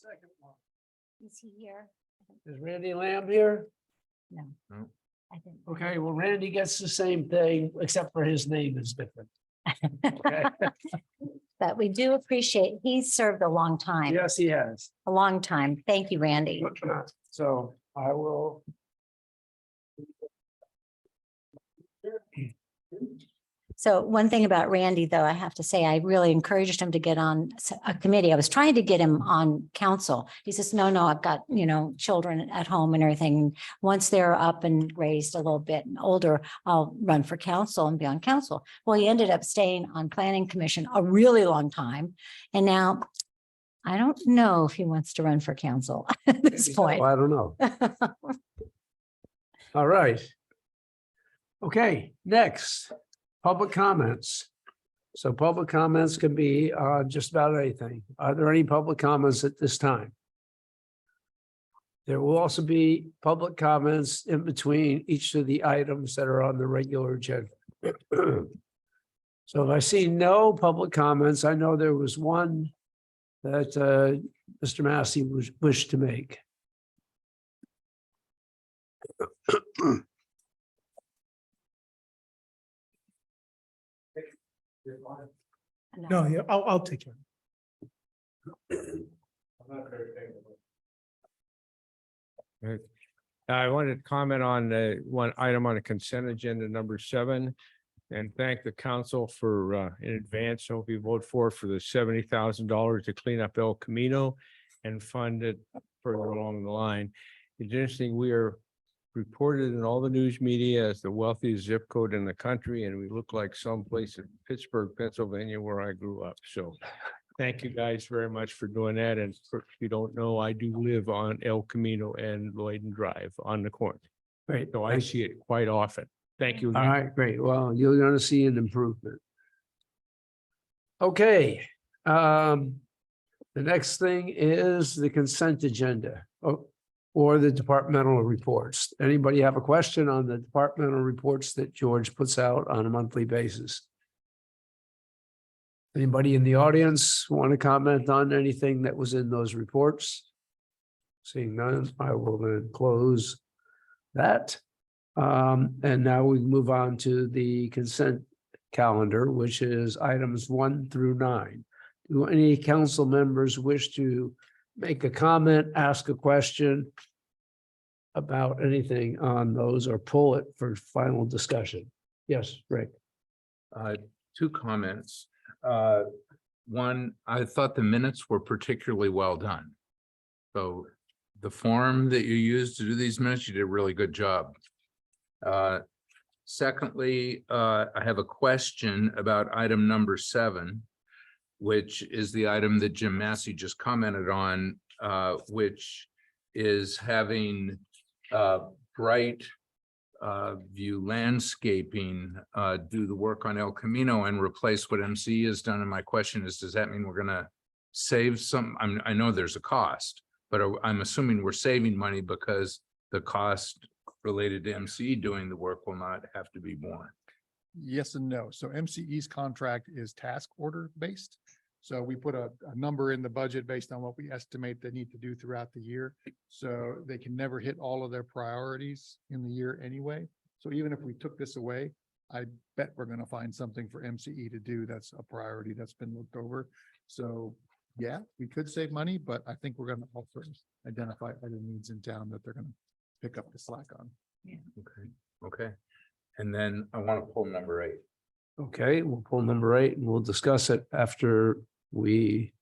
second one. Is he here? Is Randy Lamb here? No. No. I think. Okay, well, Randy gets the same thing, except for his name is different. Okay. But we do appreciate, he's served a long time, Yes, he has. a long time. Thank you, Randy. So I will. So one thing about Randy, though, I have to say, I really encouraged him to get on a committee. I was trying to get him on council. He says, no, I've got, children at home and everything. Once they're up and raised a little bit and older, I'll run for council and be on council. Well, he ended up staying on planning commission a really long time. And now I don't know if he wants to run for council at this point. I don't know. All right. Okay, next, public comments. So public comments can be just about anything. Are there any public comments at this time? There will also be public comments in between each of the items that are on the regular agenda. So if I see no public comments, I know there was one that Mr. Massey wished to make. No, yeah, I'll take care. I wanted to comment on the one item on the consent agenda, number 7, and thank the council for in advance. Hope you vote for the $70,000 to clean up El Camino and fund it further along the line. It's interesting, we are reported in all the news media as the wealthiest zip code in the country, and we look like someplace in Pittsburgh, Pennsylvania, where I grew up. So thank you guys very much for doing that. And if you don't know, I do live on El Camino and Lloyden Drive on the corner. Great. So I see it quite often. Thank you. All right, great. Well, you're going to see an improvement. Okay. The next thing is the consent agenda. Or the departmental reports. Anybody have a question on the departmental reports that George puts out on a monthly basis? Anybody in the audience want to comment on anything that was in those reports? Seeing none, I will then close that. And now we move on to the consent calendar, which is items 1 through 9. Do any council members wish to make a comment, ask a question about anything on those, or pull it for final discussion? Yes, Rick. 2 comments. One, I thought the minutes were particularly well done. So the form that you used to do these minutes, you did a really good job. Secondly, I have a question about item number 7. Which is the item that Jim Massey just commented on, which is having Bright View Landscaping do the work on El Camino and replace what MCE has done. And my question is, does that mean we're going to save some? I know there's a cost, but I'm assuming we're saving money because the cost related to MCE doing the work will not have to be borne. Yes and no. So MCE's contract is task order based. So we put a number in the budget based on what we estimate they need to do throughout the year. So they can never hit all of their priorities in the year anyway. So even if we took this away, I bet we're going to find something for MCE to do that's a priority that's been looked over. So yeah, we could save money, but I think we're going to also identify other needs in town that they're going to pick up the slack on. Okay. And then I want to pull number 8. Okay, we'll pull number 8 and we'll discuss it after we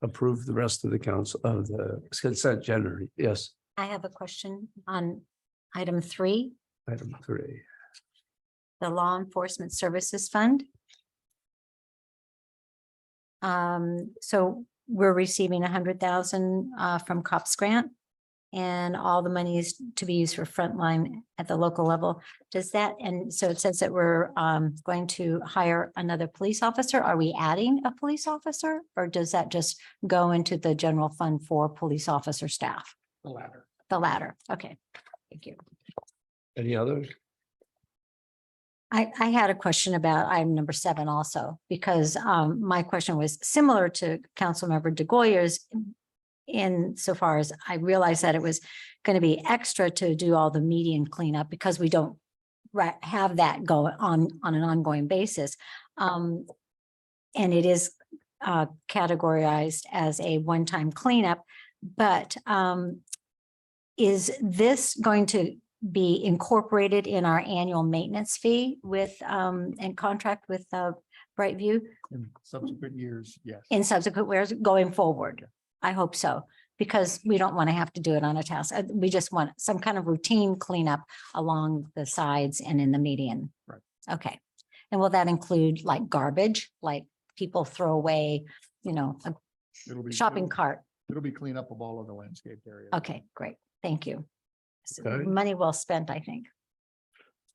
approve the rest of the council of the consent agenda. Yes, I have a question on item 3, item 3. the Law Enforcement Services Fund. So we're receiving 100,000 from COPS grant, and all the money is to be used for frontline at the local level. Does that, and so it says that we're going to hire another police officer. Are we adding a police officer, or does that just go into the general fund for police officer staff? The latter. The latter. Okay, thank you. Any others? I had a question about item number 7 also, because my question was similar to Councilmember DeGoya's. insofar as I realized that it was going to be extra to do all the median cleanup because we don't have that go on an ongoing basis. And it is categorized as a one-time cleanup, but is this going to be incorporated in our annual maintenance fee with and contract with Brightview In subsequent years, yes. in subsequent years going forward? I hope so, because we don't want to have to do it on a task. We just want some kind of routine cleanup along the sides and in the median. Right. Okay. And will that include like garbage, like people throw away, you know, a It'll be shopping cart? It'll be cleanup of all of the landscaped areas. Okay, great. Thank you. Okay. Money well spent, I think.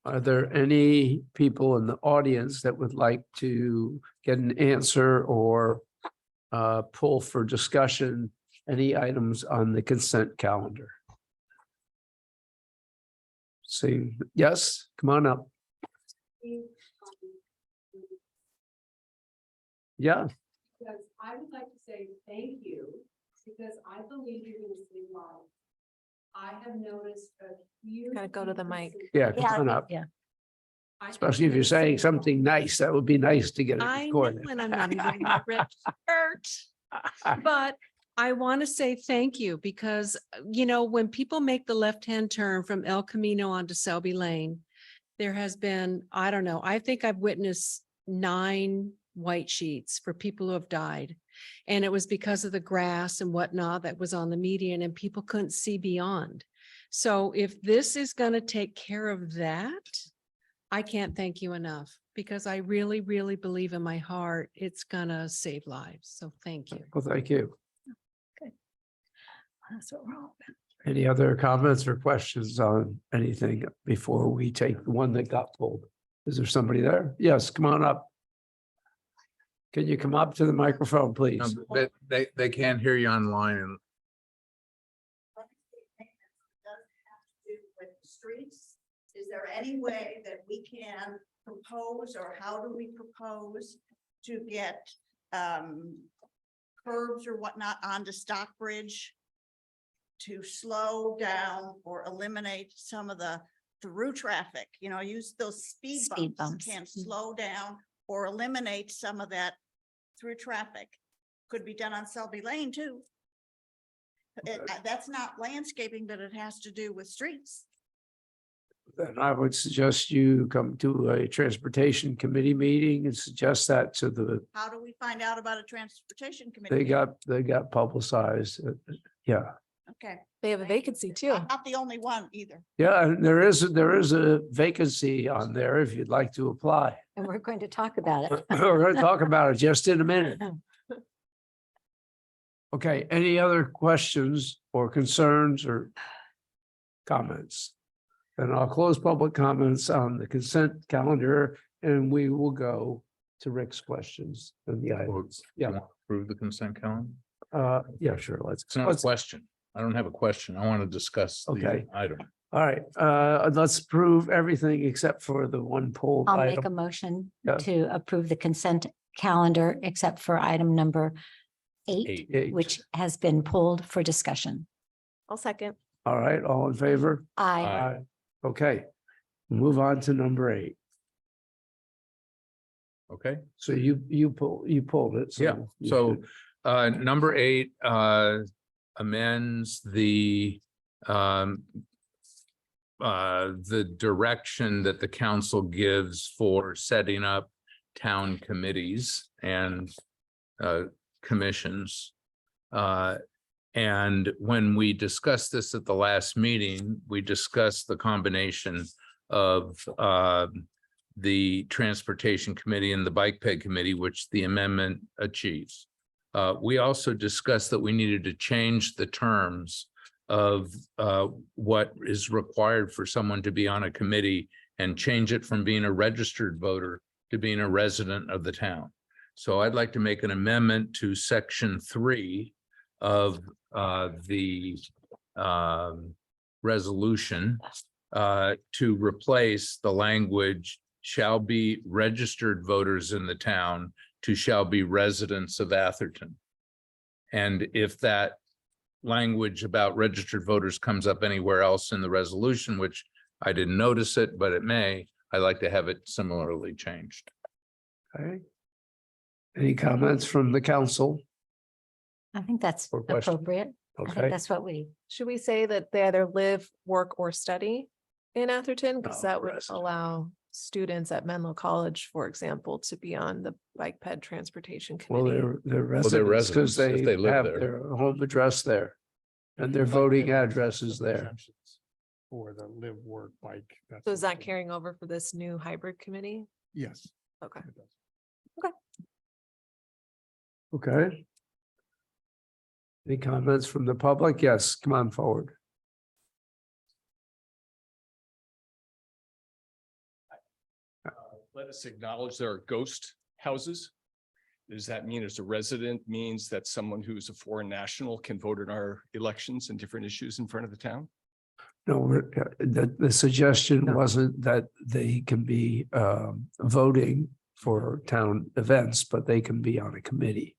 Are there any people in the audience that would like to get an answer or pull for discussion any items on the consent calendar? See, yes, come on up. Yeah, Because I would like to say thank you, because I believe you're gonna save lives. I have noticed a huge. Gotta go to the mic. yeah, come on up. Yeah. I think Especially if you're gonna saying save something lives. nice, that would be nice to get it I know, recorded. and I'm not even registered. But I want to say thank you because, when people make the left-hand turn from El Camino onto Selby Lane, there has been, I don't know, I think I've witnessed 9 white sheets for people who have died. And it was because of the grass and whatnot that was on the median and people couldn't see beyond. So if this is going to take care of that, I can't thank you enough because I really, really believe in my heart it's gonna save lives. So thank you. Well, thank you. That's what we're all about. Any other comments or questions on anything before we take the one that got pulled? Is there somebody there? Yes, come on up. Can you come up to the microphone, please? They can't hear you online and With the streets, is there any way that we can propose, or how do we propose to get curbs or whatnot onto Stockbridge to slow down or eliminate some of the through traffic, use those speed Speed bumps bumps. can slow down or eliminate some of that through traffic. Could be done on Selby Lane too. That's not landscaping, but it has to do with streets. Then I would suggest you come to a transportation committee meeting and suggest that to the, How do we find out about a transportation committee? they got publicized. Yeah, Okay. They have a vacancy too. I'm not the only one either. yeah, and there is a vacancy on there if you'd like to apply. And we're going to talk about it. We're going to talk about it just in a minute. Okay, any other questions or concerns or comments? And I'll close public comments on the consent calendar and we will go to Rick's questions and the items. you Yeah, want to approve the consent calendar. yeah, sure, It's not a question. I don't have a question. I want to discuss the Okay. item. All right, let's approve everything except for the one pulled I'll make a item. motion Yeah. to approve the consent calendar except for item number 8, Eight. which has been pulled for discussion. I'll second. All right, all in favor? I, Okay, move on to number 8. Okay. So you pulled it. Yeah, you so should- number 8 amends the direction that the council gives for setting up town committees and commissions. And when we discussed this at the last meeting, we discussed the combination of the Transportation Committee and the Bike Ped Committee, which the amendment achieves. We also discussed that we needed to change the terms of what is required for someone to be on a committee and change it from being a registered voter to being a resident of the town. So I'd like to make an amendment to section 3 of the resolution to replace the language shall be registered voters in the town to shall be residents of Atherton. And if that language about registered voters comes up anywhere else in the resolution, which I didn't notice it, but it may, I'd like to have it similarly changed. Okay. Any comments from the council? I think that's Or question. appropriate. I Okay. think that's what we, Should we say that they either live, work, or study in Atherton? Because No, that would resident. allow students at Menlo College, for example, to be on the bike ped transportation Well, committee. they're they're residents residents because if they they live have there. their home address there. And their voting address is there. Exemptions For the live, work, bike. that's So is what that they- carrying over for this new hybrid committee? Yes. Okay. it does. Okay. Any comments from the public? Yes, come on forward. Let us acknowledge there are ghost houses. Does that mean as a resident means that someone who's a foreign national can vote in our elections and different issues in front of the town? No, the suggestion wasn't that they can be voting for town events, but they can be on a committee.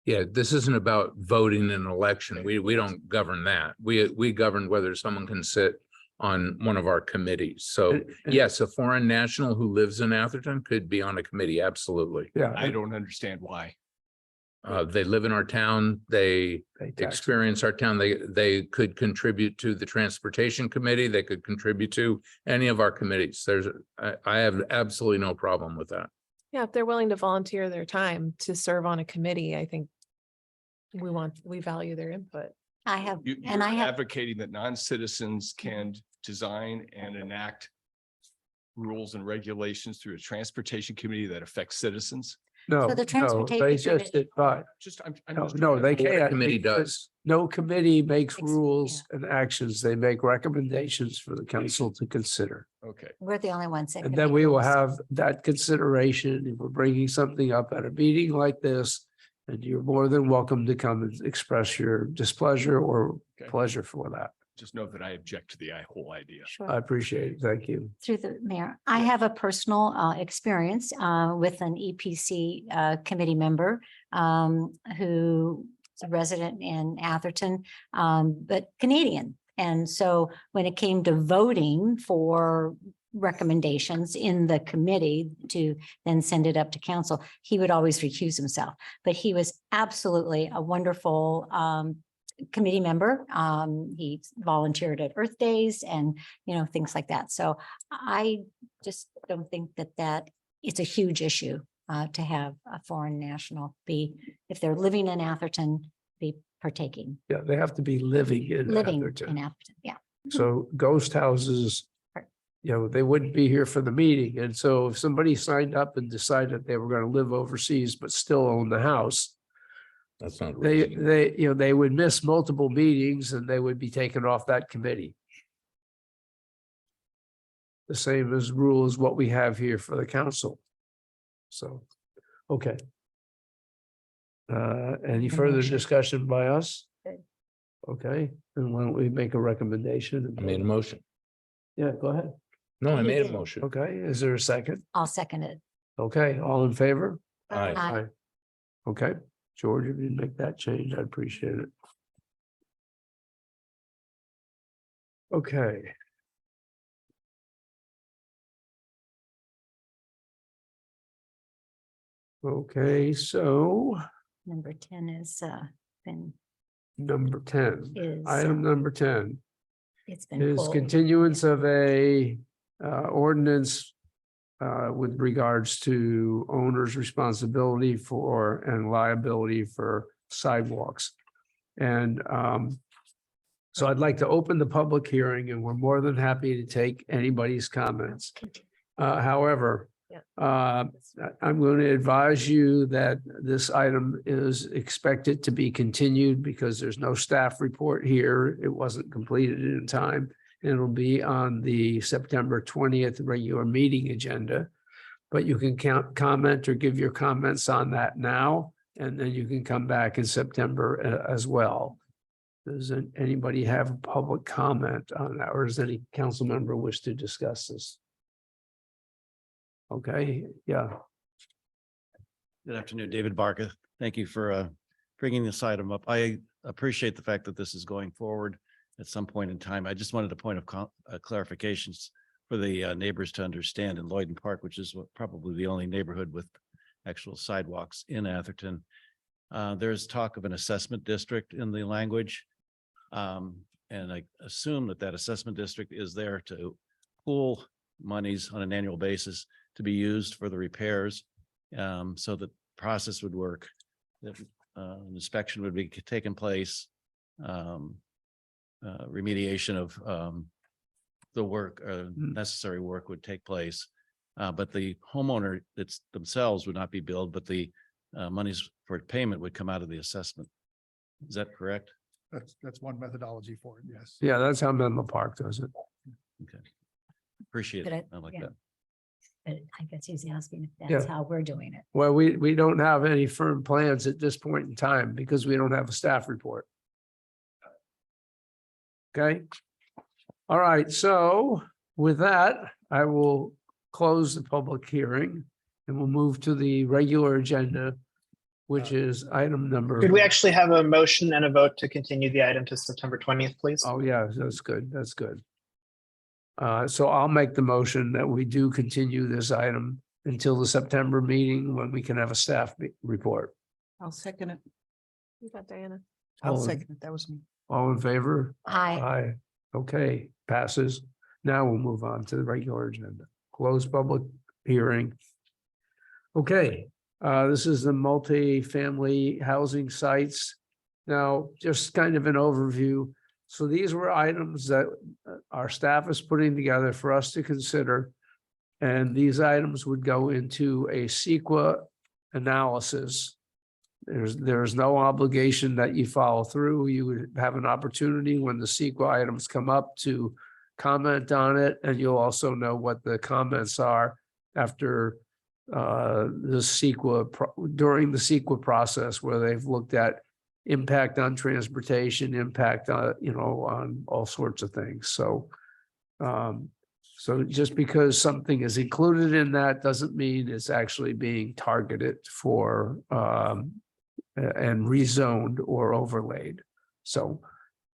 Yeah, this isn't about voting in an election. We don't govern that. We govern whether someone can sit on one of our committees. So And- yes, a foreign national who lives in Atherton could be on a committee, absolutely. Yeah. I don't understand why. They live in our town, they they tax- experience our town, they could contribute to the transportation committee, they could contribute to any of our committees. I have absolutely no problem with that. Yeah, if they're willing to volunteer their time to serve on a committee, I think we value their input. I have, You're and I have, advocating that non-citizens can design and enact rules and regulations through a transportation committee that affects citizens. No, So the no, transportation they just committee- did, but I'm no, just no, trying to- they What a can't. committee because does. No committee makes Ex- rules and actions. They make recommendations for the council to consider. Okay, we're the only ones that. And can then make we will rules. have that consideration if we're bringing something up at a meeting like this. And you're more than welcome to come and express your displeasure or Okay. pleasure for that. just know that I object to the whole idea. Sure. I appreciate it. Thank you. Through the mayor, I have a personal experience with an EPC committee member who is a resident in Atherton, but Canadian. And so when it came to voting for recommendations in the committee to then send it up to council, he would always recuse himself. But he was absolutely a wonderful committee member. He volunteered at Earth Days and, things like that. So I just don't think that it's a huge issue to have a foreign national be, if they're living in Atherton, be partaking, Yeah, they have to be living in living Atherton. in Atherton. Yeah. So ghost houses, Right. they wouldn't be here for the meeting. And so if somebody signed up and decided they were going to live overseas, but still own the house, That's not. they, reasonable. they would miss multiple meetings and they would be taken off that committee. The same as rule as what we have here for the council. So, okay. Any further motion. discussion by us? Good. Okay, then why don't we make a recommendation? I made a motion. Yeah, go ahead. No, I You made a did. motion. Okay, is there a second? I'll second it. Okay, all in favor? Aye. Aye. Okay, George, if you make that change, I appreciate it. Okay. Okay, so Number 10 is been, number 10, is, item number 10 it's been is pulled. continuance of a ordinance with regards to owner's responsibility for and liability for sidewalks. And so I'd like to open the public hearing and we're more than happy to take anybody's comments. However, I'm going to advise you that this item is expected to be continued because there's no staff report here. It wasn't completed in time. It'll be on the September 20th regular meeting agenda. But you can comment or give your comments on that now, and then you can come back in September as well. Does anybody have a public comment on that, or does any council member wish to discuss this? Okay, yeah, Good afternoon, David Barca. Thank you for bringing this item up. I appreciate the fact that this is going forward at some point in time. I just wanted a point of clarifications for the neighbors to understand in Lloyden Park, which is probably the only neighborhood with actual sidewalks in Atherton. There's talk of an assessment district in the language. And I assume that assessment district is there to pool monies on an annual basis to be used for the repairs. So the process would work, that inspection would be taking place, remediation of the work, necessary work would take place. But the homeowner themselves would not be billed, but the monies for payment would come out of the assessment. Is that correct? That's one methodology for it, yes. Yeah, that's how Menlo Park does it. Okay. Appreciate But it. I like yeah. that. But I guess he's asking if Yeah. that's how we're doing it. Well, we don't have any firm plans at this point in time because we don't have a staff report. Okay. All right, so with that, I will close the public hearing and we'll move to the regular agenda, which is item number. Could we actually have a motion and a vote to continue the item to September 20th, please? Oh, yeah, that's good. That's good. So I'll make the motion that we do continue this item until the September meeting when we can have a staff report. I'll second it. You got Diana. All in- it. That was me. All in favor? Aye. Aye. Okay, passes. Now we'll move on to the regular agenda. Close public hearing. Okay, this is the multi-family housing sites. Now, just kind of an overview. So these were items that our staff is putting together for us to consider. And these items would go into a CEQA analysis. There's no obligation that you follow through. You would have an opportunity when the CEQA items come up to comment on it, and you'll also know what the comments are after the CEQA during the CEQA process, where they've looked at impact on transportation, impact on, on all sorts of things. So so just because something is included in that doesn't mean it's actually being targeted for and rezoned or overlaid. So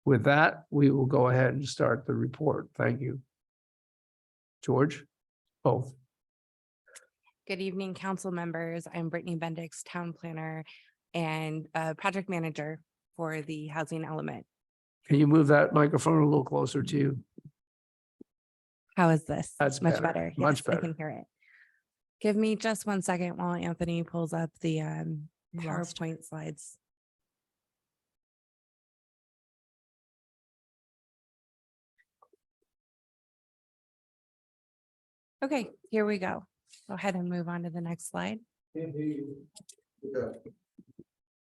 with that, we will go ahead and start the report. Thank you. George? Oh, Good evening, council members. I'm Brittany Bendix, town planner and project manager for the housing element. can you move that microphone a little closer to you? How is this? That's Much better, better. much Yes, I better. can hear it. Give me just 1 second while Anthony pulls up the Lost. PowerPoint slides. Okay, here we go. Go ahead and move on to the next slide.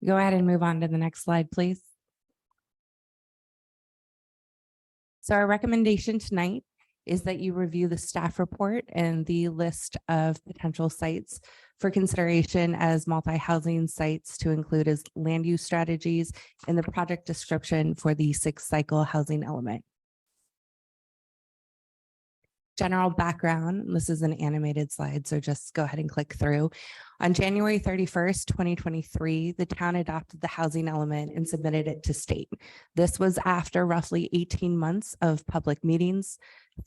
Go ahead and move on to the next slide, please. So our recommendation tonight is that you review the staff report and the list of potential sites for consideration as multi-housing sites to include as land use strategies in the project description for the 6-cycle housing element. General background, this is an animated slide, so just go ahead and click through. On January 31st, 2023, the town adopted the housing element and submitted it to state. This was after roughly 18 months of public meetings,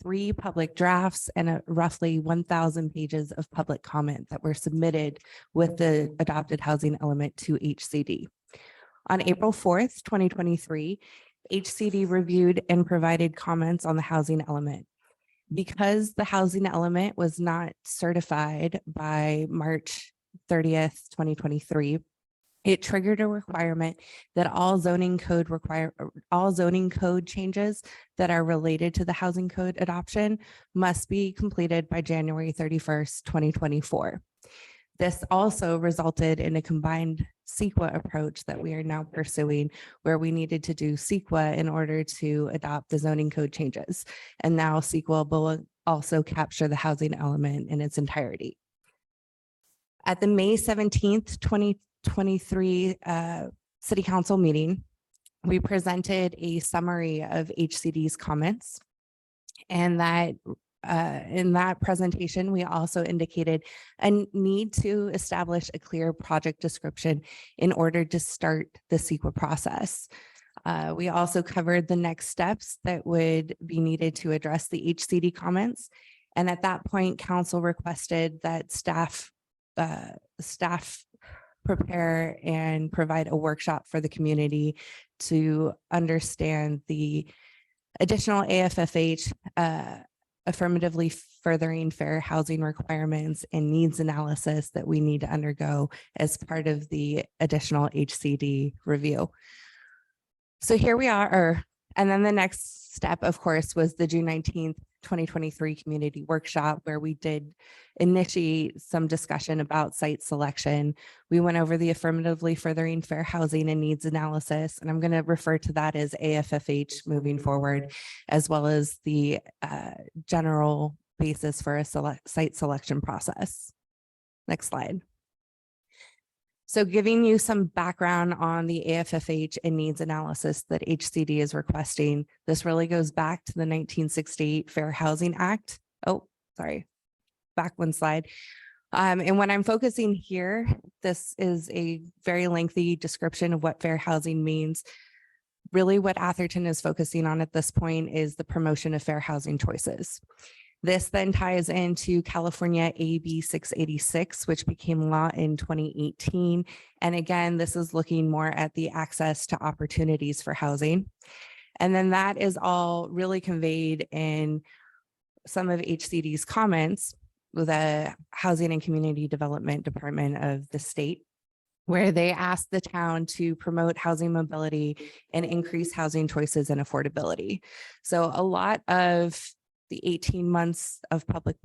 3 public drafts, and roughly 1,000 pages of public comment that were submitted with the adopted housing element to HCD. On April 4th, 2023, HCD reviewed and provided comments on the housing element. Because the housing element was not certified by March 30th, 2023, it triggered a requirement that all zoning code changes that are related to the housing code adoption must be completed by January 31st, 2024. This also resulted in a combined CEQA approach that we are now pursuing, where we needed to do CEQA in order to adopt the zoning code changes. And now CEQA will also capture the housing element in its entirety. At the May 17th, 2023 City Council meeting, we presented a summary of HCD's comments, and that in that presentation, we also indicated a need to establish a clear project description in order to start the CEQA process. We also covered the next steps that would be needed to address the HCD comments. And at that point, council requested that staff prepare and provide a workshop for the community to understand the additional AFFH affirmatively furthering fair housing requirements and needs analysis that we need to undergo as part of the additional HCD review. So here we are, and then the next step, of course, was the June 19th, 2023 community workshop, where we did initiate some discussion about site selection. We went over the affirmatively furthering fair housing and needs analysis, and I'm going to refer to that as AFFH moving forward, as well as the general basis for a site selection process. Next slide. So giving you some background on the AFFH and needs analysis that HCD is requesting, this really goes back to the 1968 Fair Housing Act. Oh, sorry, back one slide. And when I'm focusing here, this is a very lengthy description of what fair housing means. Really what Atherton is focusing on at this point is the promotion of fair housing choices. This then ties into California AB 686, which became law in 2018. And again, this is looking more at the access to opportunities for housing. And then that is all really conveyed in some of HCD's comments with the Housing and Community Development Department of the state, where they asked the town to promote housing mobility and increase housing choices and affordability. So a lot of the 18 months of public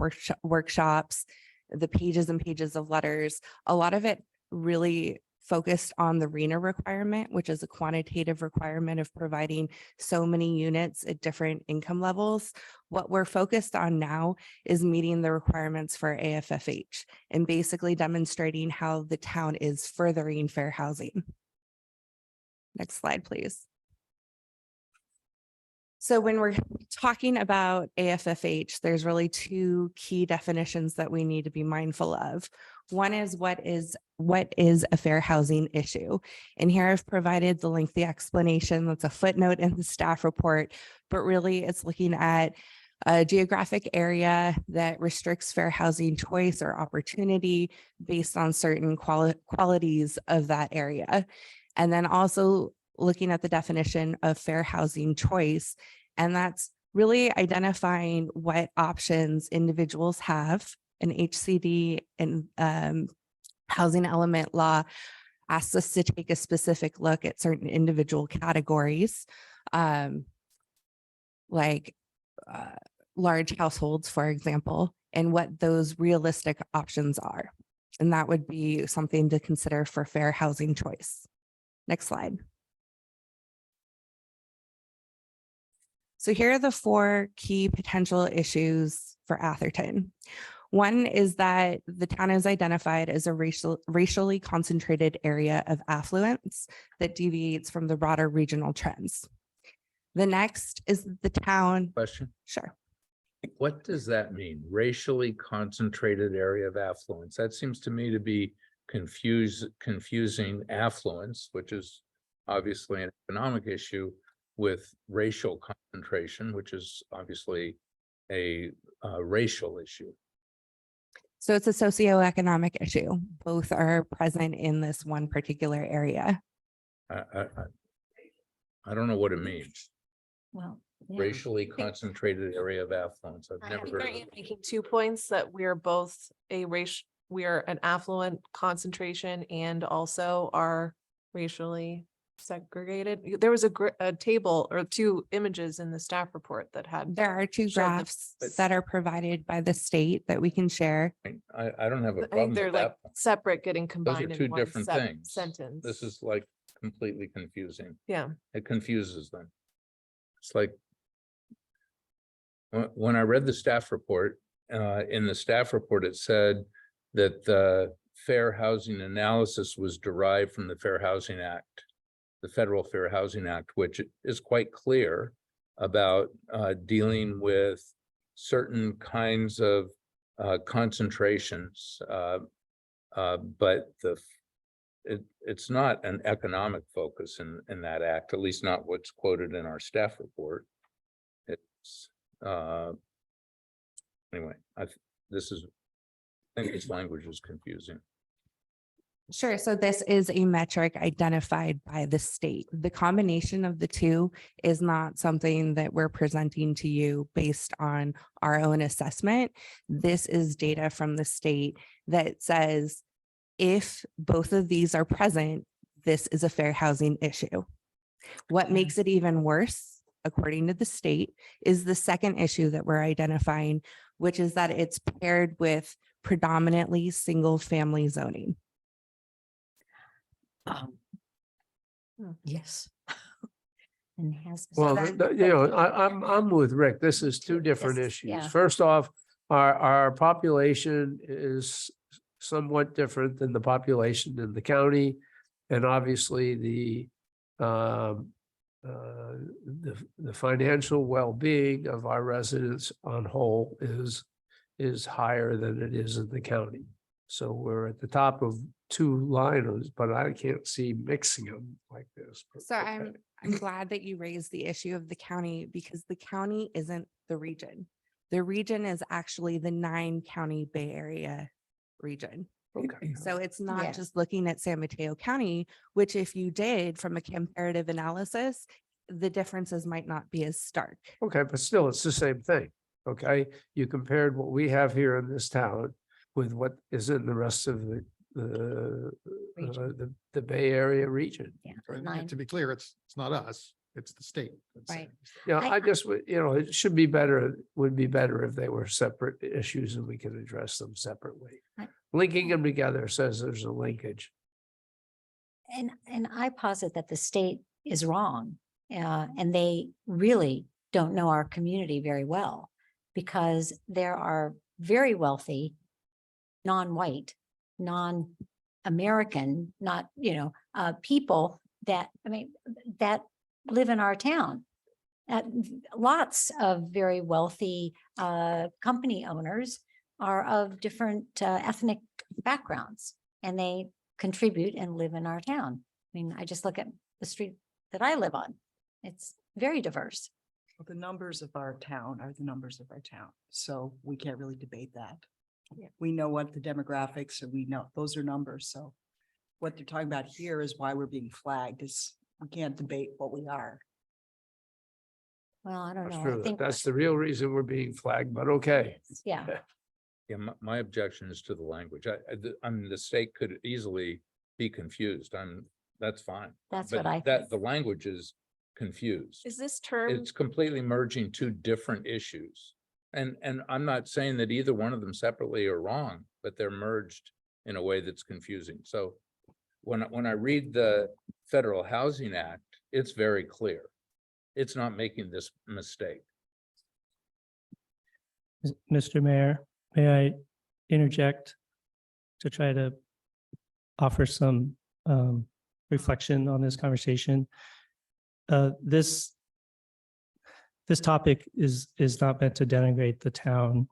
workshops, the pages and pages of letters, a lot of it really focused on the RENA requirement, which is a quantitative requirement of providing so many units at different income levels. What we're focused on now is meeting the requirements for AFFH and basically demonstrating how the town is furthering fair housing. Next slide, please. So when we're talking about AFFH, there's really two key definitions that we need to be mindful of. One is what is a fair housing issue? And here I've provided the lengthy explanation that's a footnote in the staff report, but really it's looking at a geographic area that restricts fair housing choice or opportunity based on certain qualities of that area. And then also looking at the definition of fair housing choice, and that's really identifying what options individuals have. An HCD and housing element law asks us to take a specific look at certain individual categories, like large households, for example, and what those realistic options are. And that would be something to consider for fair housing choice. Next slide. So here are the four key potential issues for Atherton. One is that the town is identified as a racially concentrated area of affluence that deviates from the broader regional trends. The next is the town. Question? Sure. What does that mean? Racially concentrated area of affluence? That seems to me to be confusing affluence, which is obviously an economic issue, with racial concentration, which is obviously a racial issue. So it's a socioeconomic issue. Both are present in this one particular area. I don't know what it means. Well, yeah. Racially concentrated area of affluence. I've never heard of Aren't you it. making 2 points that we are both we are an affluent concentration and also are racially segregated? There was a table or 2 images in the staff report that had. There are 2 showed the- graphs that are provided by the state that we can share. I don't have a I problem think they're with like that. separate getting Those combined are in two one different things. sentence. This is like completely confusing. Yeah. It confuses them. It's like when I read the staff report, in the staff report, it said that the fair housing analysis was derived from the Fair Housing Act, the Federal Fair Housing Act, which is quite clear about dealing with certain kinds of concentrations. But it's not an economic focus in that act, at least not what's quoted in our staff report. It's anyway, I think this language is confusing. Sure. So this is a metric identified by the state. The combination of the two is not something that we're presenting to you based on our own assessment. This is data from the state that says if both of these are present, this is a fair housing issue. What makes it even worse, according to the state, is the second issue that we're identifying, which is that it's paired with predominantly single family zoning. Yes. And has. Well, that- you know, I'm with Rick. This is two different This- issues. yeah. First off, our population is somewhat different than the population in the county. And obviously the financial well-being of our residents on whole is higher than it is in the county. So we're at the top of two liners, but I can't see mixing them like this. But So okay. I'm glad that you raised the issue of the county because the county isn't the region. The region is actually the 9-county Bay Area region. Okay. So it's not Yes. just looking at San Mateo County, which if you did from a comparative analysis, the differences might not be as stark. Okay, but still, it's the same thing. Okay, you compared what we have here in this town with what is in the rest of the Bay Area region. Yeah. And 9. to be clear, it's not us, it's the state. that's Right. saying this. Yeah, I- I just, you know, it should be better, would be better if they were separate issues and we could address them separately. I- Linking them together says there's a linkage. And I posit that the state is wrong. And they really don't know our community very well because there are very wealthy, non-white, non-American, not, people that, that live in our town. Lots of very wealthy company owners are of different ethnic backgrounds and they contribute and live in our town. I mean, I just look at the street that I live on. It's very diverse. The numbers of our town are the numbers of our town, so we can't really debate that. We know what the demographics and we know those are numbers, so what they're talking about here is why we're being flagged is we can't debate what we are. Well, I don't That's know. I true. think, That's the real reason we're being flagged, but okay. yeah, Yeah, my objection is to the language. I mean, the state could easily be confused. That's fine. that's But what I that think. the language is confused. Is this term, It's completely merging two different issues. And I'm not saying that either one of them separately are wrong, but they're merged in a way that's confusing. So when I read the Federal Housing Act, it's very clear. It's not making this mistake. Mr. Mayor, may I interject to try to offer some reflection on this conversation? This topic is not meant to denigrate the town.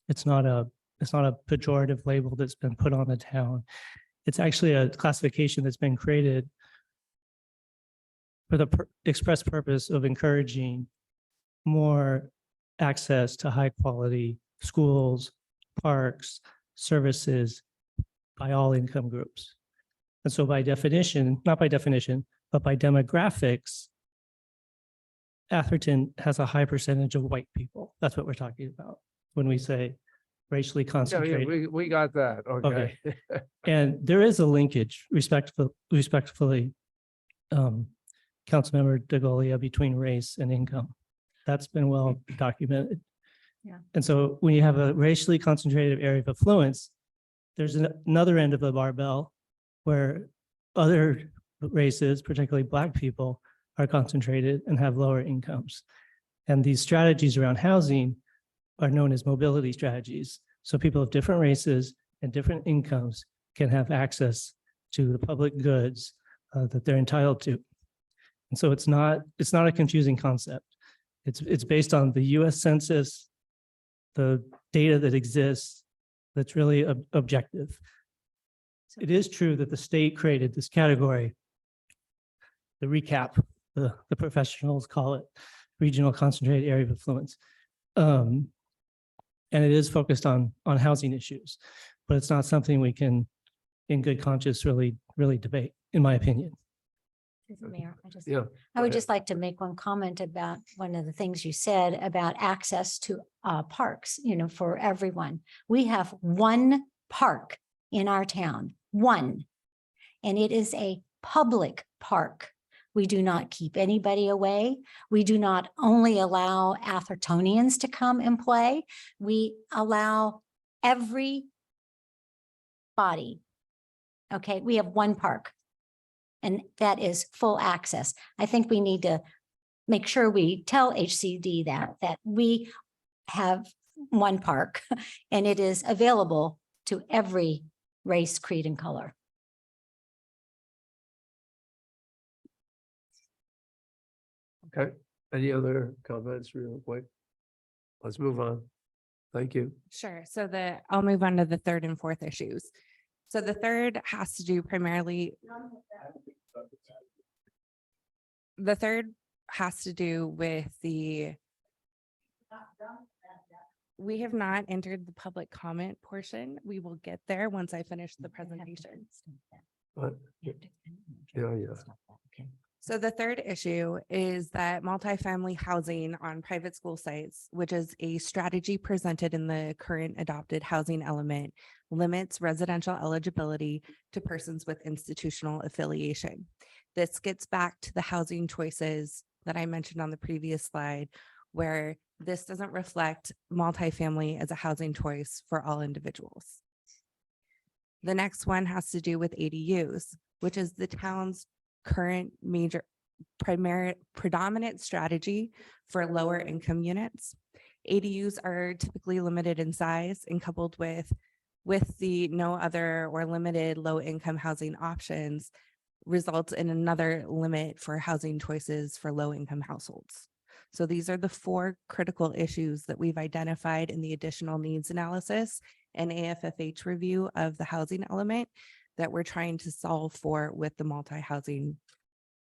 It's not a pejorative label that's been put on the town. It's actually a classification that's been created for the express purpose of encouraging more access to high quality schools, parks, services by all income groups. And so by definition, not by definition, but by demographics, Atherton has a high percentage of white people. That's what we're talking about when we say racially Yeah, concentrated. we got that. Okay. And there is a linkage respectfully, Councilmember DeGolia, between race and income. That's been well documented. Yeah. And so when you have a racially concentrated area of affluence, there's another end of the barbell where other races, particularly Black people, are concentrated and have lower incomes. And these strategies around housing are known as mobility strategies. So people of different races and different incomes can have access to the public goods that they're entitled to. And so it's not a confusing concept. It's based on the US Census the data that exists that's really objective. It is true that the state created this category. The recap, the professionals call it regional concentrated area of influence. And it is focused on housing issues, but it's not something we can, in good conscience, really debate, in my opinion. Mayor, I just, Yeah. I would just like to make one comment about one of the things you said about access to parks, for everyone. We have one park in our town, one, and it is a public park. We do not keep anybody away. We do not only allow Athertonians to come and play. We allow everybody. Okay, we have one park. And that is full access. I think we need to make sure we tell HCD that we have one park and it is available to every race, creed, and color. Okay, any other comments real quick? Let's move on. Thank you. Sure. So I'll move on to the third and fourth issues. So the third has to do primarily. The third has to do with we have not entered the public comment portion. We will get there once I finish the presentation. But, yeah. So the third issue is that multifamily housing on private school sites, which is a strategy presented in the current adopted housing element, limits residential eligibility to persons with institutional affiliation. This gets back to the housing choices that I mentioned on the previous slide, where this doesn't reflect multifamily as a housing choice for all individuals. The next one has to do with ADUs, which is the town's current predominant strategy for lower income units. ADUs are typically limited in size and coupled with the no other or limited low income housing options results in another limit for housing choices for low income households. So these are the four critical issues that we've identified in the additional needs analysis and AFFH review of the housing element that we're trying to solve for with the multi-housing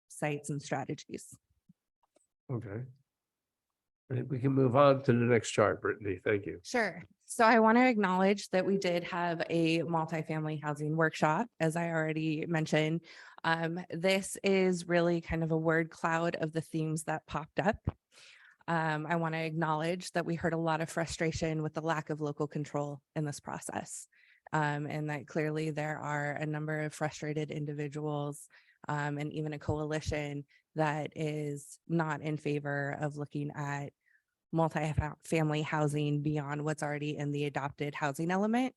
sites and strategies. Okay. I think we can move on to the next chart, Brittany. Thank you. Sure. So I want to acknowledge that we did have a multifamily housing workshop, as I already mentioned. This is really kind of a word cloud of the themes that popped up. I want to acknowledge that we heard a lot of frustration with the lack of local control in this process. And that clearly there are a number of frustrated individuals and even a coalition that is not in favor of looking at multi-family housing beyond what's already in the adopted housing element,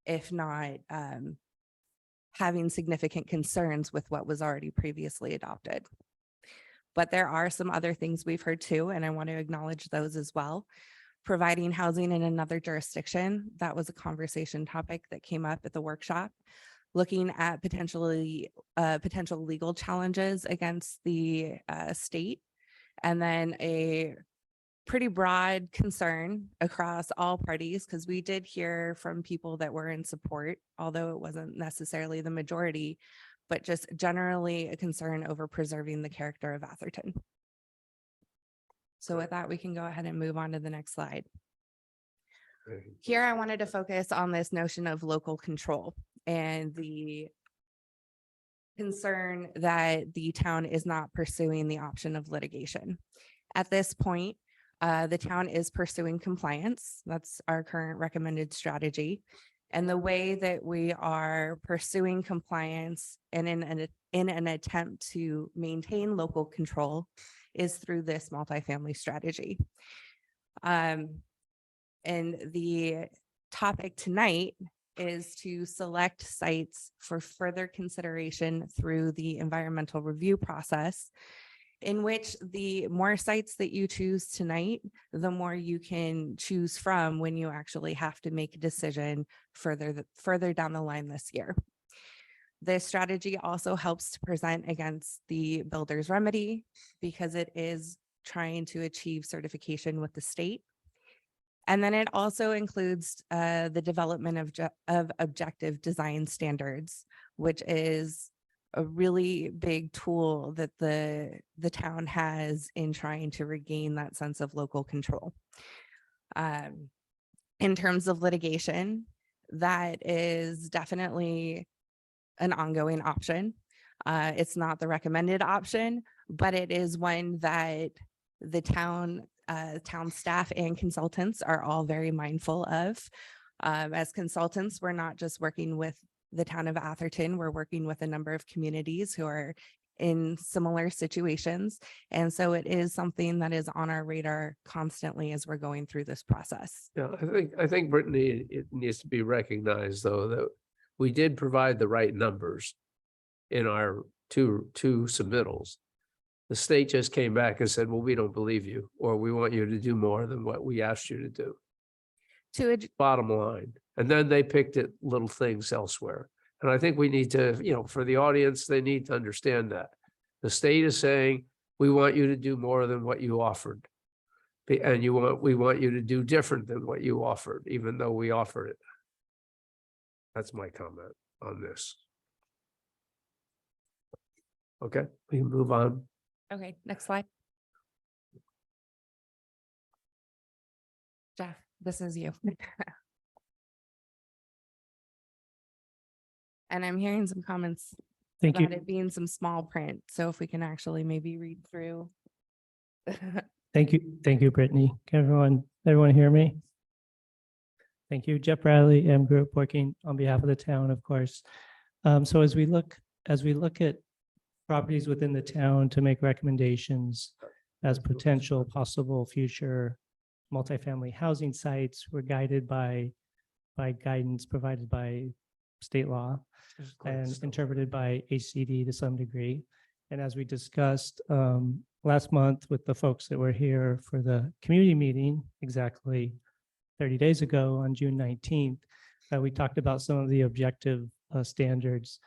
if not having significant concerns with what was already previously adopted. But there are some other things we've heard too, and I want to acknowledge those as well. Providing housing in another jurisdiction, that was a conversation topic that came up at the workshop. Looking at potential legal challenges against the state, and then a pretty broad concern across all parties, because we did hear from people that were in support, although it wasn't necessarily the majority, but just generally a concern over preserving the character of Atherton. So with that, we can go ahead and move on to the next slide. Here, I wanted to focus on this notion of local control and the concern that the town is not pursuing the option of litigation. At this point, the town is pursuing compliance. That's our current recommended strategy. And the way that we are pursuing compliance and in an attempt to maintain local control is through this multifamily strategy. And the topic tonight is to select sites for further consideration through the environmental review process, in which the more sites that you choose tonight, the more you can choose from when you actually have to make a decision further down the line this year. This strategy also helps to present against the builder's remedy because it is trying to achieve certification with the state. And then it also includes the development of objective design standards, which is a really big tool that the town has in trying to regain that sense of local control. In terms of litigation, that is definitely an ongoing option. It's not the recommended option, but it is one that the town staff and consultants are all very mindful of. As consultants, we're not just working with the town of Atherton, we're working with a number of communities who are in similar situations. And so it is something that is on our radar constantly as we're going through this process. Yeah, I think Brittany, it needs to be recognized, though, that we did provide the right numbers in our two submittals. The state just came back and said, well, we don't believe you, or we want you to do more than what we asked you to do. Bottom line. And then they picked at little things elsewhere. And I think we need to, for the audience, they need to understand that. The state is saying, we want you to do more than what you offered. And we want you to do different than what you offered, even though we offered it. That's my comment on this. Okay, we can move on. Okay, next slide. Jeff, this is you. And I'm hearing some comments Thank you. about it being some small print. So if we can actually maybe read through. Thank you. Thank you, Brittany. Can everyone hear me? Thank you. Jeff Bradley, M Group, working on behalf of the town, of course. So as we look at properties within the town to make recommendations as potential possible future multifamily housing sites, we're guided by guidance provided by state law and interpreted by HCD to some degree. And as we discussed last month with the folks that were here for the community meeting exactly 30 days ago on June 19th, we talked about some of the objective standards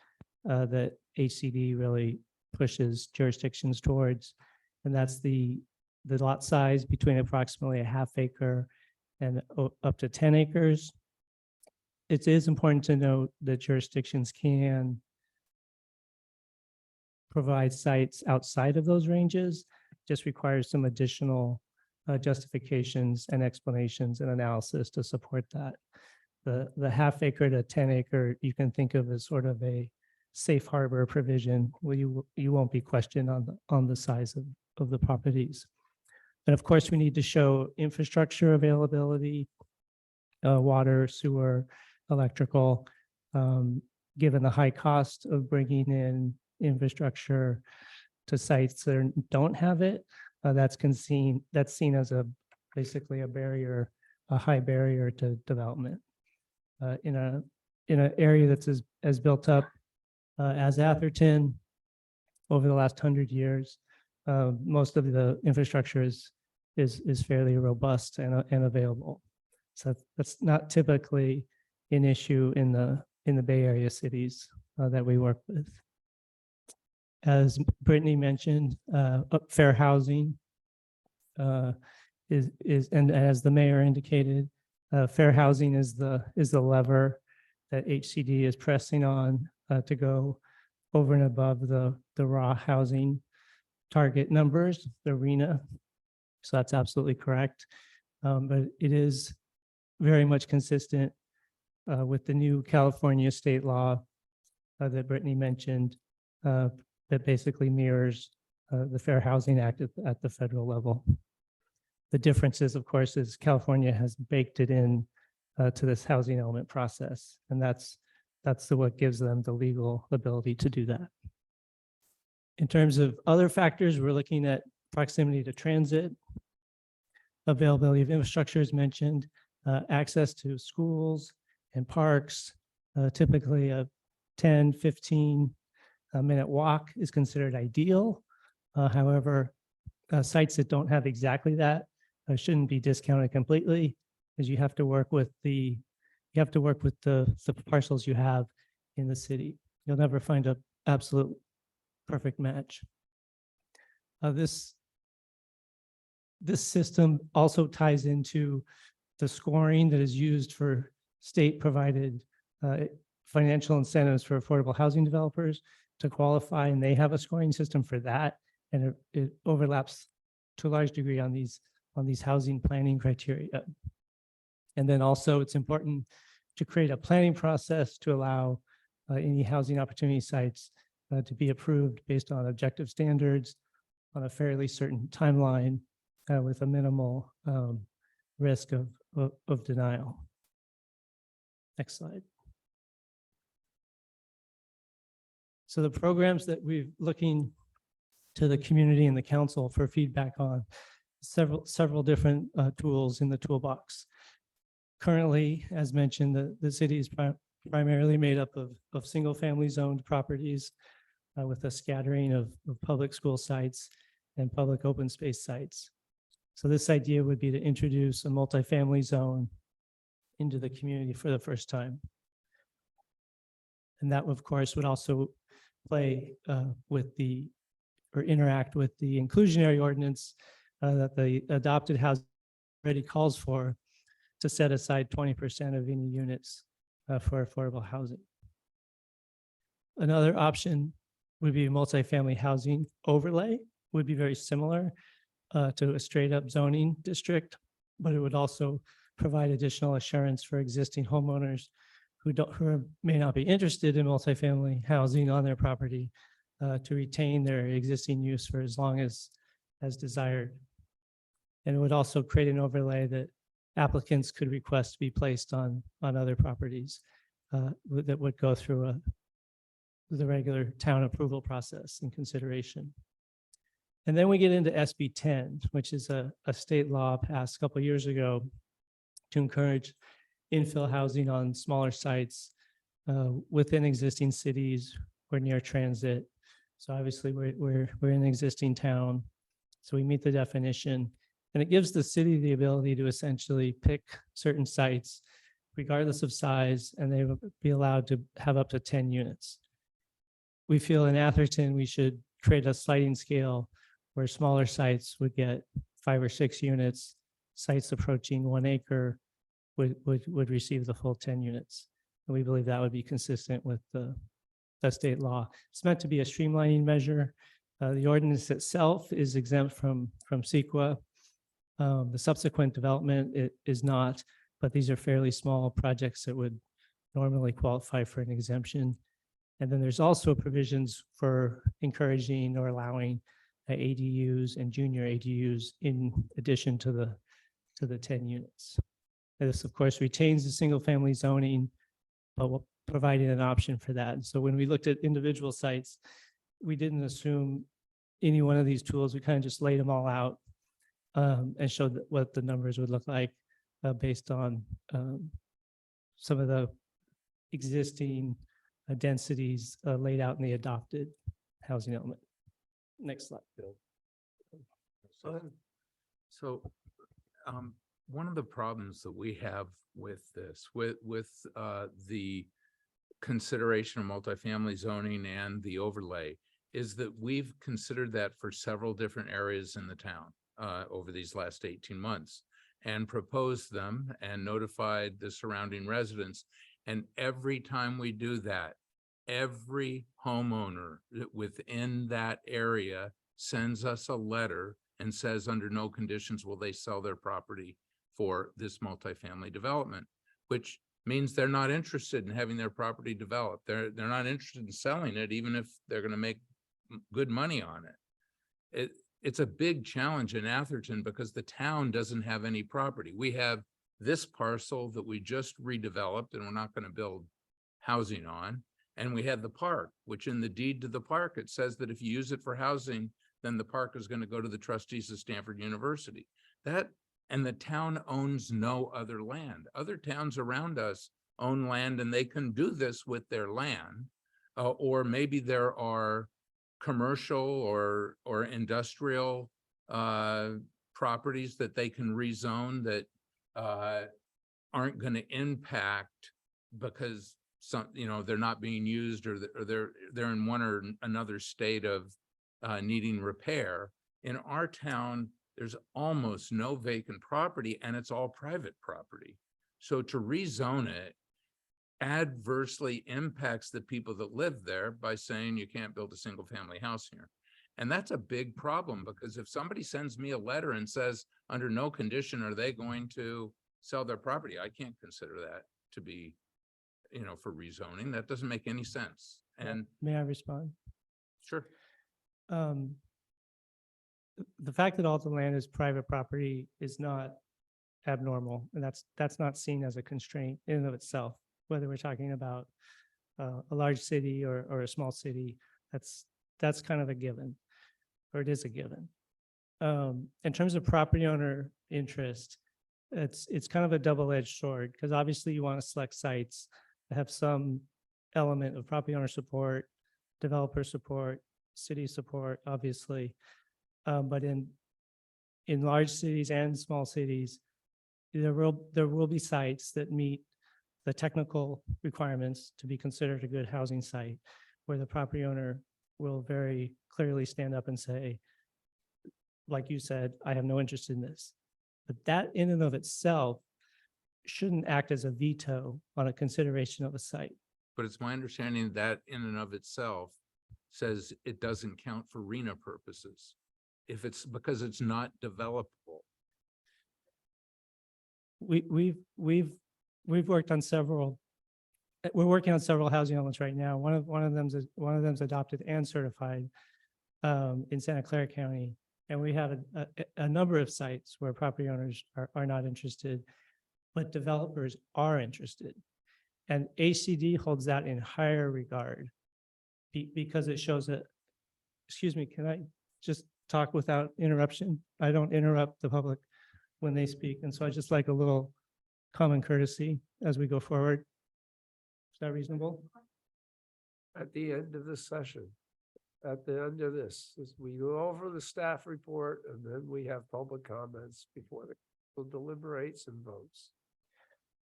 that HCD really pushes jurisdictions towards. And that's the lot size between approximately a ½ acre and up to 10 acres. It is important to note that jurisdictions can provide sites outside of those ranges, just requires some additional justifications and explanations and analysis to support that. The ½ acre to 10 acre, you can think of as sort of a safe harbor provision where you won't be questioned on the size of the properties. And of course, we need to show infrastructure availability, water, sewer, electrical, given the high cost of bringing in infrastructure to sites that don't have it. That's seen as basically a high barrier to development. In an area that's as built up as Atherton over the last 100 years, most of the infrastructure is fairly robust and available. So that's not typically an issue in the Bay Area cities that we work with. As Brittany mentioned, fair housing is and as the mayor indicated, fair housing is the lever that HCD is pressing on to go over and above the raw housing target numbers, the RHNA. So that's absolutely correct. But it is very much consistent with the new California state law that Brittany mentioned that basically mirrors the Fair Housing Act at the federal level. The difference is, of course, is California has baked it in to this housing element process, and that's what gives them the legal ability to do that. In terms of other factors, we're looking at proximity to transit, availability of infrastructure is mentioned, access to schools and parks. Typically a 10, 15 minute walk is considered ideal. However, sites that don't have exactly that shouldn't be discounted completely, because you have to work with the parcels you have in the city. You'll never find an absolute perfect match. This system also ties into the scoring that is used for state-provided financial incentives for affordable housing developers to qualify, and they have a scoring system for that. And it overlaps to a large degree on these housing planning criteria. And then also it's important to create a planning process to allow any housing opportunity sites to be approved based on objective standards on a fairly certain timeline with a minimal risk of denial. Next slide. So the programs that we're looking to the community and the council for feedback on, several different tools in the toolbox. Currently, as mentioned, the city is primarily made up of single-family zoned properties with a scattering of public school sites and public open space sites. So this idea would be to introduce a multifamily zone into the community for the first time. And that, of course, would also play or interact with the inclusionary ordinance that the adopted house already calls for to set aside 20% of any units for affordable housing. Another option would be multifamily housing overlay, would be very similar to a straight up zoning district, but it would also provide additional assurance for existing homeowners who may not be interested in multifamily housing on their property to retain their existing use for as long as desired. And it would also create an overlay that applicants could request to be placed on other properties that would go through the regular town approval process and consideration. And then we get into SB 10, which is a state law passed a couple of years ago to encourage infill housing on smaller sites within existing cities or near transit. So obviously we're in an existing town, so we meet the definition, and it gives the city the ability to essentially pick certain sites regardless of size, and they will be allowed to have up to 10 units. We feel in Atherton, we should create a sliding scale where smaller sites would get 5 or 6 units, sites approaching 1 acre would receive the full 10 units. And we believe that would be consistent with the state law. It's meant to be a streamlining measure. The ordinance itself is exempt from CEQA. The subsequent development it is not, but these are fairly small projects that would normally qualify for an exemption. And then there's also provisions for encouraging or allowing ADUs and junior ADUs in addition to the 10 units. This, of course, retains the single family zoning, but we're providing an option for that. So when we looked at individual sites, we didn't assume any one of these tools. We kind of just laid them all out and showed what the numbers would look like based on some of the existing densities laid out in the adopted housing element. Next slide, Bill. So one of the problems that we have with this, with the consideration of multifamily zoning and the overlay, is that we've considered that for several different areas in the town over these last 18 months and proposed them and notified the surrounding residents. And every time we do that, every homeowner within that area sends us a letter and says under no conditions will they sell their property for this multifamily development, which means they're not interested in having their property developed. They're not interested in selling it, even if they're going to make good money on it. It's a big challenge in Atherton because the town doesn't have any property. We have this parcel that we just redeveloped and we're not going to build housing on. And we had the park, which in the deed to the park, it says that if you use it for housing, then the park is going to go to the trustees of Stanford University. And the town owns no other land. Other towns around us own land and they can do this with their land. Or maybe there are commercial or industrial properties that they can rezone that aren't going to impact because they're not being used or they're in one or another state of needing repair. In our town, there's almost no vacant property and it's all private property. So to rezone it adversely impacts the people that live there by saying you can't build a single family house here. And that's a big problem, because if somebody sends me a letter and says, under no condition are they going to sell their property, I can't consider that to be, for rezoning. That doesn't make any sense. And May I respond? sure. The fact that all the land is private property is not abnormal, and that's not seen as a constraint in and of itself, whether we're talking about a large city or a small city. That's kind of a given, or it is a given. In terms of property owner interest, it's kind of a double-edged sword, because obviously you want to select sites that have some element of property owner support, developer support, city support, obviously. But in large cities and small cities, there will be sites that meet the technical requirements to be considered a good housing site, where the property owner will very clearly stand up and say, like you said, I have no interest in this. But that in and of itself shouldn't act as a veto on a consideration of a site. But it's my understanding that in and of itself says it doesn't count for RENA purposes, if it's because it's not developable. We've worked on several. We're working on several housing elements right now. One of them's adopted and certified in Santa Clara County, and we have a number of sites where property owners are not interested, but developers are interested, and ACD holds that in higher regard because it shows that. Excuse me, can I just talk without interruption? I don't interrupt the public when they speak, and so I just like a little common courtesy as we go forward. Is that reasonable? At the end of the session, at the end of this, we go over the staff report, and then we have public comments before the deliberates and votes.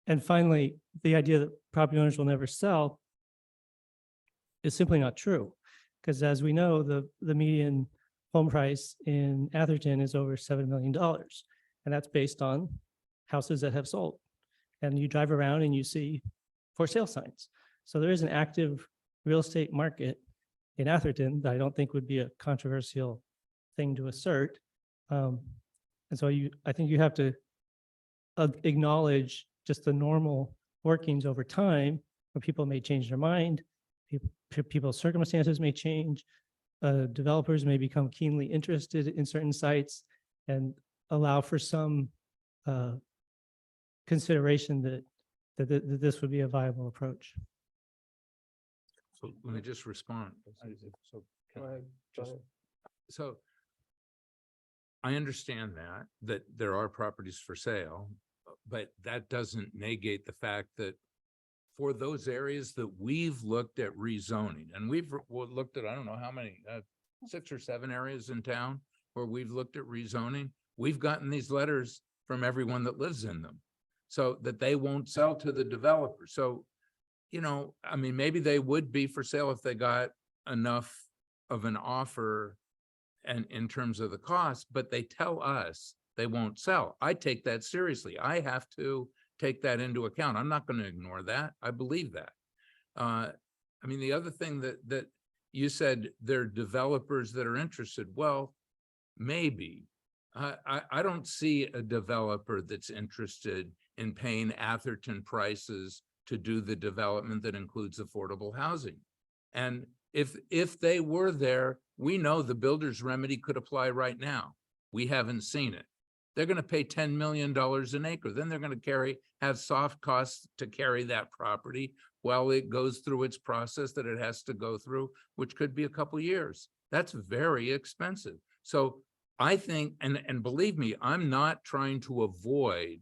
And finally, the idea that property owners will never sell is simply not true. Because as we know, the median home price in Atherton is over $7 million. And that's based on houses that have sold. And you drive around and you see for sale signs. So there is an active real estate market in Atherton that I don't think would be a controversial thing to assert. And so I think you have to acknowledge just the normal workings over time, where people may change their mind, people's circumstances may change, developers may become keenly interested in certain sites, and allow for some consideration that this would be a viable approach. So let me just respond. So go ahead. So I understand that there are properties for sale, but that doesn't negate the fact that for those areas that we've looked at rezoning, and we've looked at, I don't know how many, 6 or 7 areas in town where we've looked at rezoning, we've gotten these letters from everyone that lives in them, so that they won't sell to the developer. So, I mean, maybe they would be for sale if they got enough of an offer and in terms of the cost, but they tell us they won't sell. I take that seriously. I have to take that into account. I'm not going to ignore that. I believe that. I mean, the other thing that you said, there are developers that are interested. Well, maybe. I don't see a developer that's interested in paying Atherton prices to do the development that includes affordable housing. And if they were there, we know the builder's remedy could apply right now. We haven't seen it. They're going to pay $10 million an acre. Then they're going to have soft costs to carry that property while it goes through its process that it has to go through, which could be a couple years. That's very expensive. So I think, and believe me, I'm not trying to avoid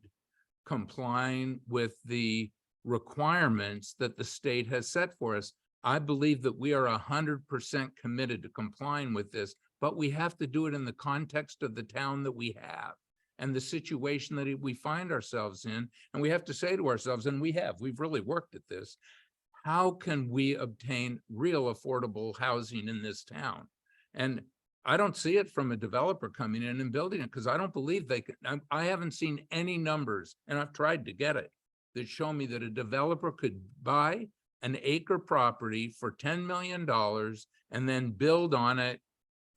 complying with the requirements that the state has set for us. I believe that we are 100% committed to complying with this, but we have to do it in the context of the town that we have and the situation that we find ourselves in. And we have to say to ourselves, and we've really worked at this, how can we obtain real affordable housing in this town? And I don't see it from a developer coming in and building it, because I don't believe they can, I haven't seen any numbers, and I've tried to get it, that show me that a developer could buy an acre property for $10 million and then build on it,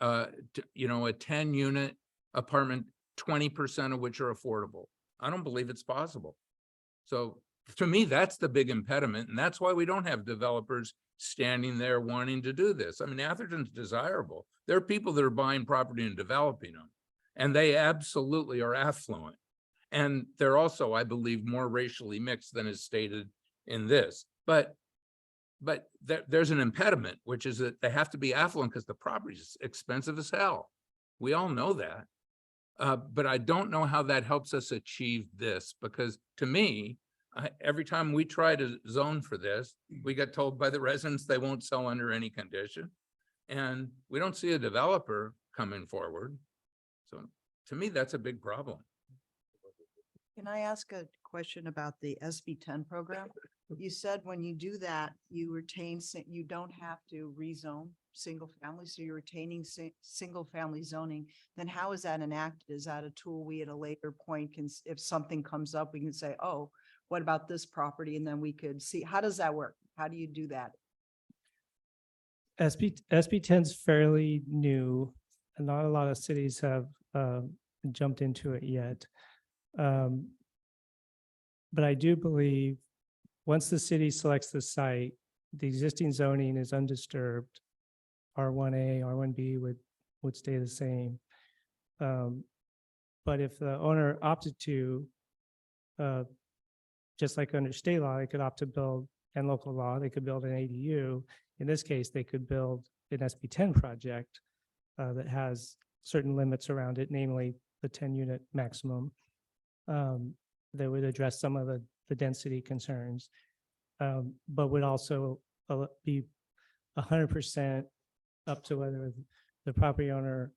a 10-unit apartment, 20% of which are affordable. I don't believe it's possible. So to me, that's the big impediment, and that's why we don't have developers standing there wanting to do this. I mean, Atherton's desirable. There are people that are buying property and developing them, and they absolutely are affluent. And they're also, I believe, more racially mixed than is stated in this. But there's an impediment, which is that they have to be affluent because the property is expensive as hell. We all know that. But I don't know how that helps us achieve this, because to me, every time we try to zone for this, we get told by the residents they won't sell under any condition. And we don't see a developer coming forward. So to me, that's a big problem. Can I ask a question about the SB 10 program? You said when you do that, you retain, you don't have to rezone single family, so you're retaining single family zoning. Then how is that enacted? Is that a tool we at a later point can, if something comes up, we can say, oh, what about this property? And then we could see, how does that work? How do you do that? SB 10 is fairly new, and not a lot of cities have jumped into it yet. But I do believe once the city selects the site, the existing zoning is undisturbed. R1A, R1B would stay the same. But if the owner opted to, just like under state law, they could opt to build, and local law, they could build an ADU. In this case, they could build an SB 10 project that has certain limits around it, namely the 10-unit maximum. That would address some of the density concerns, but would also be 100% up to whether the property owner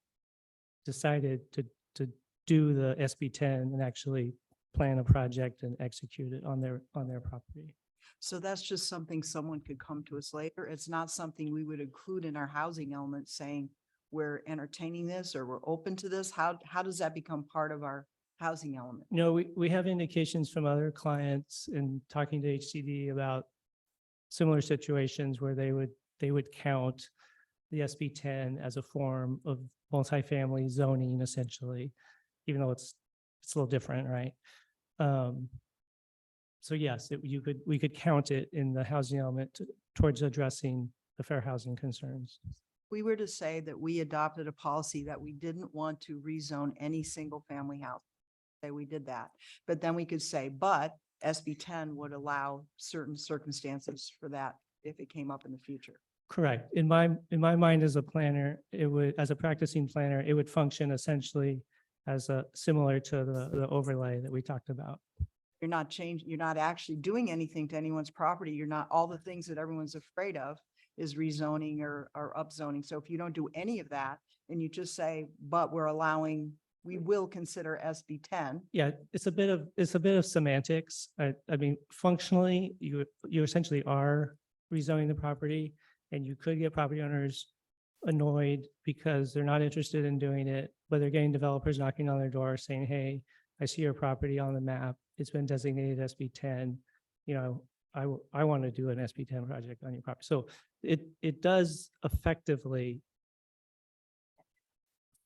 decided to do the SB 10 and actually plan a project and execute it on their property. So that's just something someone could come to us later. It's not something we would include in our housing element saying we're entertaining this or we're open to this. How does that become part of our housing element? You know, we have indications from other clients in talking to HCD about similar situations where they would count the SB 10 as a form of multifamily zoning, essentially, even though it's a little different, right? So yes, we could count it in the housing element towards addressing the fair housing concerns. We were to say that we adopted a policy that we didn't want to rezone any single family house. Say we did that, but then we could say, but SB 10 would allow certain circumstances for that if it came up in the future. Correct. In my mind as a planner, as a practicing planner, it would function essentially as similar to the overlay that we talked about. You're not changing, you're not actually doing anything to anyone's property. You're not, all the things that everyone's afraid of is rezoning or upzoning. So if you don't do any of that and you just say, but we're allowing, we will consider SB 10. Yeah, it's a bit of semantics. I mean, functionally, you essentially are rezoning the property, and you could get property owners annoyed because they're not interested in doing it, but they're getting developers knocking on their door saying, hey, I see your property on the map. It's been designated SB 10. You know, I want to do an SB 10 project on your property. So it does effectively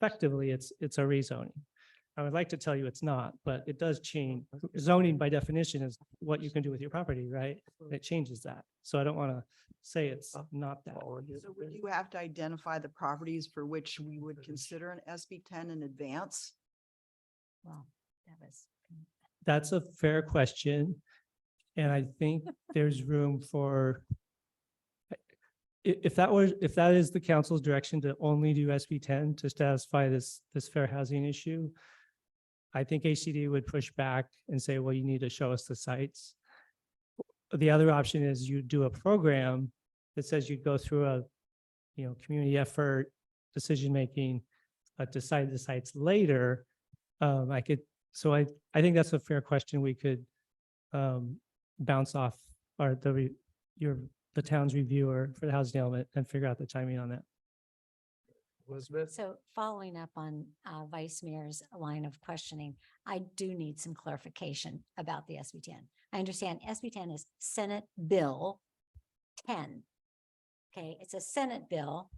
it's a rezoning. I would like to tell you it's not, but it does change. Zoning by definition is what you can do with your property, right? It changes that. So I don't want to say it's not that. So would you have to identify the properties for which we would consider an SB 10 in advance? Well, That's a fair question. And I think there's room for, if that is the council's direction to only do SB 10 to satisfy this fair housing issue, I think HCD would push back and say, well, you need to show us the sites. The other option is you do a program that says you go through a, community effort, decision-making, decide the sites later. I think that's a fair question we could bounce off the town's reviewer for the housing element and figure out the timing on that. Elizabeth? So following up on Vice Mayor's line of questioning, I do need some clarification about the SB 10. I understand SB 10 is Senate Bill 10. Okay, it's a Senate bill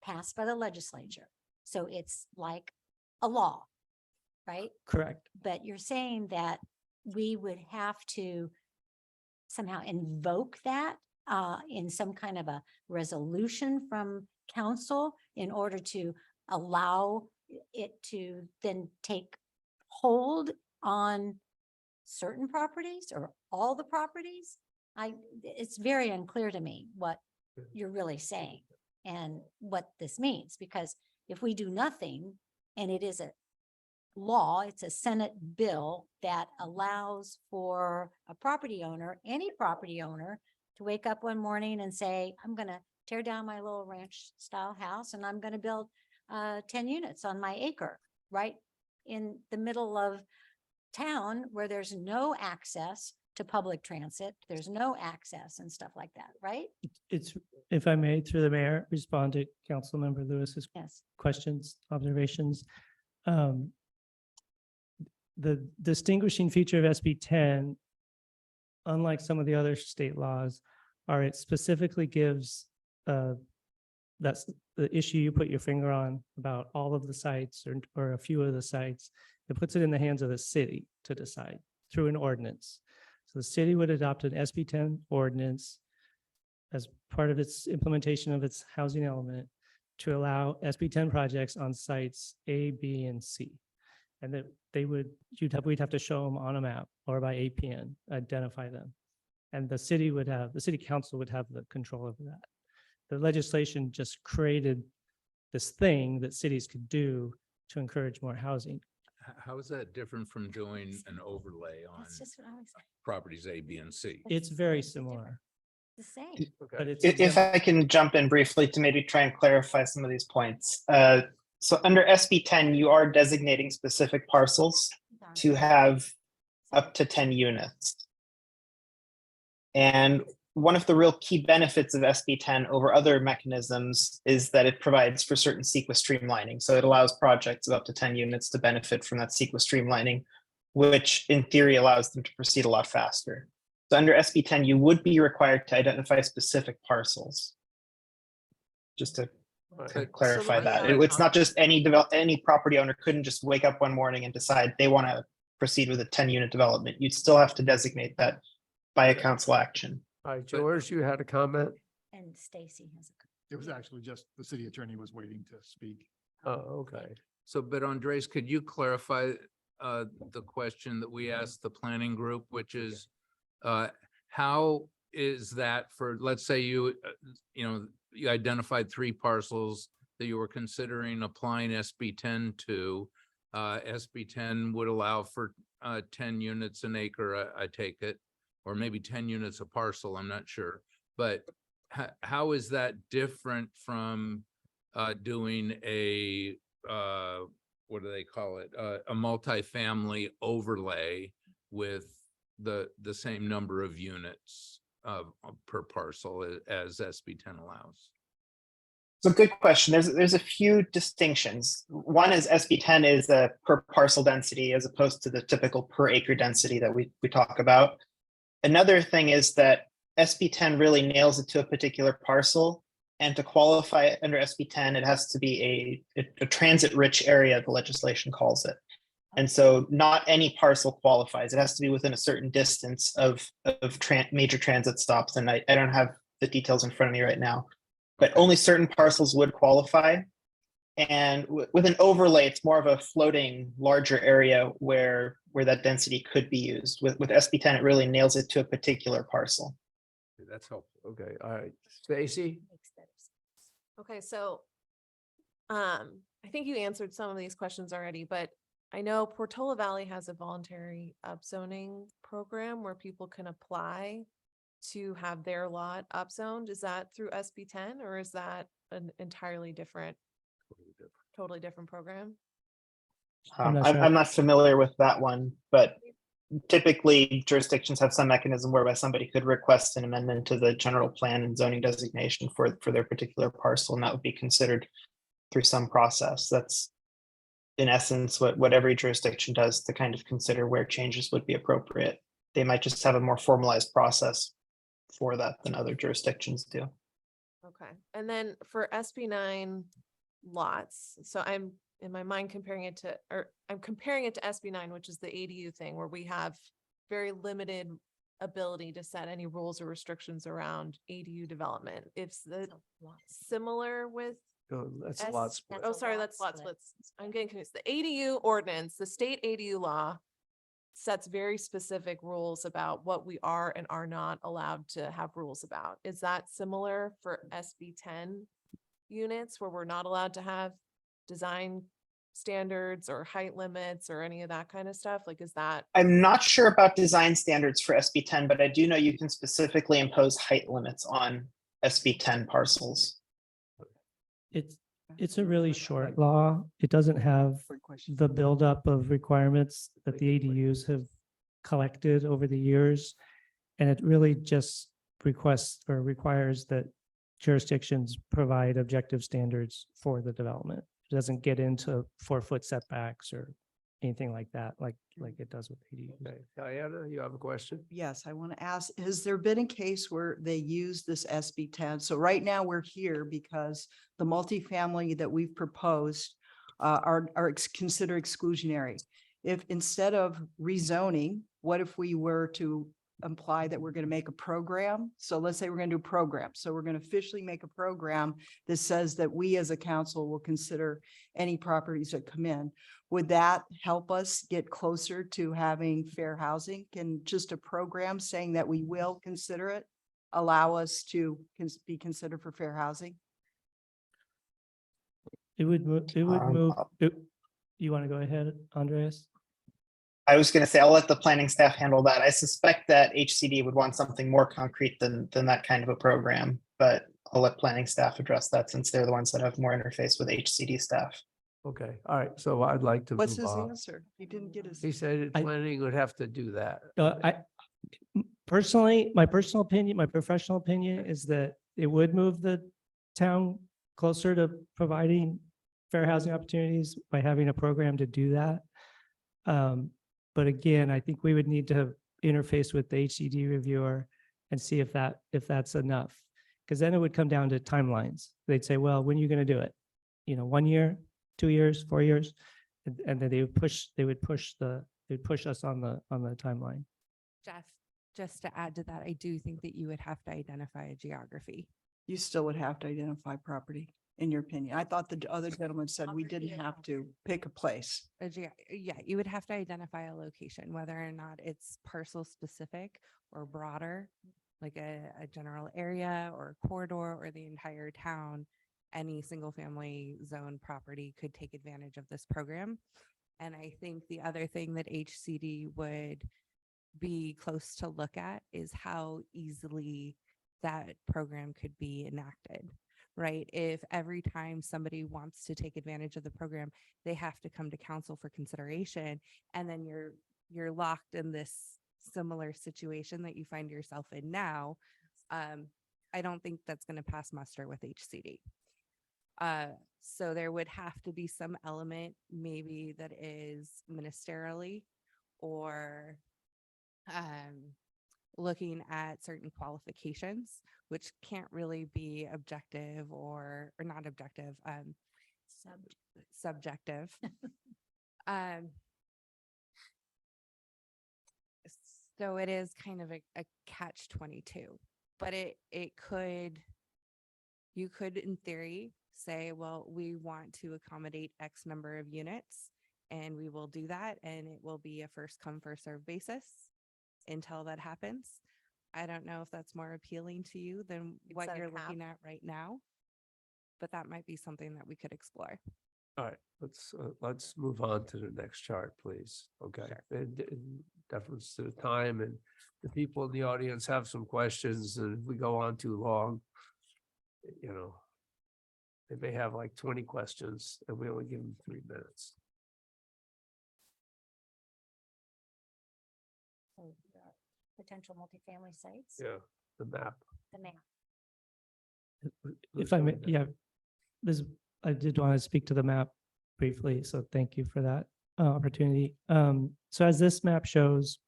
passed by the legislature. So it's like a law, right? Correct. But you're saying that we would have to somehow invoke that in some kind of a resolution from council in order to allow it to then take hold on certain properties or all the properties? It's very unclear to me what you're really saying and what this means, because if we do nothing and it is a law, it's a Senate bill that allows for a property owner, any property owner, to wake up one morning and say, I'm gonna tear down my little ranch style house and I'm gonna build 10 units on my acre, right in the middle of town where there's no access to public transit, there's no access and stuff like that, right? It's, if I may, through the mayor, respond to Councilmember Lewis's Yes. questions, observations. The distinguishing feature of SB 10, unlike some of the other state laws, are it specifically gives, that's the issue you put your finger on about all of the sites or a few of the sites. It puts it in the hands of the city to decide through an ordinance. So the city would adopt an SB 10 ordinance as part of its implementation of its housing element to allow SB 10 projects on sites A, B, and C. And that they would, we'd have to show them on a map or by APN, identify them. And the city council would have the control over that. The legislation just created this thing that cities could do to encourage more housing. How is that different from doing an overlay on That's just what I was, properties A, B, and C? It's very similar, the same. but it's. If I can jump in briefly to maybe try and clarify some of these points. So under SB 10, you are designating specific parcels to have up to 10 units. And one of the real key benefits of SB 10 over other mechanisms is that it provides for certain CEQA streamlining. So it allows projects of up to 10 units to benefit from that CEQA streamlining, which in theory allows them to proceed a lot faster. So under SB 10, you would be required to identify specific parcels. Just to clarify that. It's not just any property owner couldn't just wake up one morning and decide they want to proceed with a 10-unit development. You'd still have to designate that by a council action. Hi, George, you had a comment? And Stacy has a. It was actually just the city attorney was waiting to speak. Oh, okay. So, but Andres, could you clarify the question that we asked the planning group, which is how is that for, let's say you identified 3 parcels that you were considering applying SB 10 to. SB 10 would allow for 10 units an acre, I take it, or maybe 10 units a parcel, I'm not sure. But how is that different from doing a, what do they call it? A multifamily overlay with the same number of units per parcel as SB 10 allows? So good question. There's a few distinctions. One is SB 10 is a per parcel density as opposed to the typical per acre density that we talk about. Another thing is that SB 10 really nails it to a particular parcel. And to qualify under SB 10, it has to be a transit rich area, the legislation calls it. And so not any parcel qualifies. It has to be within a certain distance of major transit stops. And I don't have the details in front of me right now, but only certain parcels would qualify. And with an overlay, it's more of a floating larger area where that density could be used. With SB 10, it really nails it to a particular parcel. That's helpful. Okay, all right. Stacy? Okay, so I think you answered some of these questions already, but I know Portola Valley has a voluntary upzoning program where people can apply to have their lot upzoned. Is that through SB 10 or is that an entirely different, totally different program? I'm not sure. I'm not familiar with that one, but typically jurisdictions have some mechanism whereby somebody could request an amendment to the general plan and zoning designation for their particular parcel, and that would be considered through some process. That's in essence what every jurisdiction does to kind of consider where changes would be appropriate. They might just have a more formalized process for that than other jurisdictions do. Okay, and then for SB9 lots, so I'm in my mind comparing it to, or I'm comparing it to SB9, which is the ADU thing where we have very limited ability to set any rules or restrictions around ADU development. It's the similar with No, that's a S- lot split. Oh, sorry, that's lot splits. I'm getting confused. The ADU ordinance, the state ADU law sets very specific rules about what we are and are not allowed to have rules about. Is that similar for SB 10 units where we're not allowed to have design standards or height limits or any of that kind of stuff? Like, is that? I'm not sure about design standards for SB 10, but I do know you can specifically impose height limits on SB 10 parcels. It's a really short law. It doesn't have the buildup of requirements that the ADUs have collected over the years. And it really just requests or requires that jurisdictions provide objective standards for the development. It doesn't get into 4-foot setbacks or anything like that, like it does with ADUs. Okay, Diana, you have a question? Yes, I want to ask, has there been a case where they use this SB 10? So right now we're here because the multifamily that we've proposed are considered exclusionary. If instead of rezoning, what if we were to imply that we're going to make a program? So let's say we're going to do a program. So we're going to officially make a program that says that we as a council will consider any properties that come in. Would that help us get closer to having fair housing? Can just a program saying that we will consider it allow us to be considered for fair housing? It would move, you want to go ahead, Andreas? I was going to say, I'll let the planning staff handle that. I suspect that HCD would want something more concrete than that kind of a program, but I'll let planning staff address that since they're the ones that have more interface with HCD staff. Okay, all right, so I'd like to. What's move his on. answer? He didn't get his. He said planning would have to do that. Personally, my personal opinion, my professional opinion is that it would move the town closer to providing fair housing opportunities by having a program to do that. But again, I think we would need to interface with the HCD reviewer and see if that's enough. Because then it would come down to timelines. They'd say, well, when are you going to do it? 1 year, 2 years, 4 years? And then they would push us on the timeline. Jeff, just to add to that, I do think that you would have to identify a geography. You still would have to identify property, in your opinion. I thought the other gentleman said we didn't have to pick a place. Yeah, you would have to identify a location, whether or not it's parcel specific or broader, like a general area or corridor or the entire town. Any single family zone property could take advantage of this program. And I think the other thing that HCD would be close to look at is how easily that program could be enacted, right? If every time somebody wants to take advantage of the program, they have to come to council for consideration, and then you're locked in this similar situation that you find yourself in now, I don't think that's going to pass muster with HCD. So there would have to be some element maybe that is ministerially or looking at certain qualifications, which can't really be objective or not objective, subjective. So it is kind of a catch-22, but you could in theory say, well, we want to accommodate X number of units and we will do that. And it will be a first come, first served basis until that happens. I don't know if that's more appealing to you than what you're looking at right now, but that might be something that we could explore. All right, let's move on to the next chart, please. Okay, in deference to the time, and the people in the audience have some questions, and if we go on too long, they may have like 20 questions, and we only give them 3 minutes. Potential multifamily sites. Yeah, the map. The map. If I may, yeah, there's I did want to speak to the map briefly, so thank you for that opportunity. So as this map shows,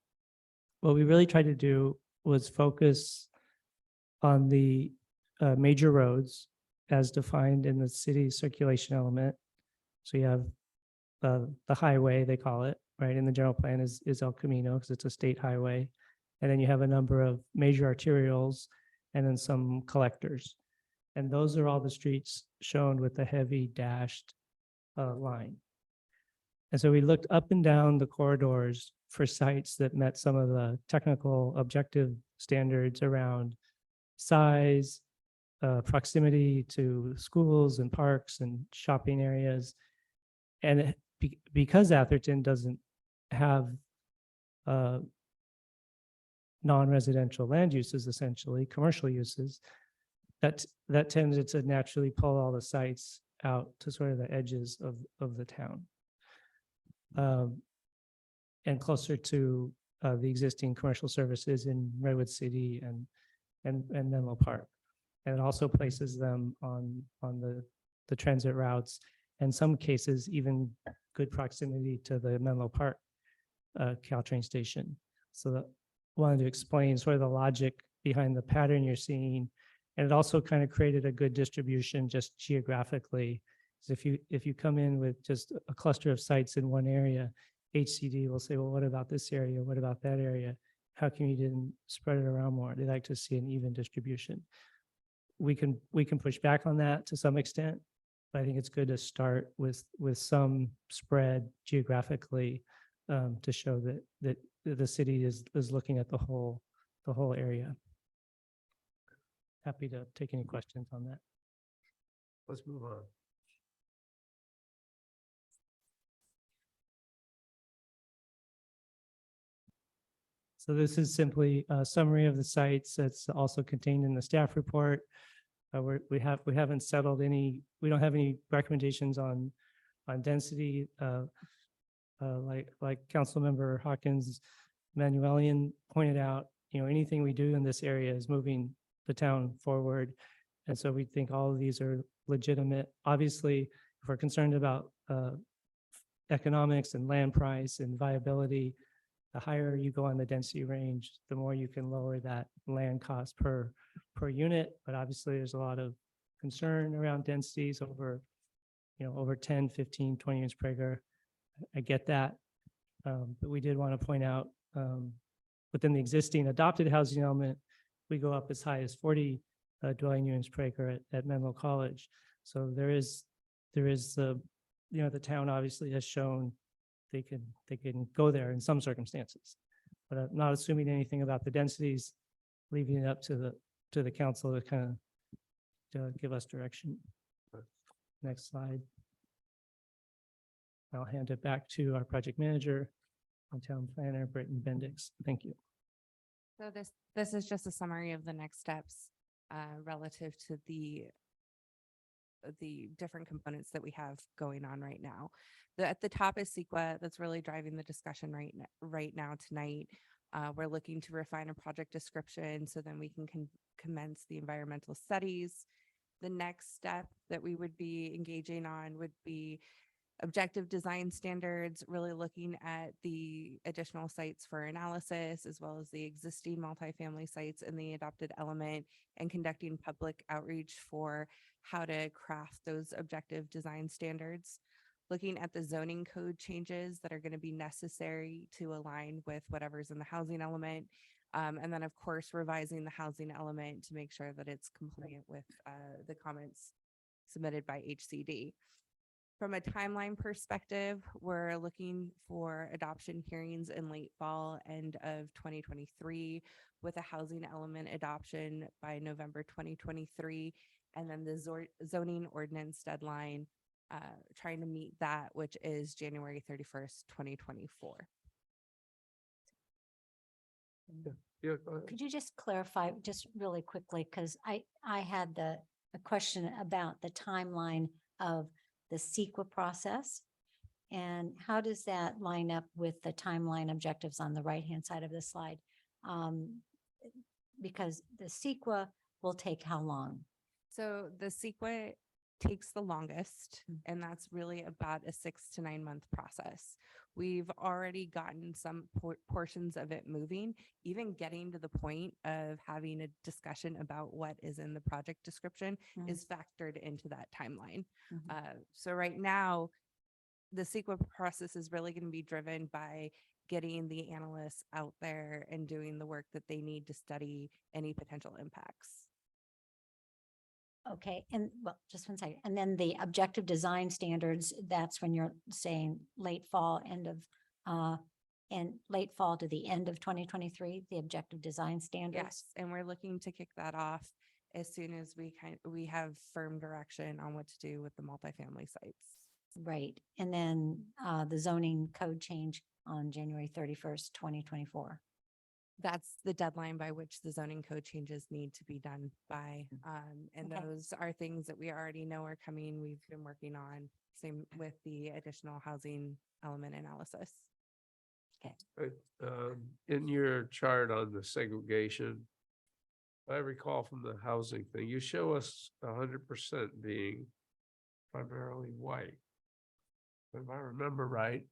what we really tried to do was focus on the major roads as defined in the city circulation element. So you have the highway, they call it, right? In the general plan is El Camino because it's a state highway. And then you have a number of major arterials and then some collectors. And those are all the streets shown with the heavy dashed line. And so we looked up and down the corridors for sites that met some of the technical objective standards around size, proximity to schools and parks and shopping areas. And because Atherton doesn't have non-residential land uses, essentially commercial uses, that tended to naturally pull all the sites out to sort of the edges of the town. And closer to the existing commercial services in Redwood City and Menlo Park. And it also places them on the transit routes, in some cases, even good proximity to the Menlo Park Caltrain station. So that wanted to explain sort of the logic behind the pattern you're seeing. And it also kind of created a good distribution just geographically. Because if you come in with just a cluster of sites in one area, HCD will say, well, what about this area? What about that area? How come you didn't spread it around more? They like to see an even distribution. We can push back on that to some extent, but I think it's good to start with some spread geographically to show that the city is looking at the whole area. Happy to take any questions on that. Let's move on. So this is simply a summary of the sites that's also contained in the staff report. We haven't settled any, we don't have any recommendations on density. Like Councilmember Hawkins Manuelian pointed out, anything we do in this area is moving the town forward. And so we think all of these are legitimate. Obviously, if we're concerned about economics and land price and viability, the higher you go on the density range, the more you can lower that land cost per unit. But obviously there's a lot of concern around densities over 10, 15, 20 units per acre. I get that. But we did want to point out within the existing adopted housing element, we go up as high as 40 dwelling units per acre at Menlo College. So there is the town obviously has shown they can go there in some circumstances, but I'm not assuming anything about the densities, leaving it up to the council to kind of give us direction. Next slide. I'll hand it back to our project manager and town planner, Britton Bendix. Thank you. So this is just a summary of the next steps relative to the different components that we have going on right now. At the top is CEQA that's really driving the discussion right now tonight. We're looking to refine a project description so then we can commence the environmental studies. The next step that we would be engaging on would be objective design standards, really looking at the additional sites for analysis, as well as the existing multifamily sites in the adopted element, and conducting public outreach for how to craft those objective design standards. Looking at the zoning code changes that are going to be necessary to align with whatever's in the housing element. And then, of course, revising the housing element to make sure that it's compliant with the comments submitted by HCD. From a timeline perspective, we're looking for adoption hearings in late fall, end of 2023, with a housing element adoption by November 2023, and then the zoning ordinance deadline, trying to meet that, which is January 31st, 2024. Yeah, go ahead. Could you just clarify just really quickly? Because I had a question about the timeline of the CEQA process. And how does that line up with the timeline objectives on the right-hand side of the slide? Because the CEQA will take how long? So the CEQA takes the longest, and that's really about a 6 to 9 month process. We've already gotten some portions of it moving, even getting to the point of having a discussion about what is in the project description is factored into that timeline. So right now, the CEQA process is really going to be driven by getting the analysts out there and doing the work that they need to study any potential impacts. Okay, and well, just one second. And then the objective design standards, that's when you're saying late fall, late fall to the end of 2023, the objective design standards? Yes, and we're looking to kick that off as soon as we have firm direction on what to do with the multifamily sites. Right, and then the zoning code change on January 31st, 2024. That's the deadline by which the zoning code changes need to be done by. And Okay. those are things that we already know are coming. We've been working on, same with the additional housing element analysis. In your chart on the segregation, I recall from the housing thing, you show us 100% being primarily white. If I remember right,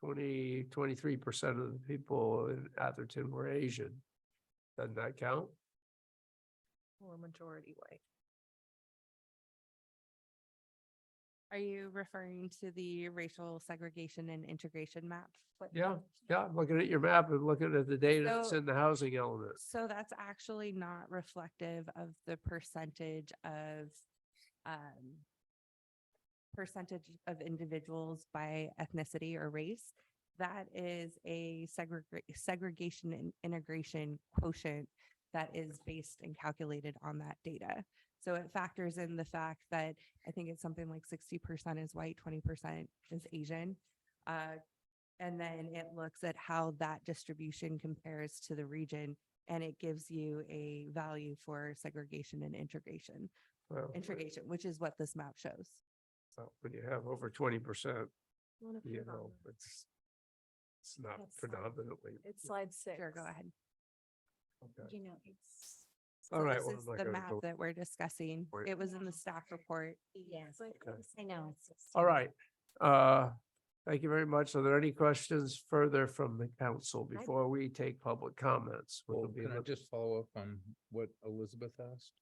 23% of the people in Atherton were Asian. Doesn't that count? Or majority white. Are you referring to the racial segregation and integration map? Yeah, I'm looking at your map and looking at the data that's So- in the housing element. So that's actually not reflective of the percentage of individuals by ethnicity or race. That is a segregation and integration quotient that is based and calculated on that data. So it factors in the fact that I think it's something like 60% is white, 20% is Asian. And then it looks at how that distribution compares to the region, and it gives you a value for segregation and integration, Well, which is what this map shows. well, when you have over 20%, Wanna put you it on know, there? it's not That's slide- predominantly. It's slide 6. Sure, go ahead. Okay. You know, it's. All So right. this well, is I'm not the gonna map go- that we're discussing. Wait. It was in the staff report. Yes, Okay. I know. It's All right. Thank you very much. Are there any questions further from the council before we take public comments? Which will Well, be can I the- just follow up on what Elizabeth asked?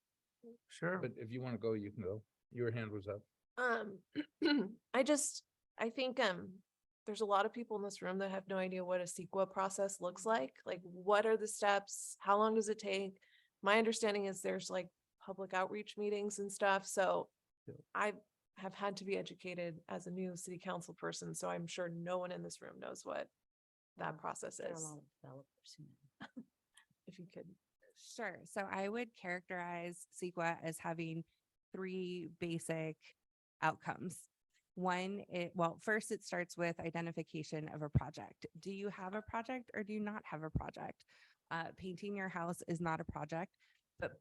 Sure. But if you want to go, you can go. Your hand was up. I think, there's a lot of people in this room that have no idea what a CEQA process looks like. Like, what are the steps? How long does it take? My understanding is there's like public outreach meetings and stuff, so Yeah. I have had to be educated as a new city council person, so I'm sure no one in this room knows what that process there are a is. lot of developers who know. If you could. Sure. So I would characterize CEQA as having 3 basic outcomes. One, first it starts with identification of a project. Do you have a project or do you not have a project? Painting your house is not a project, but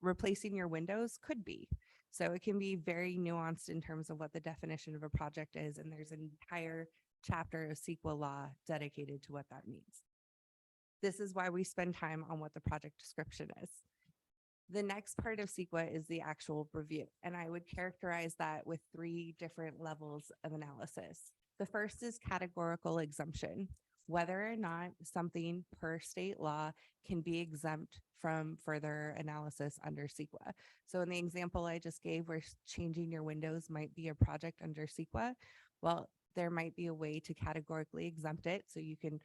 replacing your windows could be. So it can be very nuanced in terms of what the definition of a project is. And there's an entire chapter of CEQA law dedicated to what that means. This is why we spend time on what the project description is. The next part of CEQA is the actual review, and I would characterize that with 3 different levels of analysis. The first is categorical exemption, whether or not something per state law can be exempt from further analysis under CEQA. So in the example I just gave where changing your windows might be a project under CEQA, well, there might be a way to categorically exempt it so you can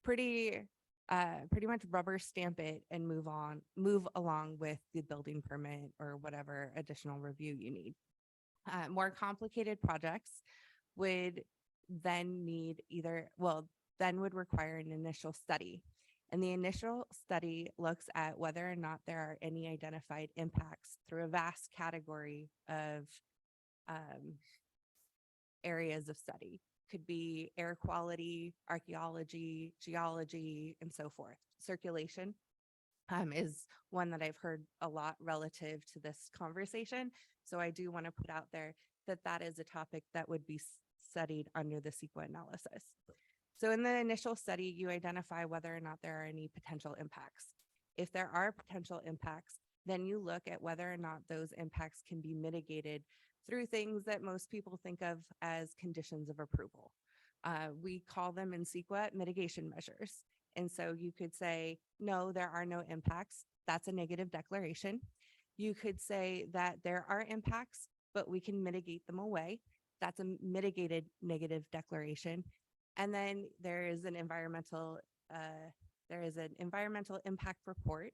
pretty much rubber stamp it and move along with the building permit or whatever additional review you need. More complicated projects would then would require an initial study. And the initial study looks at whether or not there are any identified impacts through a vast category of areas of study. Could be air quality, archaeology, geology, and so forth. Circulation is one that I've heard a lot relative to this conversation. So I do want to put out there that that is a topic that would be studied under the CEQA analysis. So in the initial study, you identify whether or not there are any potential impacts. If there are potential impacts, Then you look at whether or not those impacts can be mitigated through things that most people think of as conditions of approval. We call them in CEQA mitigation measures. And so you could say, no, there are no impacts. That's a negative declaration. You could say that there are impacts, but we can mitigate them away. That's a mitigated negative declaration. And then there is an environmental impact report,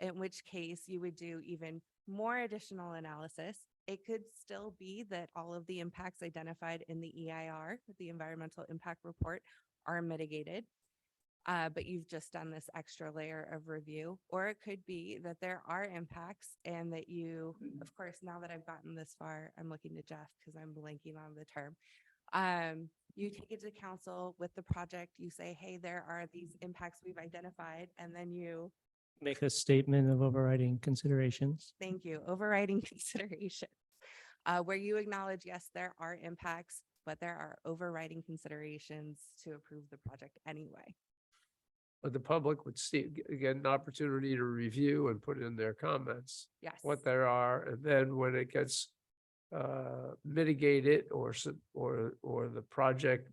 in which case you would do even more additional analysis. It could still be that all of the impacts identified in the EIR, the environmental impact report, are mitigated. But you've just done this extra layer of review, or it could be that there are impacts and that you, of course, now that I've gotten this far, I'm looking to Jeff because I'm blanking on the term. You take it to council with the project, you say, hey, there are these impacts we've identified, and then you Make a statement of overriding considerations. thank you, overriding consideration, where you acknowledge, yes, there are impacts, but there are overriding considerations to approve the project anyway. But the public would see, get an opportunity to review and put in their comments, Yes. what there are, and then when it gets mitigated or the project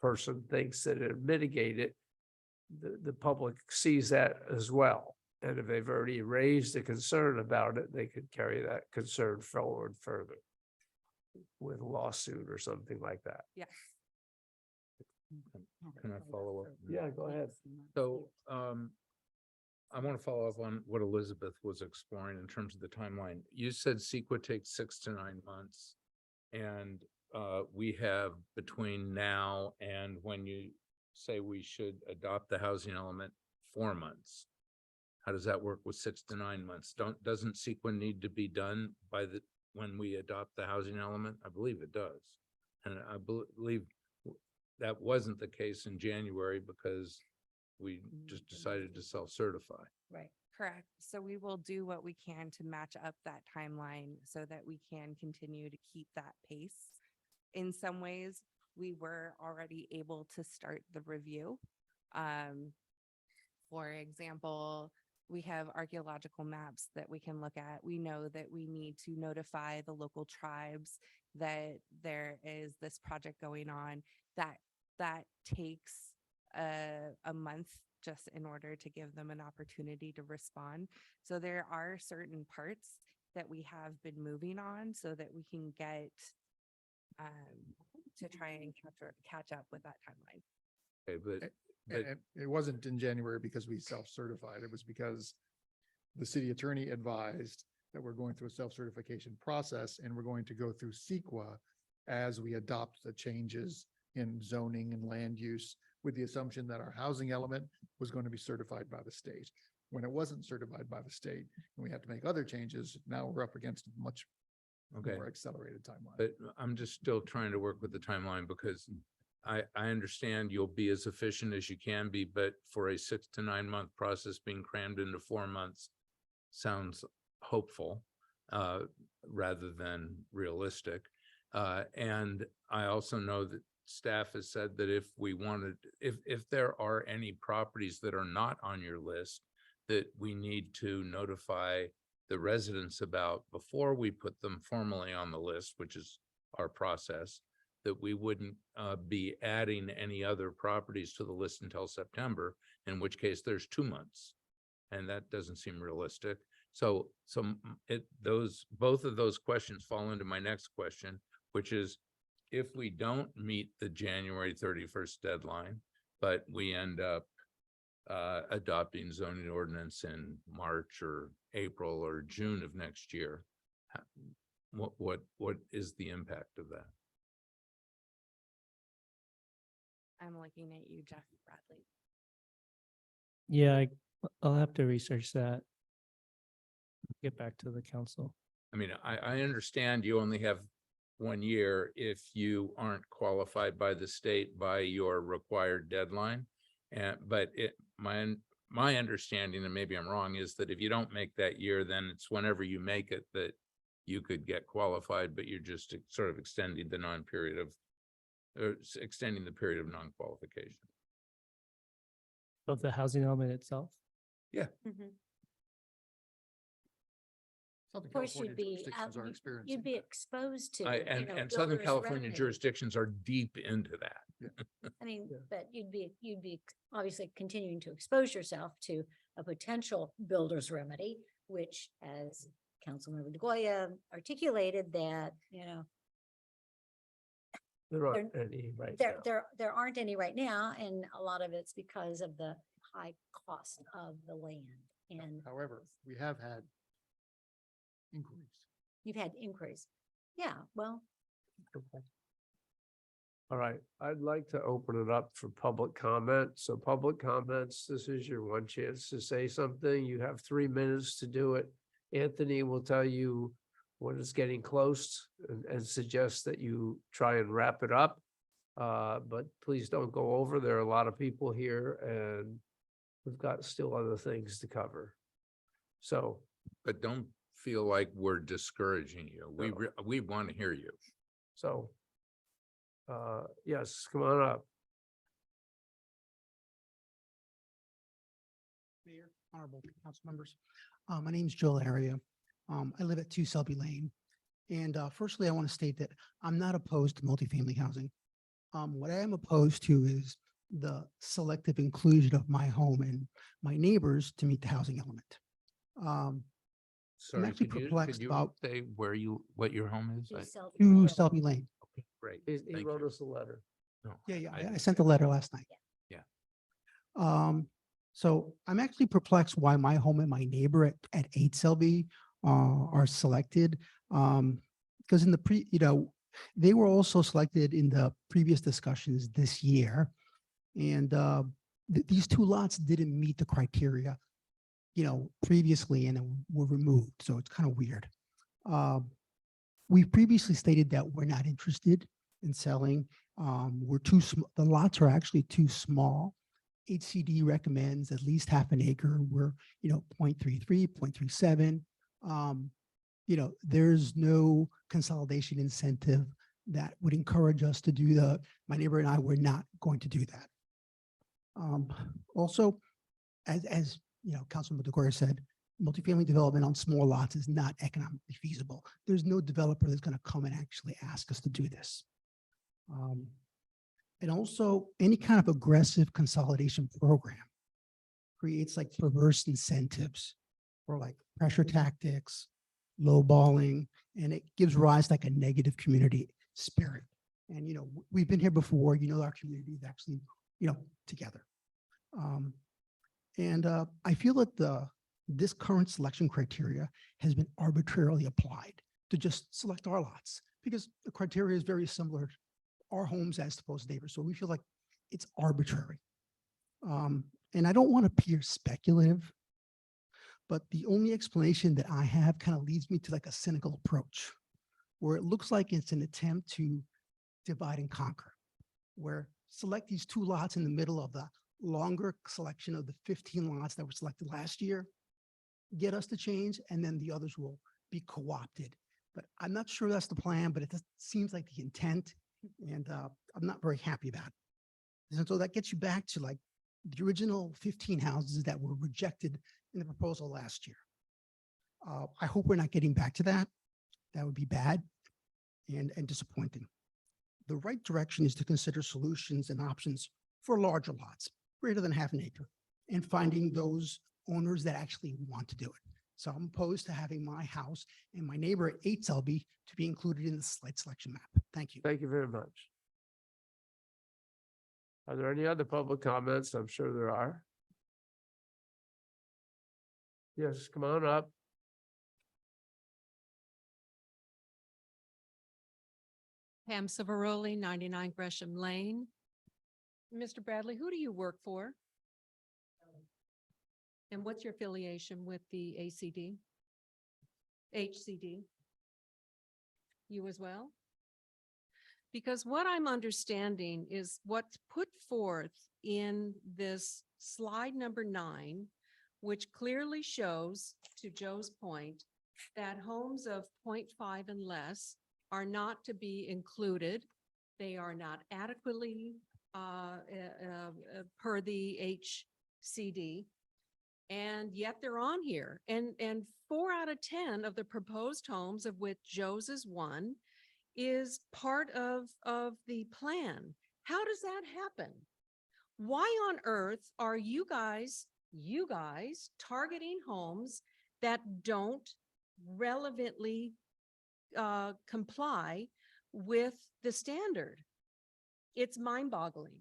person thinks that it mitigated, the public sees that as well. And if they've already raised a concern about it, they could carry that concern forward further with a lawsuit or something like that. Yes. Can I follow up? Yeah, go ahead. So, I want to follow up on what Elizabeth was exploring in terms of the timeline. You said CEQA takes 6 to 9 months. And we have between now and when you say we should adopt the housing element, 4 months. How does that work with 6 to 9 months? Doesn't CEQA need to be done by when we adopt the housing element? I believe it does. And I believe that wasn't the case in January because we just decided to self-certify. Right. Correct. So we will do what we can to match up that timeline so that we can continue to keep that pace. In some ways, we were already able to start the review. For example, we have archaeological maps that we can look at. We know that we need to notify the local tribes that there is this project going on. That takes a month just in order to give them an opportunity to respond. So there are certain parts that we have been moving on so that we can get to try and catch up with that timeline. Okay, but And it wasn't in January because we self-certified. It was because the city attorney advised that we're going through a self-certification process and we're going to go through CEQA as we adopt the changes in zoning and land use, with the assumption that our housing element was going to be certified by the state. When it wasn't certified by the state and we had to make other changes, now we're up against a much more accelerated timeline. But I'm just still trying to work with the timeline because I understand you'll be as efficient as you can be, but for a 6 to 9 month process being crammed into 4 months sounds hopeful rather than realistic. And I also know that staff has said that if we wanted, if there are any properties that are not on your list that we need to notify the residents about before we put them formally on the list, which is our process, that we wouldn't be adding any other properties to the list until September, in which case there's 2 months. And that doesn't seem realistic. So both of those questions fall into my next question, which is if we don't meet the January 31st deadline, but we end up adopting zoning ordinance in March or April or June of next year, what is the impact of that? I'm looking at you, Jeff Bradley. Yeah, I'll have to research that. Get back to the council. I mean, I understand you only have 1 year if you aren't qualified by the state by your required deadline. But my understanding, and maybe I'm wrong, is that if you don't make that year, then it's whenever you make it that you could get qualified, but you're just sort of extending the extending the period of non-qualification. Of the housing element itself. Yeah. Southern Of course, California you'd be, jurisdictions are experiencing you'd be that. exposed to. And, you know, and Southern builders' California remedy. jurisdictions are deep into that. I mean, Yeah. but you'd be obviously continuing to expose yourself to a potential builder's remedy, which as Councilmember DeGoya articulated that, you know, There aren't any right now. there aren't any right now, and a lot of it's because of the high cost of the land. And However, we have had inquiries. you've had inquiries. Yeah, well, Okay. All right, I'd like to open it up for public comment. So public comments, this is your one chance to say something. You have 3 minutes to do it. Anthony will tell you when it's getting close and suggest that you try and wrap it up. But please don't go over. There are a lot of people here and we've got still other things to cover. So, But don't feel like we're discouraging you. No. We want to hear you. so. Yes, come on up. Mayor, honorable council members. My name is Joel Aria. I live at 2 Selby Lane. And firstly, I want to state that I'm not opposed to multifamily housing. What I am opposed to is the selective inclusion of my home and my neighbors to meet the housing element. Sorry, actually could perplexed you about- say what your home is? you sell. 2 Selby Lane. Okay, great. He Thank wrote you. us a letter. No, Yeah, I- I sent a letter last night. Yeah. So I'm actually perplexed why my home and my neighbor at 8 Selby are selected. Because in the they were also selected in the previous discussions this year. And these 2 lots didn't meet the criteria, previously and then were removed. So it's kind of weird. We previously stated that we're not interested in selling. We're too small. The lots are actually too small. HCD recommends at least half an acre. We're, 0.33, 0.37. There's no consolidation incentive that would encourage us to do my neighbor and I were not going to do that. Also, as Councilman DeGoya said, multifamily development on small lots is not economically feasible. There's no developer that's going to come and actually ask us to do this. And also any kind of aggressive consolidation program creates like perverse incentives or like pressure tactics, lowballing, and it gives rise to like a negative community spirit. And, we've been here before, our community is actually, together. And I feel that this current selection criteria has been arbitrarily applied to just select our lots because the criteria is very similar to our homes as opposed to neighbors. So we feel like it's arbitrary. And I don't want to appear speculative, but the only explanation that I have kind of leads me to like a cynical approach where it looks like it's an attempt to divide and conquer, where select these 2 lots in the middle of the longer selection of the 15 lots that were selected last year, get us to change, and then the others will be co-opted. But I'm not sure that's the plan, but it just seems like the intent, and I'm not very happy about it. And so that gets you back to like the original 15 houses that were rejected in the proposal last year. I hope we're not getting back to that. That would be bad and disappointing. The right direction is to consider solutions and options for larger lots, greater than half an acre, and finding those owners that actually want to do it. So I'm opposed to having my house and my neighbor at 8 Selby to be included in the site selection map. Thank you. Thank you very much. Are there any other public comments? I'm sure there are. Yes, come on up. Pam Savaroli, 99 Gresham Lane. Mr. Bradley, who do you work for? And what's your affiliation with the ACD? HCD? You as well? Because what I'm understanding is what's put forth in this slide number 9, which clearly shows, to Joe's point, that homes of 0.5 and less are not to be included. They are not adequately per the HCD. And yet they're on here. And 4 out of 10 of the proposed homes, of which Joe's is one, is part of the plan. How does that happen? Why on earth are you guys targeting homes that don't relevantly comply with the standard? It's mind-boggling.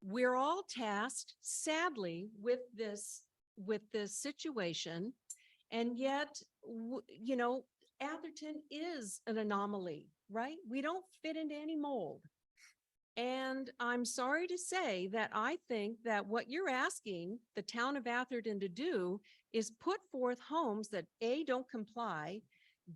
We're all tasked, sadly, with this situation. And yet, Atherton is an anomaly, right? We don't fit into any mold. And I'm sorry to say that I think that what you're asking the town of Atherton to do is put forth homes that A, don't comply,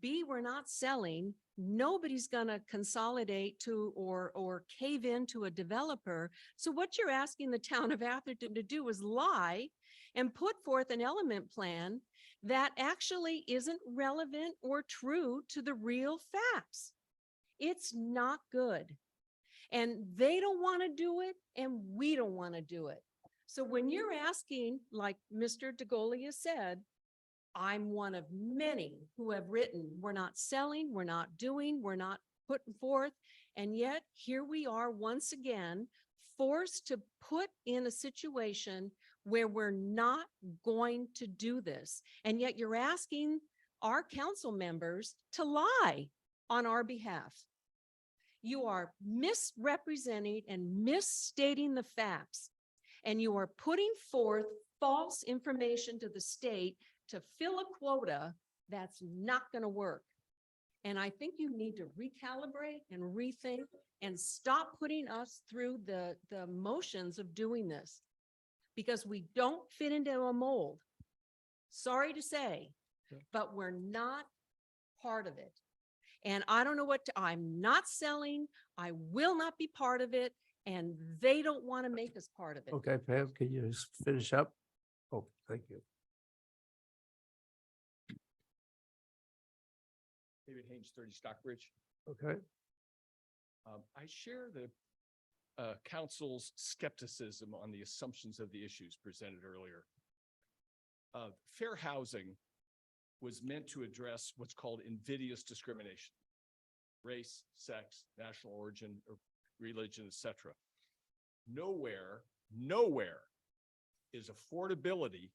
B, we're not selling, nobody's gonna consolidate to or cave into a developer. So what you're asking the town of Atherton to do is lie and put forth an element plan that actually isn't relevant or true to the real facts. It's not good. And they don't want to do it, and we don't want to do it. So when you're asking, like Mr. DeGolia said, I'm one of many who have written, we're not selling, we're not doing, we're not putting forth. And yet here we are once again, forced to put in a situation where we're not going to do this. And yet you're asking our council members to lie on our behalf. You are misrepresenting and misstating the facts, and you are putting forth false information to the state to fill a quota that's not going to work. And I think you need to recalibrate and rethink and stop putting us through the motions of doing this, because we don't fit into a mold. Sorry to say, but we're not part of it. And I don't know I'm not selling. I will not be part of it. And they don't want to make us part of it. Okay, Pam, can you just finish up? Oh, thank you. David Haynes, 30 Stockbridge. Okay, I share the council's skepticism on the assumptions of the issues presented earlier. Fair housing was meant to address what's called invidious discrimination: race, sex, national origin, or religion, etc. Nowhere is affordability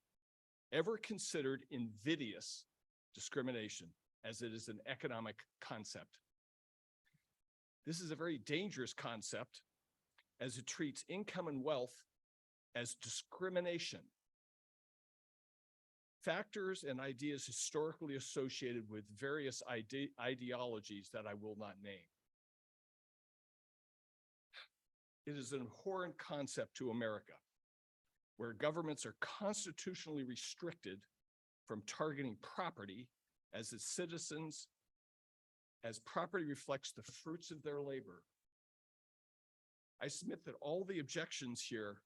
ever considered invidious discrimination, as it is an economic concept. This is a very dangerous concept, as it treats income and wealth as discrimination. Factors and ideas historically associated with various ideologies that I will not name. It is an abhorrent concept to America, where governments are constitutionally restricted from targeting property as its citizens, as property reflects the fruits of their labor. I submit that all the objections here,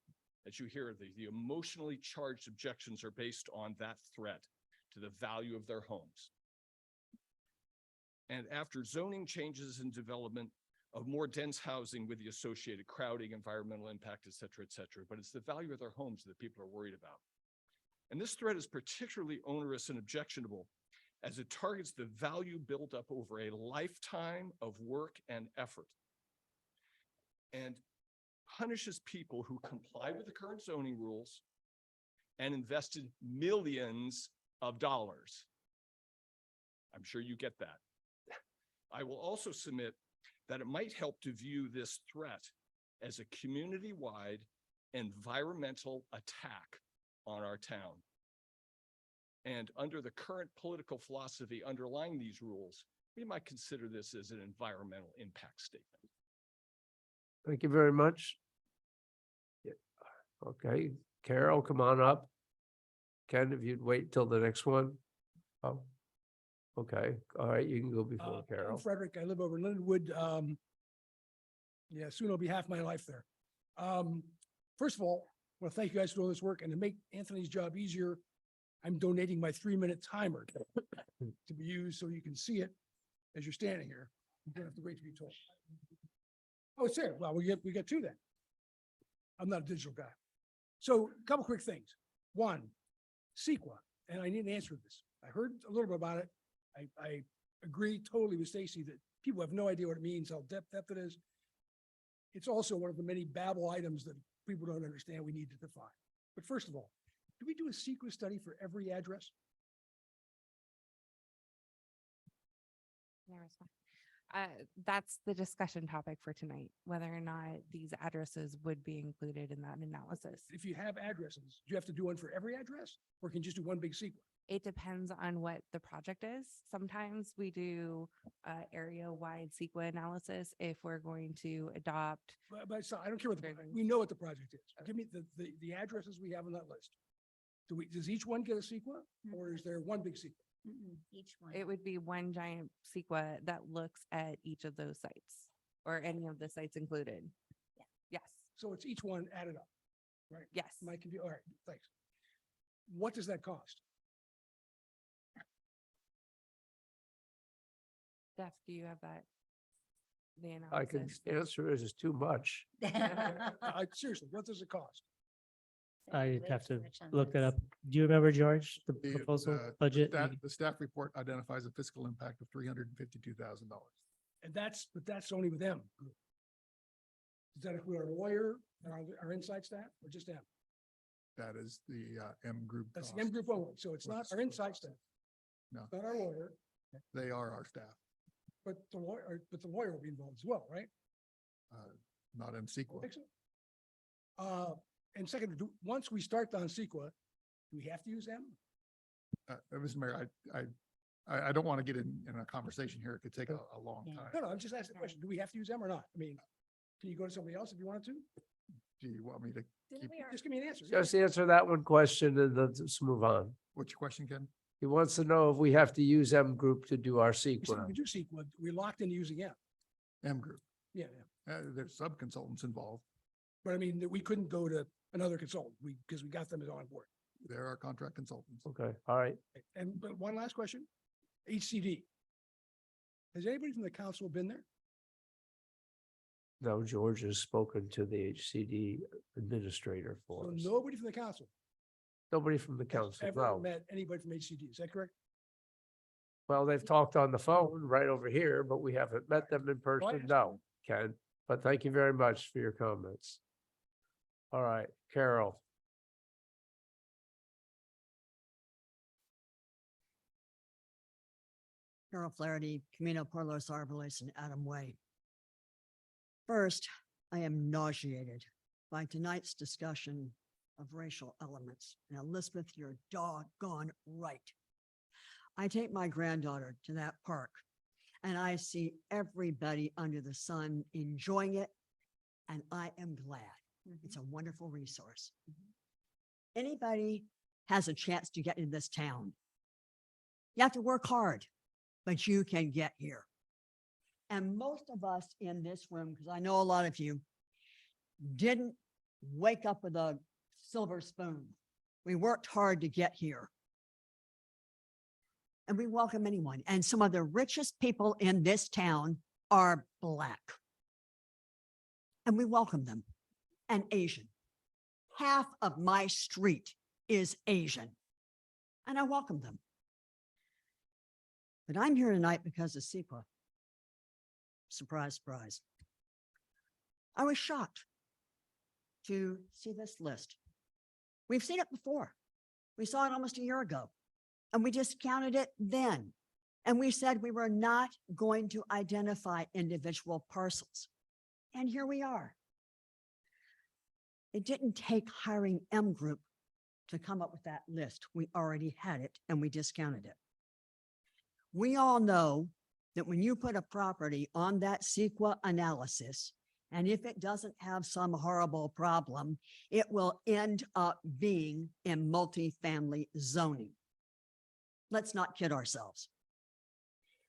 as you hear, the emotionally charged objections, are based on that threat to the value of their homes. And after zoning changes and development of more dense housing with the associated crowding, environmental impact, et cetera, but it's the value of their homes that people are worried about. And this threat is particularly onerous and objectionable, as it targets the value built up over a lifetime of work and effort, and punishes people who comply with the current zoning rules and invested millions of dollars. I'm sure you get that. I will also submit that it might help to view this threat as a community-wide environmental attack on our town. And under the current political philosophy underlying these rules, we might consider this as an environmental impact statement. thank you very much. Yeah, okay, Carol, come on up. Ken, if you'd wait till the next one. Oh, okay, all right, you can go before I'm Carol. Frederick, I live over in Lindenwood. Yeah, soon it'll be half my life there. First of all, I want to thank you guys for doing this work, and to make Anthony's job easier, I'm donating my 3-minute timer to be used so you can see it as you're standing here. You don't have to wait to be told. Oh, it's there. Well, we get two then. I'm not a digital guy. So a couple quick things. One, CEQA, and I need an answer to this. I heard a little bit about it. I agree totally with Stacy that people have no idea what it means, how depth it is. It's also one of the many Babel items that people don't understand we need to define. But first of all, do we do a secret study for every address? That's the discussion topic for tonight, whether or not these addresses would be included in that analysis. If you have addresses, do you have to do one for every address or can you just do one big sequence? It depends on what the project is. Sometimes we do area-wide CEQA analysis if we're going to adopt. But so I don't care what Very we know what the project is. Give me the addresses we have on that list. Does each one get a sequel or is there one big sequel? Each one. It would be one giant CEQA that looks at each of those sites or any of the sites included. Yeah. Yes, So it's each one added up, right? yes. Mike can do, all right, thanks. What does that cost? Jeff, do you have that? The I can analysis? answer it as too much. Seriously, what does it cost? I have to look that up. Do you remember, George, the The, proposal uh, budget? The staff report identifies a fiscal impact of $352,000. And but that's only with them. Does that include our lawyer and our inside staff or just them? That is the M group. That's the cost. M group only. So it's With not the our support inside cost. staff. No. Not our lawyer, They are our staff, but the lawyer will be involved as well, right? not M sequel. Think so? And second, once we start on CEQA, do we have to use them? Mr. Mayor, I don't want to get in a conversation here. It could take a long Yeah. time. No, I'm just asking the question. Do we have to use them or not? I mean, can you go to somebody else if you wanted to? Do you want me to keep, Just give me an answer. Just answer that one question and then let's move on. what's your question, Ken? He wants to know if we have to use M Group to do our We said we sequel. can do CEQA. We're locked into using them. M group. Yeah. There's sub-consultants involved. But I mean, that we couldn't go to another consultant because we got them as on board. There are contract consultants. Okay, all right. But one last question, HCD. Has anybody from the council been there? No, George has spoken to the HCD administrator So for us. nobody from the council Nobody from the has council, ever no. met anybody from HCD. Is that correct? Well, they've talked on the phone right over here, but we haven't met them in person. understand. No, Ken. But thank you very much for your comments. All right, Carol. Carol Flaherty, Camino por los Árboles and Adam Way. First, I am nauseated by tonight's discussion of racial elements. And Elizabeth, you're doggone right. I take my granddaughter to that park and I see everybody under the sun enjoying it. And I am glad. It's a wonderful resource. Anybody has a chance to get in this town. You have to work hard, but you can get here. And most of us in this room, because I know a lot of you, didn't wake up with a silver spoon. We worked hard to get here. And we welcome anyone. And some of the richest people in this town are Black. And we welcome them. And Asian. Half of my street is Asian. And I welcome them. But I'm here tonight because of CEQA. Surprise, surprise. I was shocked to see this list. We've seen it before. We saw it almost a year ago, and we discounted it then. And we said we were not going to identify individual parcels. And here we are. It didn't take hiring M Group to come up with that list. We already had it and we discounted it. We all know that when you put a property on that CEQA analysis, and if it doesn't have some horrible problem, it will end up being in multifamily zoning. Let's not kid ourselves.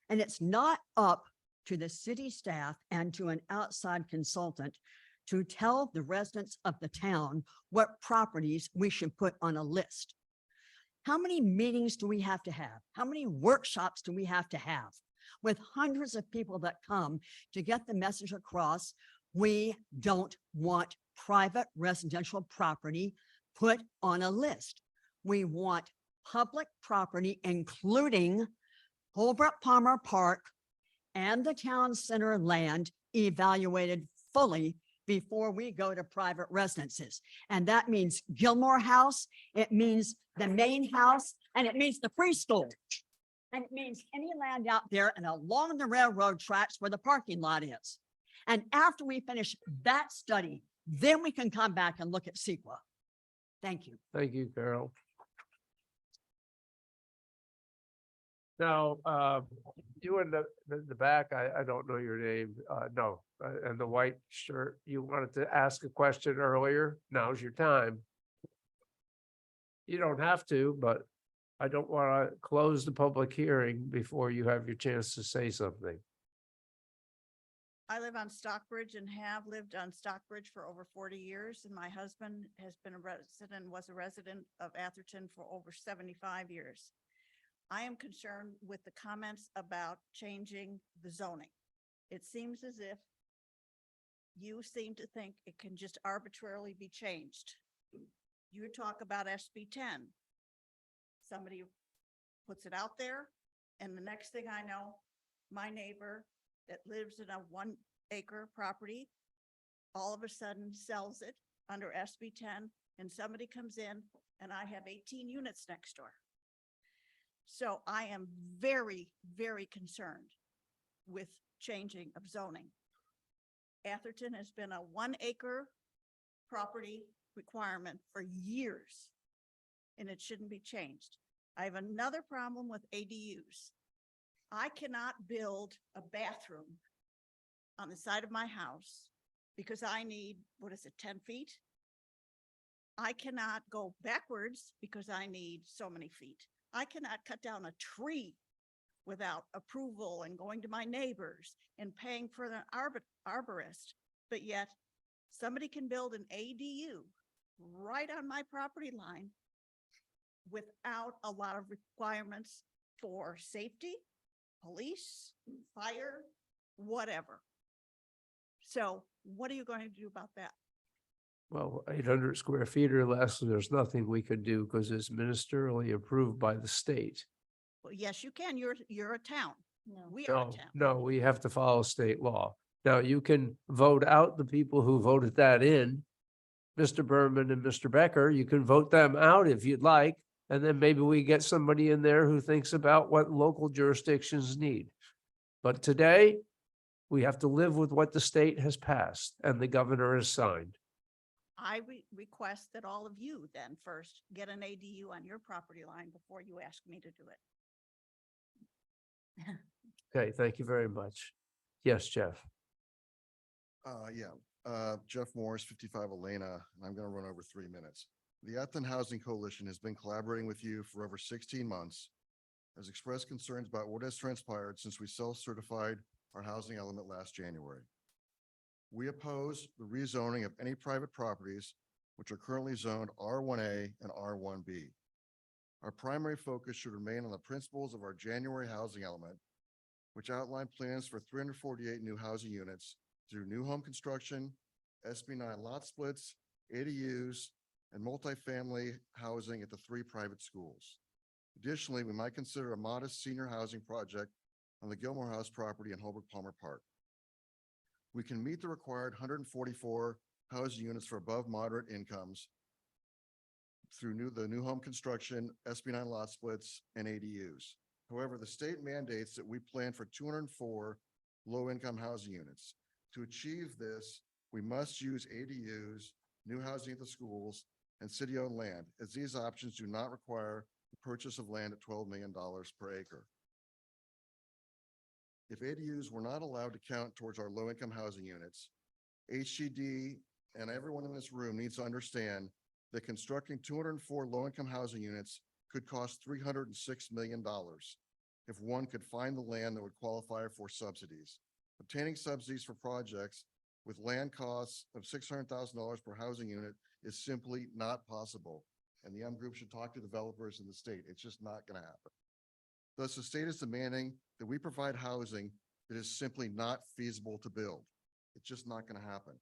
And it's not up to the city staff and to an outside consultant to tell the residents of the town what properties we should put on a list. How many meetings do we have to have? How many workshops do we have to have with hundreds of people that come to get the message across? We don't want private residential property put on a list. We want public property, including Holbrook Palmer Park and the town center land evaluated fully before we go to private residences. And that means Gilmore House, it means the main house, and it means the preschool. And it means any land out there and along the railroad tracks where the parking lot is. And after we finish that study, then we can come back and look at CEQA. Thank you. Thank you, Carol. Now, you in the back, I don't know your name, no, and the white shirt, you wanted to ask a question earlier, now's your time. You don't have to, but I don't want to close the public hearing before you have your chance to say something. I live on Stockbridge and have lived on Stockbridge for over 40 years. And my husband has been was a resident of Atherton for over 75 years. I am concerned with the comments about changing the zoning. It seems as if you seem to think it can just arbitrarily be changed. You talk about SB 10. Somebody puts it out there, and the next thing I know, my neighbor that lives in a 1 acre property all of a sudden sells it under SB 10, and somebody comes in and I have 18 units next door. So I am very, very concerned with changing of zoning. Atherton has been a 1 acre property requirement for years, and it shouldn't be changed. I have another problem with ADUs. I cannot build a bathroom on the side of my house because I need, 10 feet? I cannot go backwards because I need so many feet. I cannot cut down a tree without approval and going to my neighbors and paying for the arborist. But yet somebody can build an ADU right on my property line without a lot of requirements for safety, police, fire, whatever. So what are you going to do about that? Well, 800 square feet or less, there's nothing we could do because it's ministerially approved by the state. Well, yes, you can. You're a town. No. We are a No, town. no, we have to follow state law. Now, you can vote out the people who voted that in. Mr. Berman and Mr. Becker, you can vote them out if you'd like. And then maybe we get somebody in there who thinks about what local jurisdictions need. But today, we have to live with what the state has passed and the governor has signed. I request that all of you then first get an ADU on your property line before you ask me to do it. Okay, thank you very much. Yes, Jeff. Jeff Morris, 55 Elena, and I'm going to run over 3 minutes. The Atherton Housing Coalition has been collaborating with you for over 16 months, has expressed concerns about what has transpired since we self-certified our housing element last January. We oppose the rezoning of any private properties which are currently zoned R1A and R1B. Our primary focus should remain on the principles of our January housing element, which outlined plans for 348 new housing units through new home construction, SB 9 lot splits, ADUs, and multifamily housing at the 3 private schools. Additionally, we might consider a modest senior housing project on the Gilmore House property in Holbrook Palmer Park. We can meet the required 144 housing units for above moderate incomes through the new home construction, SB 9 lot splits, and ADUs. However, the state mandates that we plan for 204 low-income housing units. To achieve this, we must use ADUs, new housing at the schools, and city-owned land, as these options do not require the purchase of land at $12 million per acre. If ADUs were not allowed to count towards our low-income housing units, HGD and everyone in this room needs to understand that constructing 204 low-income housing units could cost $306 million if one could find the land that would qualify for subsidies. Obtaining subsidies for projects with land costs of $600,000 per housing unit is simply not possible. And the M Group should talk to developers in the state. It's just not going to happen. Thus, the state is demanding that we provide housing that is simply not feasible to build. It's just not going to happen.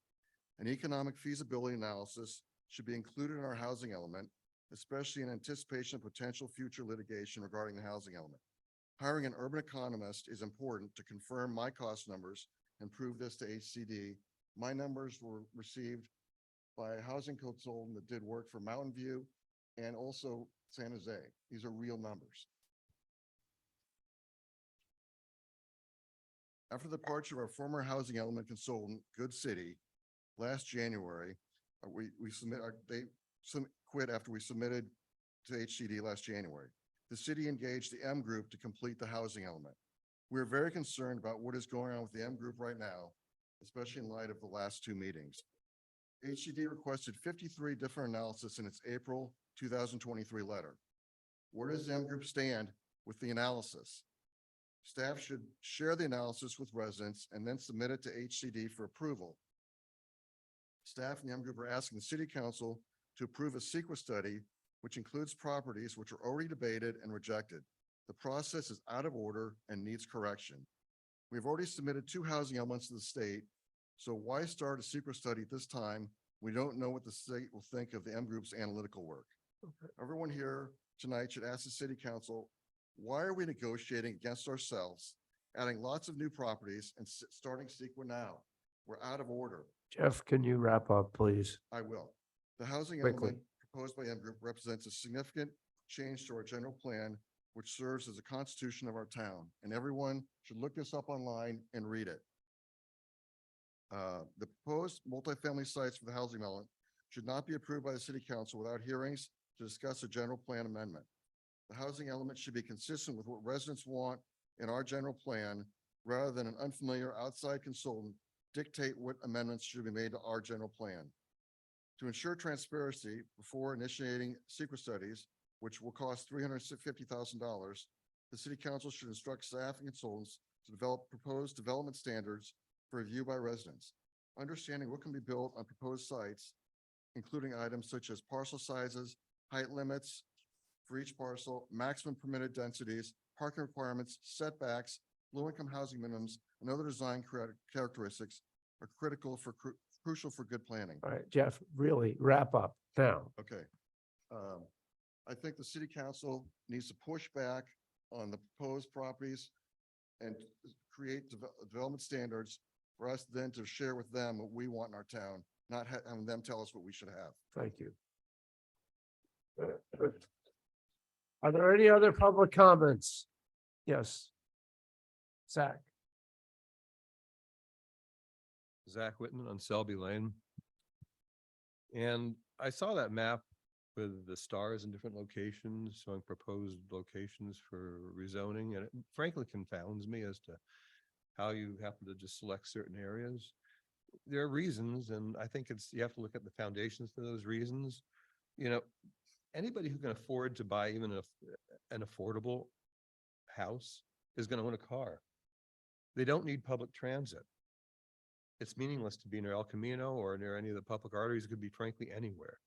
An economic feasibility analysis should be included in our housing element especially in anticipation of potential future litigation regarding the housing element. Hiring an urban economist is important to confirm my cost numbers and prove this to HCD. My numbers were received by a housing consultant that did work for Mountain View and also San Jose. These are real numbers. After the departure of our former housing element consultant, Good City, last January, they quit after we submitted to HCD last January. The city engaged the M Group to complete the housing element. We're very concerned about what is going on with the M Group right now, especially in light of the last two meetings. HCD requested 53 different analysis in its April 2023 letter. Where does M Group stand with the analysis? Staff should share the analysis with residents and then submit it to HCD for approval. Staff and the M Group are asking the City Council to approve a CEQA study, which includes properties which are already debated and rejected. The process is out of order and needs correction. We've already submitted 2 housing elements to the state, so why start a CEQA study at this time? We don't know what the state will think of the M Group's analytical work. Everyone here tonight should ask the City Council, why are we negotiating against ourselves, adding lots of new properties and starting CEQA now? We're out of order. Jeff, can you wrap up, please? I will. The housing Quickly. element proposed by M Group represents a significant change to our general plan, which serves as a constitution of our town. And everyone should look this up online and read it. The proposed multifamily sites for the housing element should not be approved by the City Council without hearings to discuss a general plan amendment. The housing element should be consistent with what residents want in our general plan, rather than an unfamiliar outside consultant dictate what amendments should be made to our general plan. To ensure transparency before initiating CEQA studies, which will cost $350,000, the City Council should instruct staff and consultants to develop proposed development standards for review by residents. Understanding what can be built on proposed sites, including items such as parcel sizes, height limits for each parcel, maximum permitted densities, parking requirements, setbacks, low-income housing minimums, and other design characteristics are crucial for good planning. All right, Jeff, really wrap up now. Okay. I think the City Council needs to push back on the proposed properties and create development standards for us then to share with them what we want in our town, not having them tell us what we should have. Thank you. Are there any other public comments? Yes. Zach. Zach Whitman on Selby Lane. And I saw that map with the stars in different locations, showing proposed locations for rezoning, and it frankly confounds me as to how you happen to just select certain areas. There are reasons, and I think you have to look at the foundations for those reasons. You know, anybody who can afford to buy even an affordable house is going to own a car. They don't need public transit. It's meaningless to be near El Camino or near any of the public arteries. It could be frankly anywhere.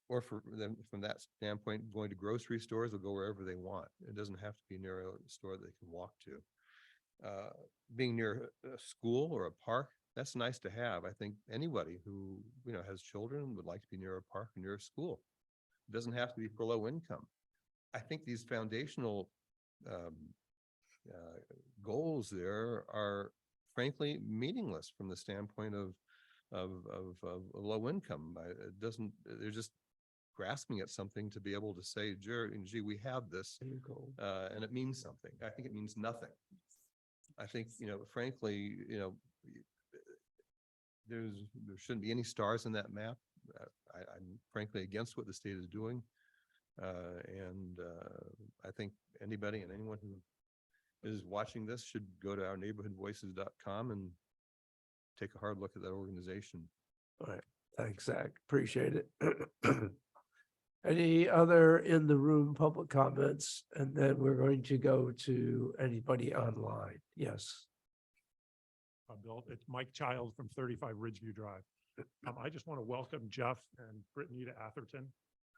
Or for them, from that standpoint, going to grocery stores will go wherever they want. It doesn't have to be near a store that they can walk to. Being near a school or a park, that's nice to have. I think anybody who, has children would like to be near a park or near a school. It doesn't have to be for low income. I think these foundational goals there are frankly meaningless from the standpoint of low income. They're just grasping at something to be able to say, gee, we have this, and it means something. I think it means nothing. I think, frankly, there shouldn't be any stars in that map. I'm frankly against what the state is doing. And I think anybody and anyone who is watching this should go to ourneighborhoodvoices.com and take a hard look at that organization. All right. Thanks, Zach. Appreciate it. Any other in the room public comments? And then we're going to go to anybody online. Yes. Bill, it's Mike Child from 35 Ridgeview Drive. I just want to welcome Jeff and Brittany to Atherton.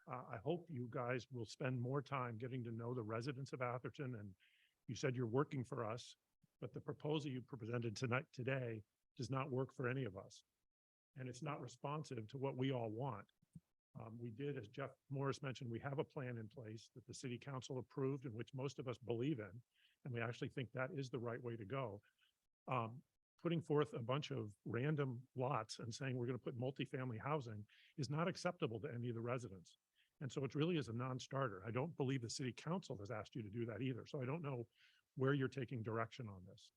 I hope you guys will spend more time getting to know the residents of Atherton. And you said you're working for us, but the proposal you presented today does not work for any of us. And it's not responsive to what we all want. We did, as Jeff Morris mentioned, we have a plan in place that the city council approved and which most of us believe in. And we actually think that is the right way to go. Putting forth a bunch of random lots and saying we're going to put multifamily housing is not acceptable to any of the residents. And so it really is a non-starter. I don't believe the city council has asked you to do that either. So I don't know where you're taking direction on this.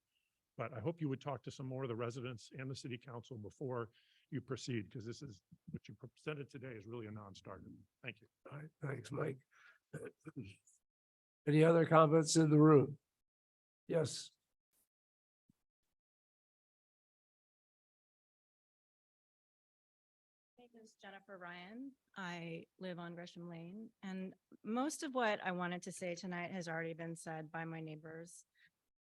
But I hope you would talk to some more of the residents and the city council before you proceed, because this is what you presented today is really a non-starter. Thank you. All right, thanks, Mike. Any other comments in the room? Yes. My name is Jennifer Ryan. I live on Gresham Lane, and most of what I wanted to say tonight has already been said by my neighbors.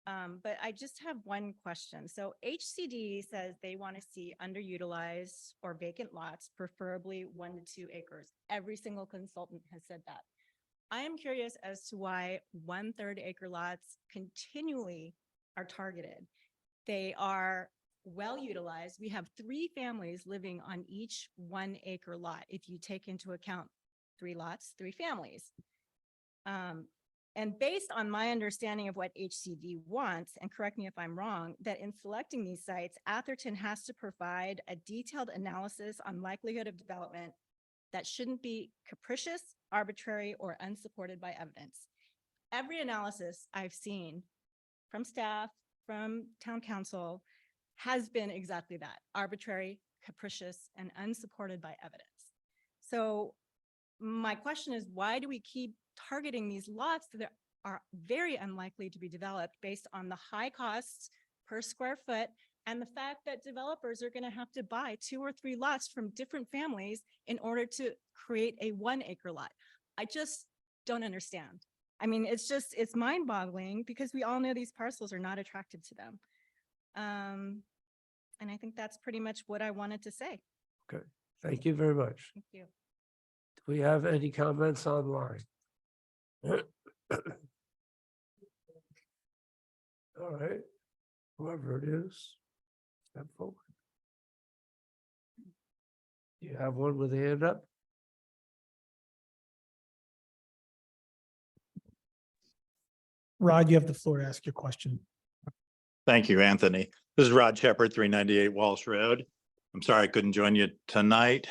But I just have one question. So HCD says they want to see underutilized or vacant lots, preferably 1 to 2 acres. Every single consultant has said that. I am curious as to why 1/3 acre lots continually are targeted. They are well utilized. We have 3 families living on each 1 acre lot. If you take into account 3 lots, 3 families. And based on my understanding of what HCD wants, and correct me if I'm wrong, that in selecting these sites, Atherton has to provide a detailed analysis on likelihood of development that shouldn't be capricious, arbitrary, or unsupported by evidence. Every analysis I've seen from staff, from town council, has been exactly that: arbitrary, capricious, and unsupported by evidence. So my question is, why do we keep targeting these lots that are very unlikely to be developed based on the high costs per square foot and the fact that developers are going to have to buy 2 or 3 lots from different families in order to create a 1 acre lot? I just don't understand. I mean, it's mind boggling, because we all know these parcels are not attractive to them. And I think that's pretty much what I wanted to say. Okay, thank you very much. Thank you. Do we have any comments online? All right, whoever it is, step forward. You have one with a hand up? Rod, you have the floor to ask your question. Thank you, Anthony. This is Rod Shepherd, 398 Walsh Road. I'm sorry I couldn't join you tonight.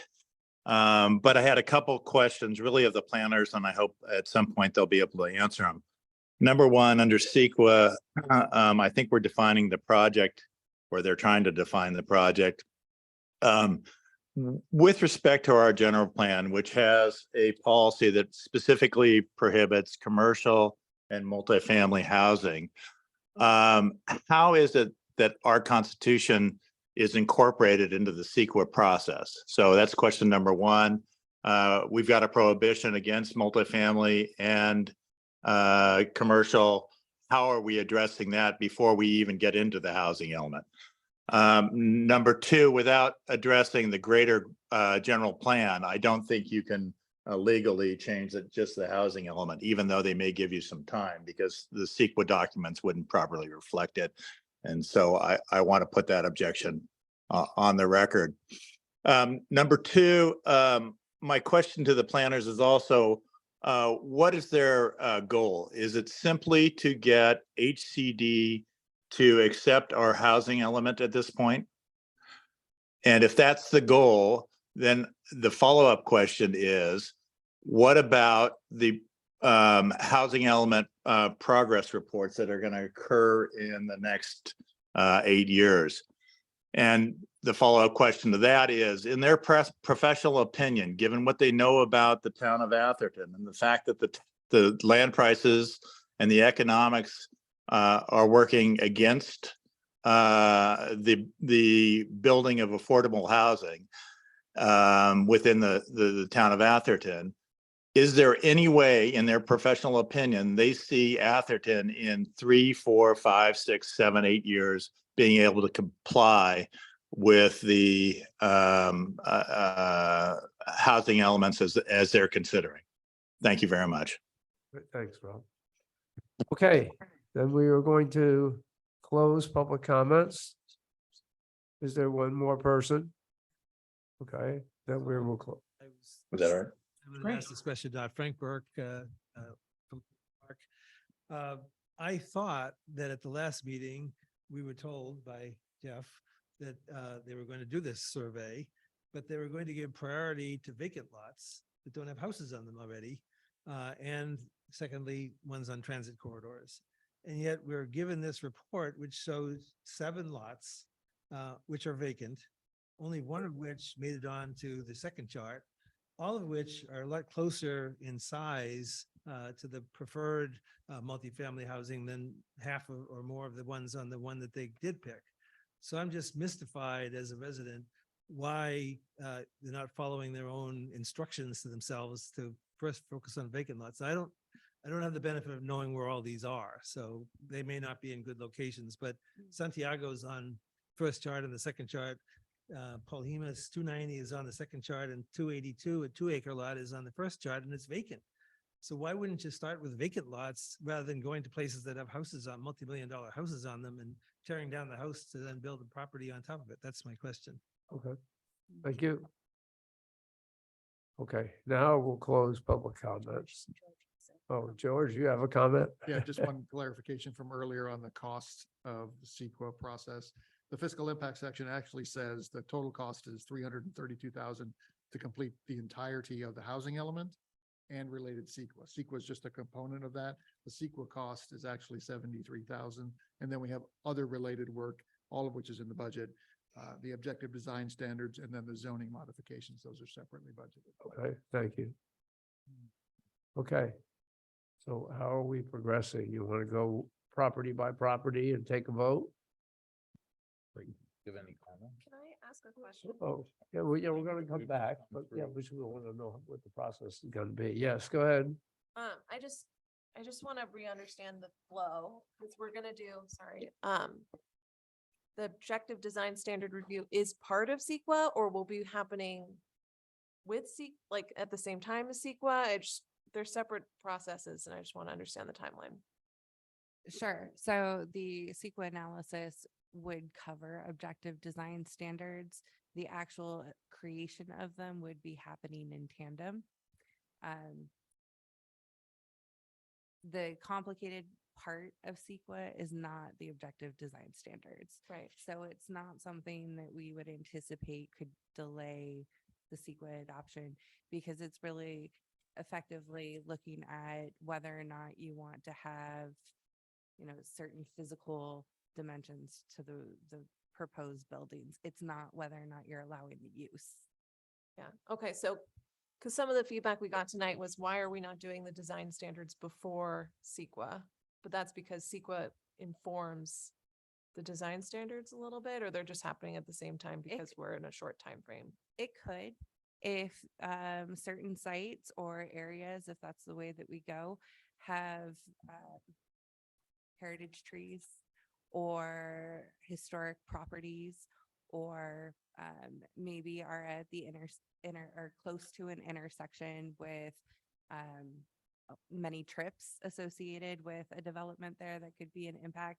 But I had a couple questions really of the planners, and I hope at some point they'll be able to answer them. Number one, under CEQA, I think we're defining the project, or they're trying to define the project. With respect to our general plan, which has a policy that specifically prohibits commercial and multifamily housing, how is it that our Constitution is incorporated into the CEQA process? So that's question number one. We've got a prohibition against multifamily and commercial. How are we addressing that before we even get into the housing element? Number two, without addressing the greater general plan, I don't think you can legally change just the housing element, even though they may give you some time, because the CEQA documents wouldn't properly reflect it. And so I want to put that objection on the record. Number two, my question to the planners is also, what is their goal? Is it simply to get HCD to accept our housing element at this point? And if that's the goal, then the follow-up question is, what about the housing element progress reports that are going to occur in the next 8 years? And the follow-up question to that is, in their professional opinion, given what they know about the town of Atherton and the fact that the land prices and the economics are working against the building of affordable housing within the town of Atherton, is there any way, in their professional opinion, they see Atherton in 3, 4, 5, 6, 7, 8 years being able to comply with the housing elements as they're considering? Thank you very much. Thanks, Rob. Okay, then we are going to close public comments. Is there one more person? Okay, then we will close. Was that all right? I'm going to ask this question, Frank Burke, from Park. I thought that at the last meeting, we were told by Jeff that they were going to do this survey, but they were going to give priority to vacant lots that don't have houses on them already. And secondly, ones on transit corridors. And yet we're given this report, which shows 7 lots, which are vacant, only one of which made it on to the second chart, all of which are a lot closer in size to the preferred multifamily housing than half or more of the ones on the one that they did pick. So I'm just mystified as a resident why they're not following their own instructions to themselves to first focus on vacant lots. I don't have the benefit of knowing where all these are, so they may not be in good locations, but Santiago's on first chart and the second chart. Polhima's 290 is on the second chart, and 282, a 2-acre lot, is on the first chart, and it's vacant. So why wouldn't you start with vacant lots rather than going to places that have houses on multi-million-dollar houses on them and tearing down the house to then build a property on top of it? That's my question. Okay, thank you. Okay, now we'll close public comments. Oh, George, you have a comment? Yeah, just one clarification from earlier on the cost of the CEQA process. The fiscal impact section actually says the total cost is $332,000 to complete the entirety of the housing element and related CEQA. CEQA is just a component of that. The CEQA cost is actually $73,000. And then we have other related work, all of which is in the budget. The objective design standards and then the zoning modifications, those are separately budgeted. Okay, thank you. Okay. So how are we progressing? You want to go property by property and take a vote? Give any comment? Can I ask a question? Oh, yeah, we're gonna come back, but yeah, we should want to know what the process is gonna be. Yes, go ahead. I just want to re-understand the flow, because we're gonna do, sorry, the objective design standard review is part of CEQA or will be happening with like at the same time as CEQA? They're separate processes, and I just want to understand the timeline. Sure. So the CEQA analysis would cover objective design standards. The actual creation of them would be happening in tandem. The complicated part of CEQA is not the objective design standards. Right. So it's not something that we would anticipate could delay the CEQA adoption, because it's really effectively looking at whether or not you want to have, certain physical dimensions to the proposed buildings. It's not whether or not you're allowing the use. Yeah. Okay. So, because some of the feedback we got tonight was, why are we not doing the design standards before CEQA? But that's because CEQA informs the design standards a little bit, or they're just happening at the same time because we're in a short time frame. It could, if certain sites or areas, if that's the way that we go, have heritage trees or historic properties, or maybe are at the inner or close to an intersection with many trips associated with a development there that could be an impact.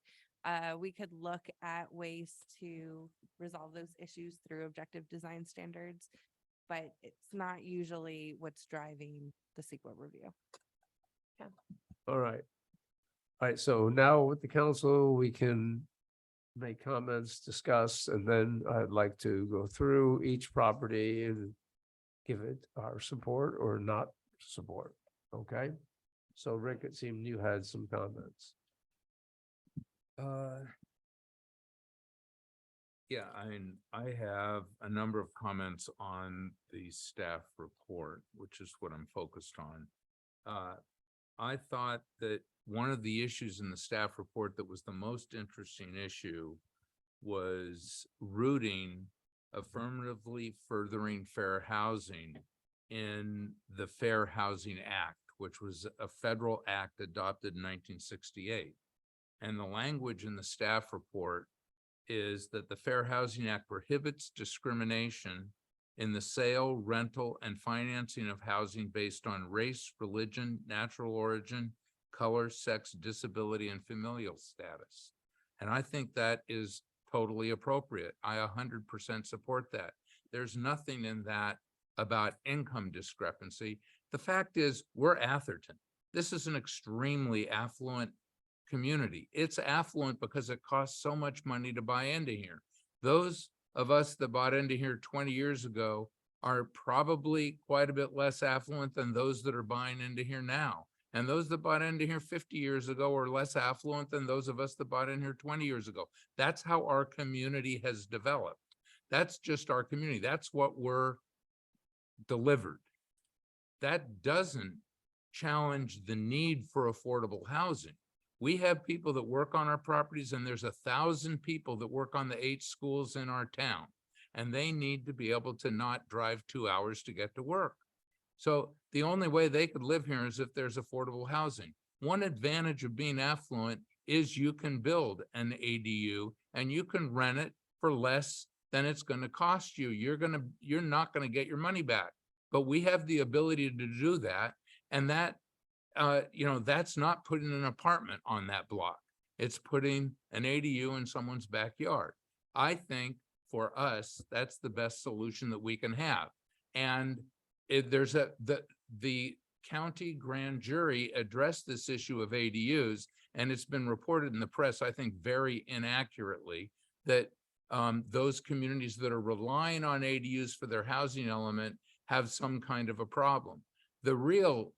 We could look at ways to resolve those issues through objective design standards, but it's not usually what's driving the CEQA review. Yeah. All right. All right, so now with the council, we can make comments, discuss, and then I'd like to go through each property and give it our support or not support. Okay? So Rick, it seemed you had some comments. Yeah, I have a number of comments on the staff report, which is what I'm focused on. I thought that one of the issues in the staff report that was the most interesting issue was rooting affirmatively furthering fair housing in the Fair Housing Act, which was a federal act adopted in 1968. And the language in the staff report is that the Fair Housing Act prohibits discrimination in the sale, rental, and financing of housing based on race, religion, natural origin, color, sex, disability, and familial status. And I think that is totally appropriate. I 100% support that. There's nothing in that about income discrepancy. The fact is, we're Atherton. This is an extremely affluent community. It's affluent because it costs so much money to buy into here. Those of us that bought into here 20 years ago are probably quite a bit less affluent than those that are buying into here now. And those that bought into here 50 years ago are less affluent than those of us that bought in here 20 years ago. That's how our community has developed. That's just our community. That's what we're delivered. That doesn't challenge the need for affordable housing. We have people that work on our properties, and there's 1,000 people that work on the 8 schools in our town, and they need to be able to not drive 2 hours to get to work. So the only way they could live here is if there's affordable housing. One advantage of being affluent is you can build an ADU and you can rent it for less than it's going to cost you. You're not going to get your money back, but we have the ability to do that. And that, that's not putting an apartment on that block. It's putting an ADU in someone's backyard. I think for us, that's the best solution that we can have. And the county grand jury addressed this issue of ADUs, and it's been reported in the press, I think very inaccurately, that those communities that are relying on ADUs for their housing element have some kind of a problem. The real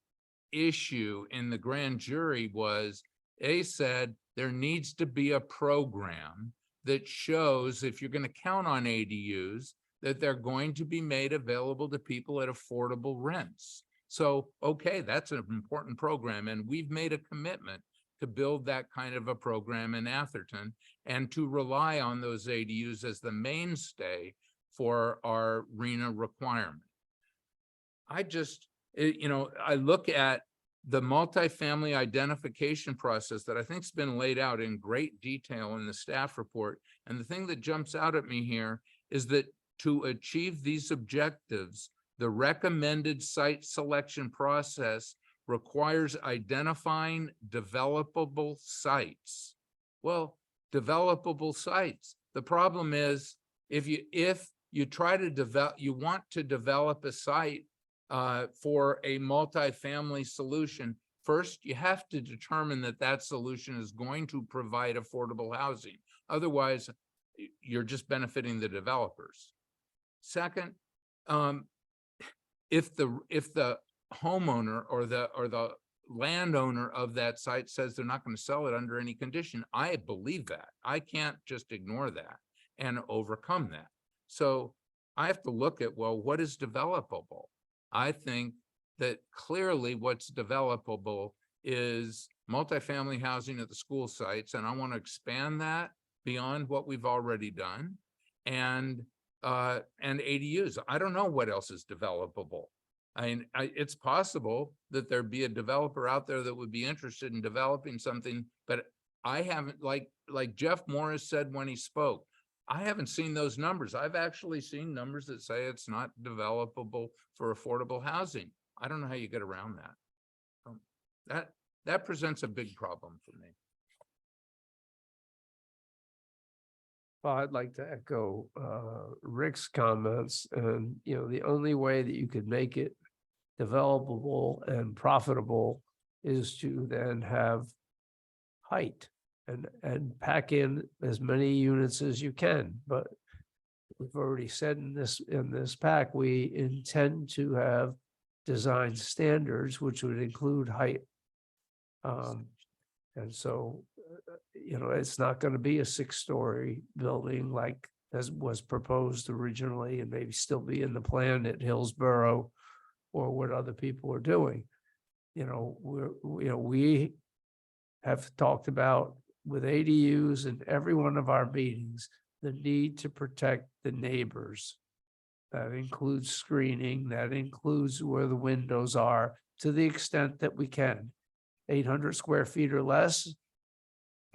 issue in the grand jury was, they said there needs to be a program that shows, if you're going to count on ADUs, that they're going to be made available to people at affordable rents. So, okay, that's an important program. And we've made a commitment to build that kind of a program in Atherton and to rely on those ADUs as the mainstay for our RHNA requirement. I look at the multifamily identification process that I think has been laid out in great detail in the staff report. And the thing that jumps out at me here is that to achieve these objectives, the recommended site selection process requires identifying developable sites. Well, developable sites. The problem is, if you try to want to develop a site for a multifamily solution, first you have to determine that that solution is going to provide affordable housing. Otherwise, you're just benefiting the developers. Second, if the homeowner or the landowner of that site says they're not going to sell it under any condition, I believe that. I can't just ignore that and overcome that. So I have to look at, well, what is developable? I think that clearly what's developable is multifamily housing at the school sites, and I want to expand that beyond what we've already done, and ADUs. I don't know what else is developable. It's possible that there'd be a developer out there that would be interested in developing something, but I haven't, like Jeff Morris said when he spoke, I haven't seen those numbers. I've actually seen numbers that say it's not developable for affordable housing. I don't know how you get around that. That presents a big problem for me. Well, I'd like to echo Rick's comments, and the only way that you could make it developable and profitable is to then have height and pack in as many units as you can. But we've already said in this pack, we intend to have design standards, which would include height. And so, it's not going to be a 6-story building like as was proposed originally, and maybe still be in the plan at Hillsborough or what other people are doing. We have talked about with ADUs in every one of our meetings, the need to protect the neighbors. That includes screening, that includes where the windows are, to the extent that we can. 800 square feet or less,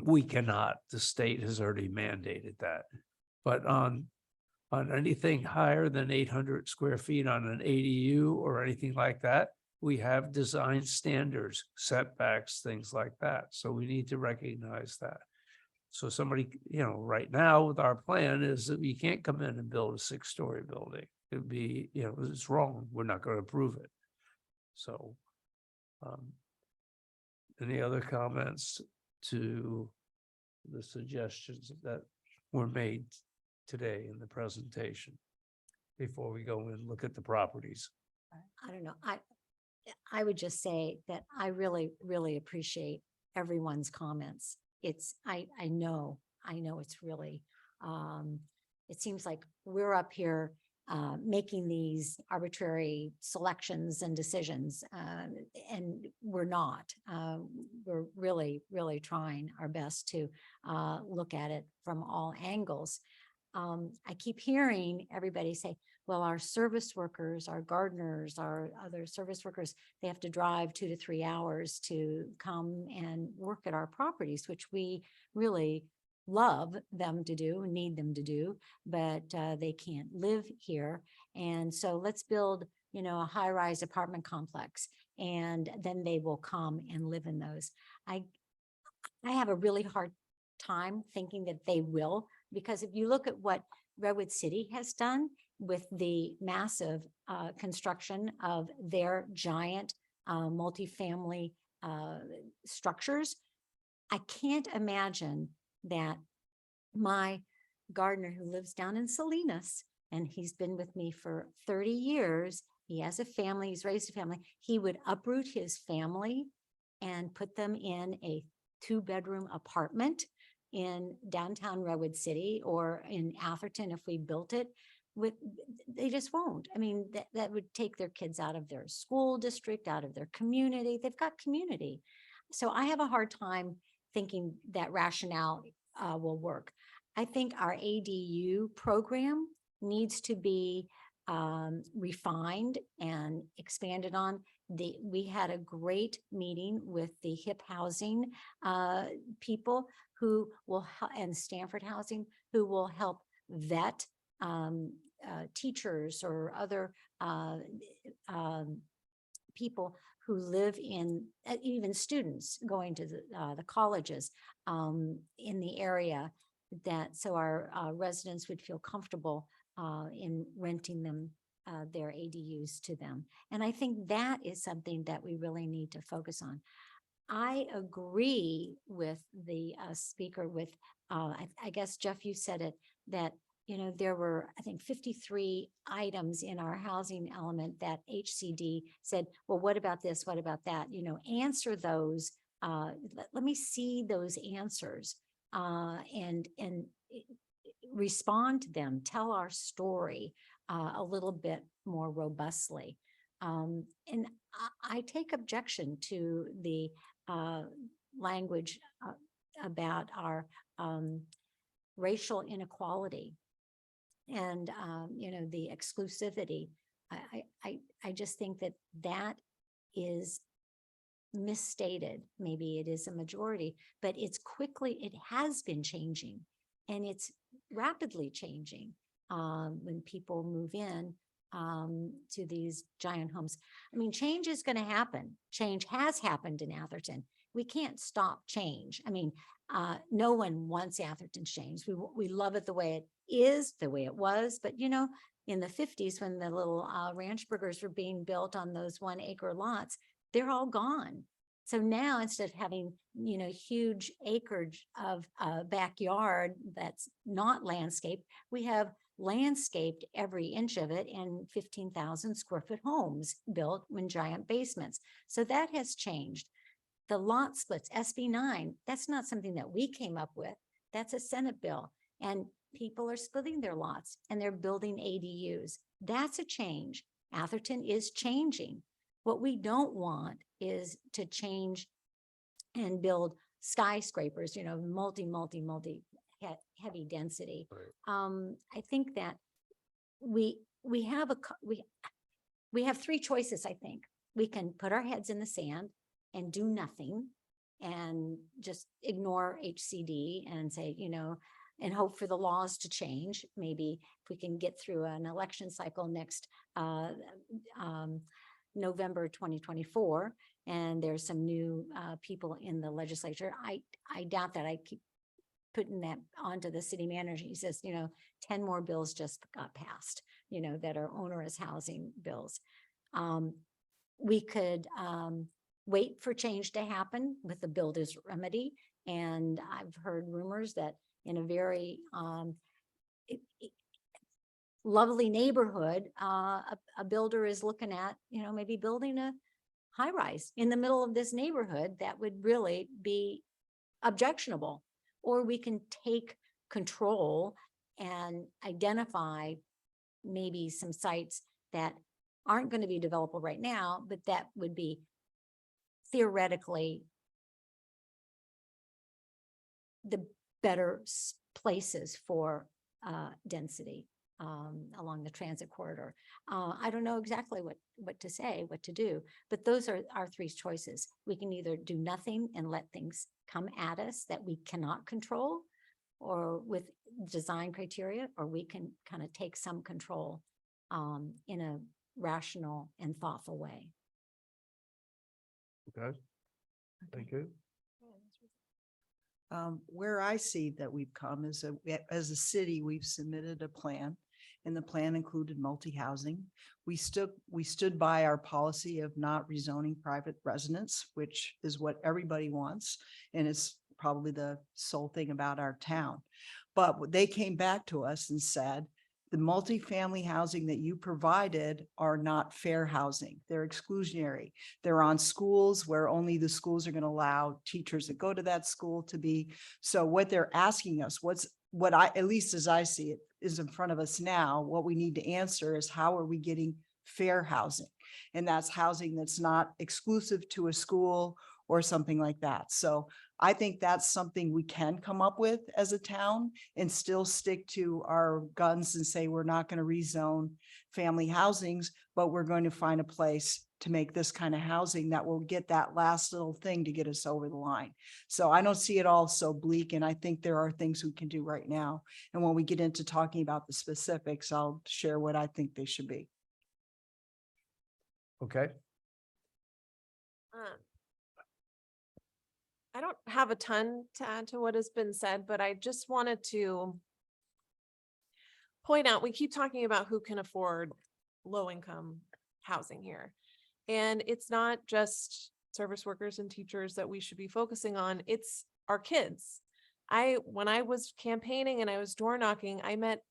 we cannot. The state has already mandated that. But on anything higher than 800 square feet on an ADU or anything like that, we have design standards, setbacks, things like that. So we need to recognize that. So somebody, right now with our plan is that we can't come in and build a 6-story building. it'd be, it's wrong. We're not going to approve it. So, any other comments to the suggestions that were made today in the presentation before we go and look at the properties? I don't know. I would just say that I really, really appreciate everyone's comments. I know it's really, it seems like we're up here making these arbitrary selections and decisions, and we're not. We're really, really trying our best to look at it from all angles. I keep hearing everybody say, well, our service workers, our gardeners, our other service workers, they have to drive 2 to 3 hours to come and work at our properties, which we really love them to do, need them to do, but they can't live here. And so let's build, a high-rise apartment complex, and then they will come and live in those. I have a really hard time thinking that they will, because if you look at what Redwood City has done with the massive construction of their giant multifamily structures, I can't imagine that my gardener who lives down in Salinas, and he's been with me for 30 years, he has a family, he's raised a family, he would uproot his family and put them in a 2-bedroom apartment in downtown Redwood City or in Atherton if we built it. They just won't. I mean, that would take their kids out of their school district, out of their community. They've got community. So I have a hard time thinking that rationale will work. I think our ADU program needs to be refined and expanded on. We had a great meeting with the HIP housing people who will, and Stanford Housing, who will help vet teachers or other people who live in, even students going to the colleges in the area, that so our residents would feel comfortable in renting them their ADUs to them. And I think that is something that we really need to focus on. I agree with the speaker with, I guess, Jeff, you said it, that, there were, I think, 53 items in our housing element that HCD said, well, what about this? What about that? Answer those. Let me see those answers and respond to them, tell our story a little bit more robustly. And I take objection to the language about our racial inequality and, the exclusivity. I just think that is misstated. Maybe it is a majority, but it has been changing, and it's rapidly changing when people move in to these giant homes. I mean, change is going to happen. Change has happened in Atherton. We can't stop change. I mean, no one wants Atherton change. We love it the way it is, the way it was. But, in the 50s, when the little ranch burgers were being built on those 1-acre lots, they're all gone. So now, instead of having, huge acreage of backyard that's not landscaped, we have landscaped every inch of it and 15,000 square foot homes built in giant basements. So that has changed. The lot splits, SB 9, that's not something that we came up with. That's a Senate bill. And people are splitting their lots and they're building ADUs. That's a change. Atherton is changing. What we don't want is to change and build skyscrapers, multi heavy density. I think that we have 3 choices. I think we can put our heads in the sand and do nothing and just ignore HCD and say, and hope for the laws to change. Maybe if we can get through an election cycle next November 2024, and there's some new people in the legislature. I doubt that. I keep putting that onto the city manager. He says, 10 more bills just got passed. that are onerous housing bills. We could wait for change to happen with the builder's remedy. And I've heard rumors that in a very lovely neighborhood, a builder is looking at, maybe building a high rise in the middle of this neighborhood that would really be objectionable. Or we can take control and identify maybe some sites that aren't going to be developable right now, but that would be theoretically the better places for density along the transit corridor. I don't know exactly what to say, what to do, but those are our three choices. We can either do nothing and let things come at us that we cannot control, or with design criteria, or we can kind of take some control in a rational and thoughtful way. Okay. Thank you. Where I see that we've come is as a city, we've submitted a plan, and the plan included multi-housing. We stood by our policy of not rezoning private residence, which is what everybody wants. And it's probably the sole thing about our town. But they came back to us and said, the multifamily housing that you provided are not fair housing. They're exclusionary. They're on schools where only the schools are going to allow teachers that go to that school to be. So what they're asking us, what I, at least as I see it, is in front of us now, what we need to answer is how are we getting fair housing? And that's housing that's not exclusive to a school or something like that. So I think that's something we can come up with as a town and still stick to our guns and say, we're not going to rezone family housings, but we're going to find a place to make this kind of housing that will get that last little thing to get us over the line. So I don't see it all so bleak. And I think there are things we can do right now. And when we get into talking about the specifics, I'll share what I think they should be. Okay. I don't have a ton to add to what has been said, but I just wanted to point out, we keep talking about who can afford low-income housing here. And it's not just service workers and teachers that we should be focusing on, it's our kids. When I was campaigning and I was door knocking, I met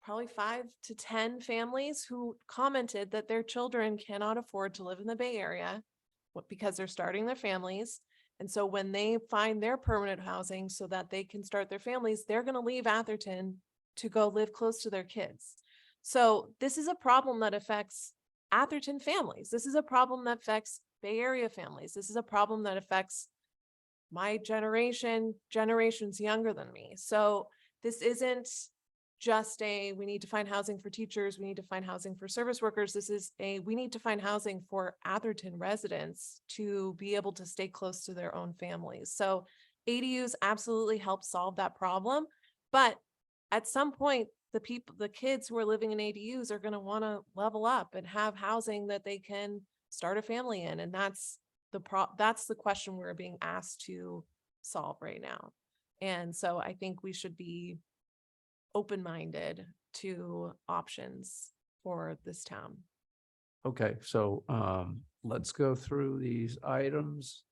probably 5 to 10 families who commented that their children cannot afford to live in the Bay Area because they're starting their families. And so when they find their permanent housing so that they can start their families, they're going to leave Atherton to go live close to their kids. So this is a problem that affects Atherton families. This is a problem that affects Bay Area families. This is a problem that affects my generation, generations younger than me. So this isn't just we need to find housing for teachers. We need to find housing for service workers. This is we need to find housing for Atherton residents to be able to stay close to their own families. So ADUs absolutely help solve that problem. But at some point, the kids who are living in ADUs are going to want to level up and have housing that they can start a family in. And that's the question we're being asked to solve right now. And so I think we should be open-minded to options for this town. Okay, so let's go through these items.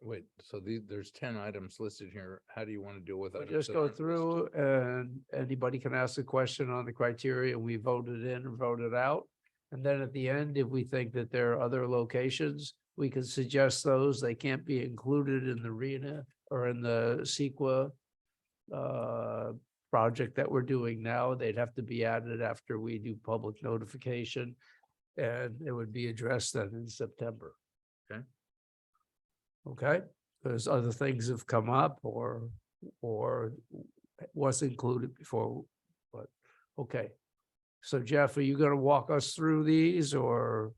Wait, so there's 10 items listed here. How do you want to deal with We'll it? just go through and anybody can ask a question on the criteria. We voted in and voted out. And then at the end, if we think that there are other locations, we can suggest those. They can't be included in the RENA or in the CEQA project that we're doing now. They'd have to be added after we do public notification, and it would be addressed then in September. Okay. Okay, because other things have come up or was included before, but okay. So Jeff, are you going to walk us through these, or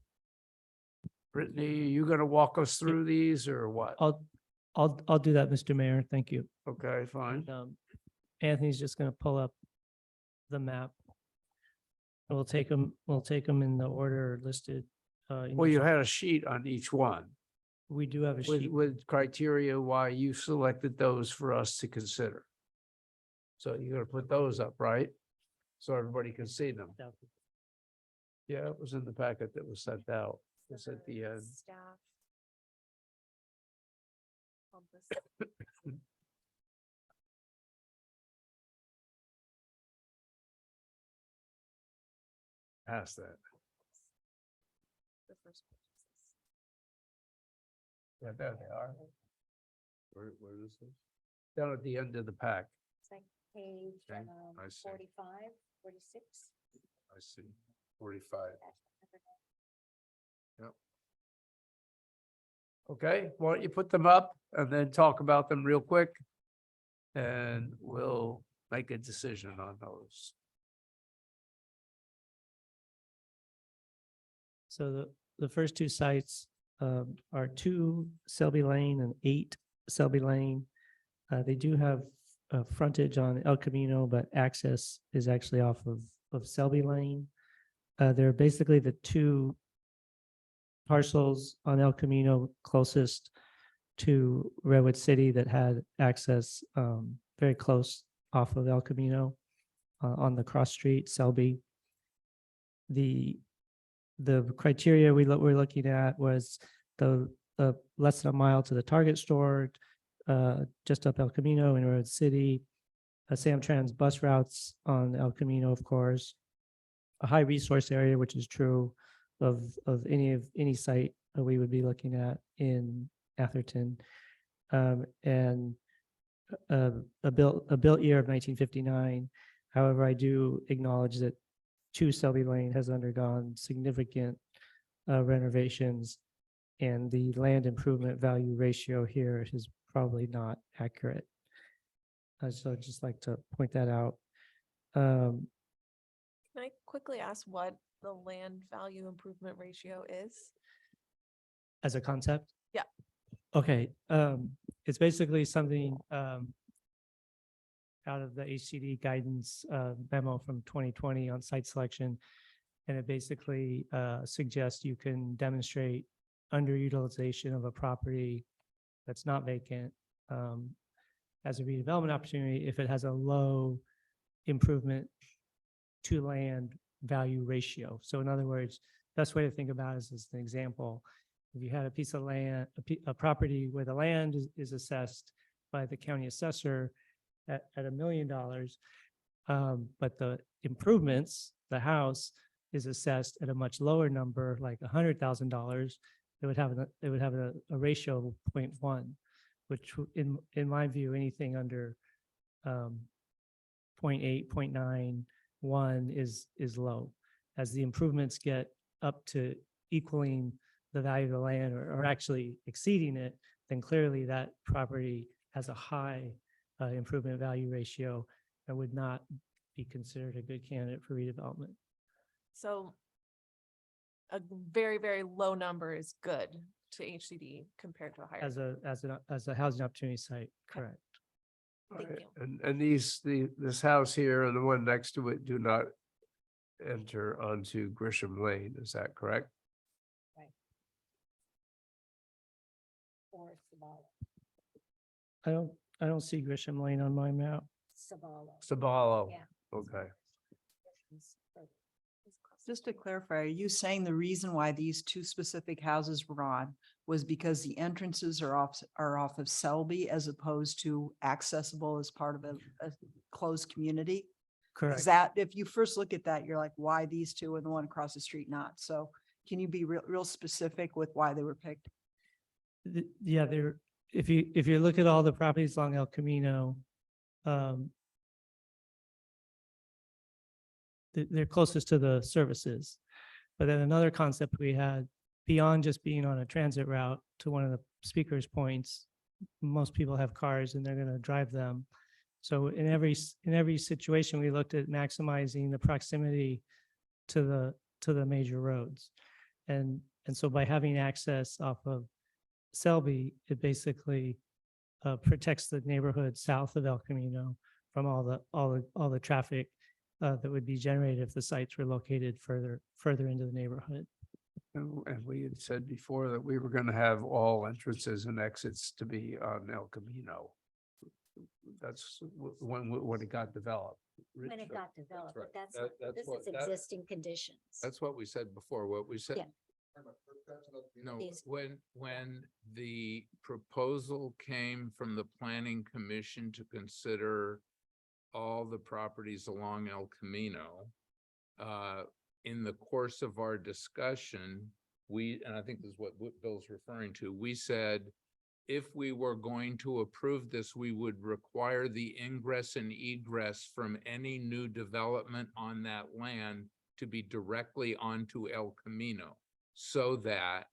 Brittany, are you going to walk us through these, or what? I'll do that, Mr. Mayor. Thank you. Okay, fine. Anthony's just going to pull up the map. And we'll take them in the order listed. Well, you had a sheet on each one. We do have a sheet. With criteria why you selected those for us to consider. So you're gonna put those up, right? so everybody can see them. Yeah, it was in the packet that was sent out. It's at the end. Staff. On this. Past that. The first purchases. Yeah, there they are. Where is this? Down at the end of the pack. It's like page Okay, I see. 45, 46. I see. 45. Yep. Okay, why don't you put them up and then talk about them real quick? And we'll make a decision on those. So the first two sites are 2 Selby Lane and 8 Selby Lane. They do have frontage on El Camino, but access is actually off of Selby Lane. They're basically the 2 parcels on El Camino closest to Redwood City that had access very close off of El Camino on the cross street, Selby. The criteria we're looking at was the less than a mile to the Target store, just up El Camino in Redwood City, Samtrans bus routes on El Camino, of course, a high resource area, which is true of any site that we would be looking at in Atherton, and a built year of 1959. However, I do acknowledge that 2 Selby Lane has undergone significant renovations, and the land improvement value ratio here is probably not accurate. So I'd just like to point that out. Can I quickly ask what the land value improvement ratio is? As a concept? Yeah. Okay, it's basically something out of the HCD guidance memo from 2020 on site selection. And it basically suggests you can demonstrate underutilization of a property that's not vacant as a redevelopment opportunity if it has a low improvement to land value ratio. So in other words, best way to think about it is as an example. If you had a piece of land, a property where the land is assessed by the county assessor at $1 million, but the improvements, the house is assessed at a much lower number, like $100,000, it would have a ratio of 0.1, which in my view, anything under 0.8, 0.9, 1 is low. As the improvements get up to equaling the value of the land or actually exceeding it, then clearly that property has a high improvement value ratio and would not be considered a good candidate for redevelopment. So a very, very low number is good to HCD compared to a higher. As a housing opportunity site, correct. Thank Right. you. And this house here and the one next to it do not enter onto Grisham Lane, is that correct? Or Sabalo. I don't see Grisham Lane on my map. Sabalo. Sabalo, Yeah. okay. Just to clarify, are you saying the reason why these 2 specific houses were on was because the entrances are off of Selby as opposed to accessible as part of a closed community? Correct. Is that, if you first look at that, you're like, why these 2 and the one across the street not? So can you be real specific with why they were picked? Yeah, if you look at all the properties along El Camino, they're closest to the services. But then another concept we had beyond just being on a transit route, to one of the speaker's points, most people have cars and they're going to drive them. So in every situation, we looked at maximizing the proximity to the major roads. And so by having access off of Selby, it basically protects the neighborhood south of El Camino from all the traffic that would be generated if the sites were located further into the neighborhood. And we had said before that we were going to have all entrances and exits to be on El Camino. That's when it got developed. when it got developed, but right. that's, this is existing conditions. That's what we said before. What we said. Yeah. No, These- when the proposal came from the planning commission to consider all the properties along El Camino, in the course of our discussion, and I think this is what Bill's referring to, we said, if we were going to approve this, we would require the ingress and egress from any new development on that land to be directly onto El Camino, so that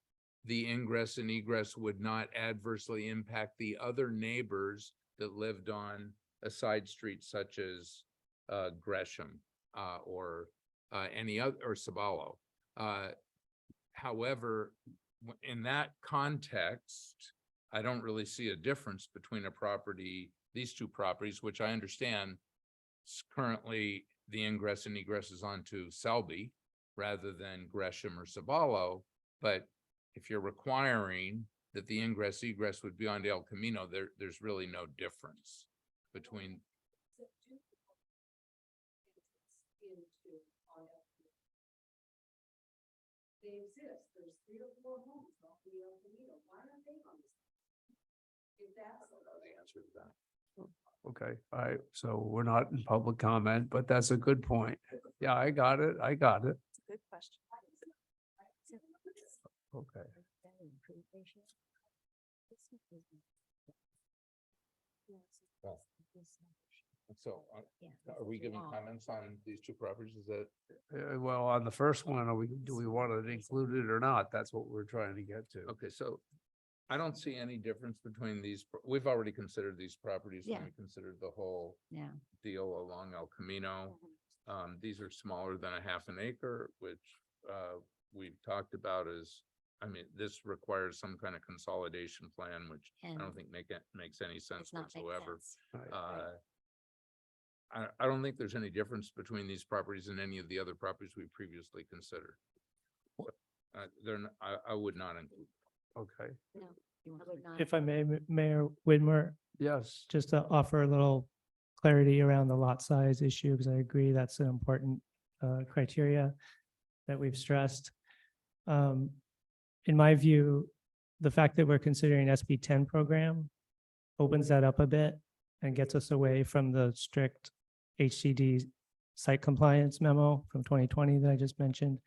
the ingress and egress would not adversely impact the other neighbors that lived on a side street such as Gresham or any other, or Sabalo. However, in that context, I don't really see a difference between a property, these two properties, which I understand currently the ingress and egress is onto Selby rather than Gresham or Sabalo. But if you're requiring that the ingress egress would be on El Camino, there's really no difference between. They exist. There's 3 or 4 homes off the El Camino. Why aren't they on this? If that's The answer to that. Okay, all right, so we're not in public comment, but that's a good point. Yeah, I got it. I got it. Good question. Okay. So are we giving comments on these two properties? Is that? Well, on the first one, do we want it included or not? That's what we're trying to get to. Okay, so I don't see any difference between these. We've already considered these properties when Yeah. we considered the whole Yeah. deal along El Camino. These are smaller than a half an acre, which we've talked about as, I mean, this requires some kind of consolidation plan, which I don't And think makes any sense does not make whatsoever. sense. I don't think there's any difference between these properties and any of the other properties we previously considered. I would not include. Okay, No, I would not. If I may, Mayor Widmer, yes, just to offer a little clarity around the lot size issue, because I agree that's an important criteria that we've stressed. In my view, the fact that we're considering SB 10 program opens that up a bit and gets us away from the strict HCD site compliance memo from 2020 that I just mentioned,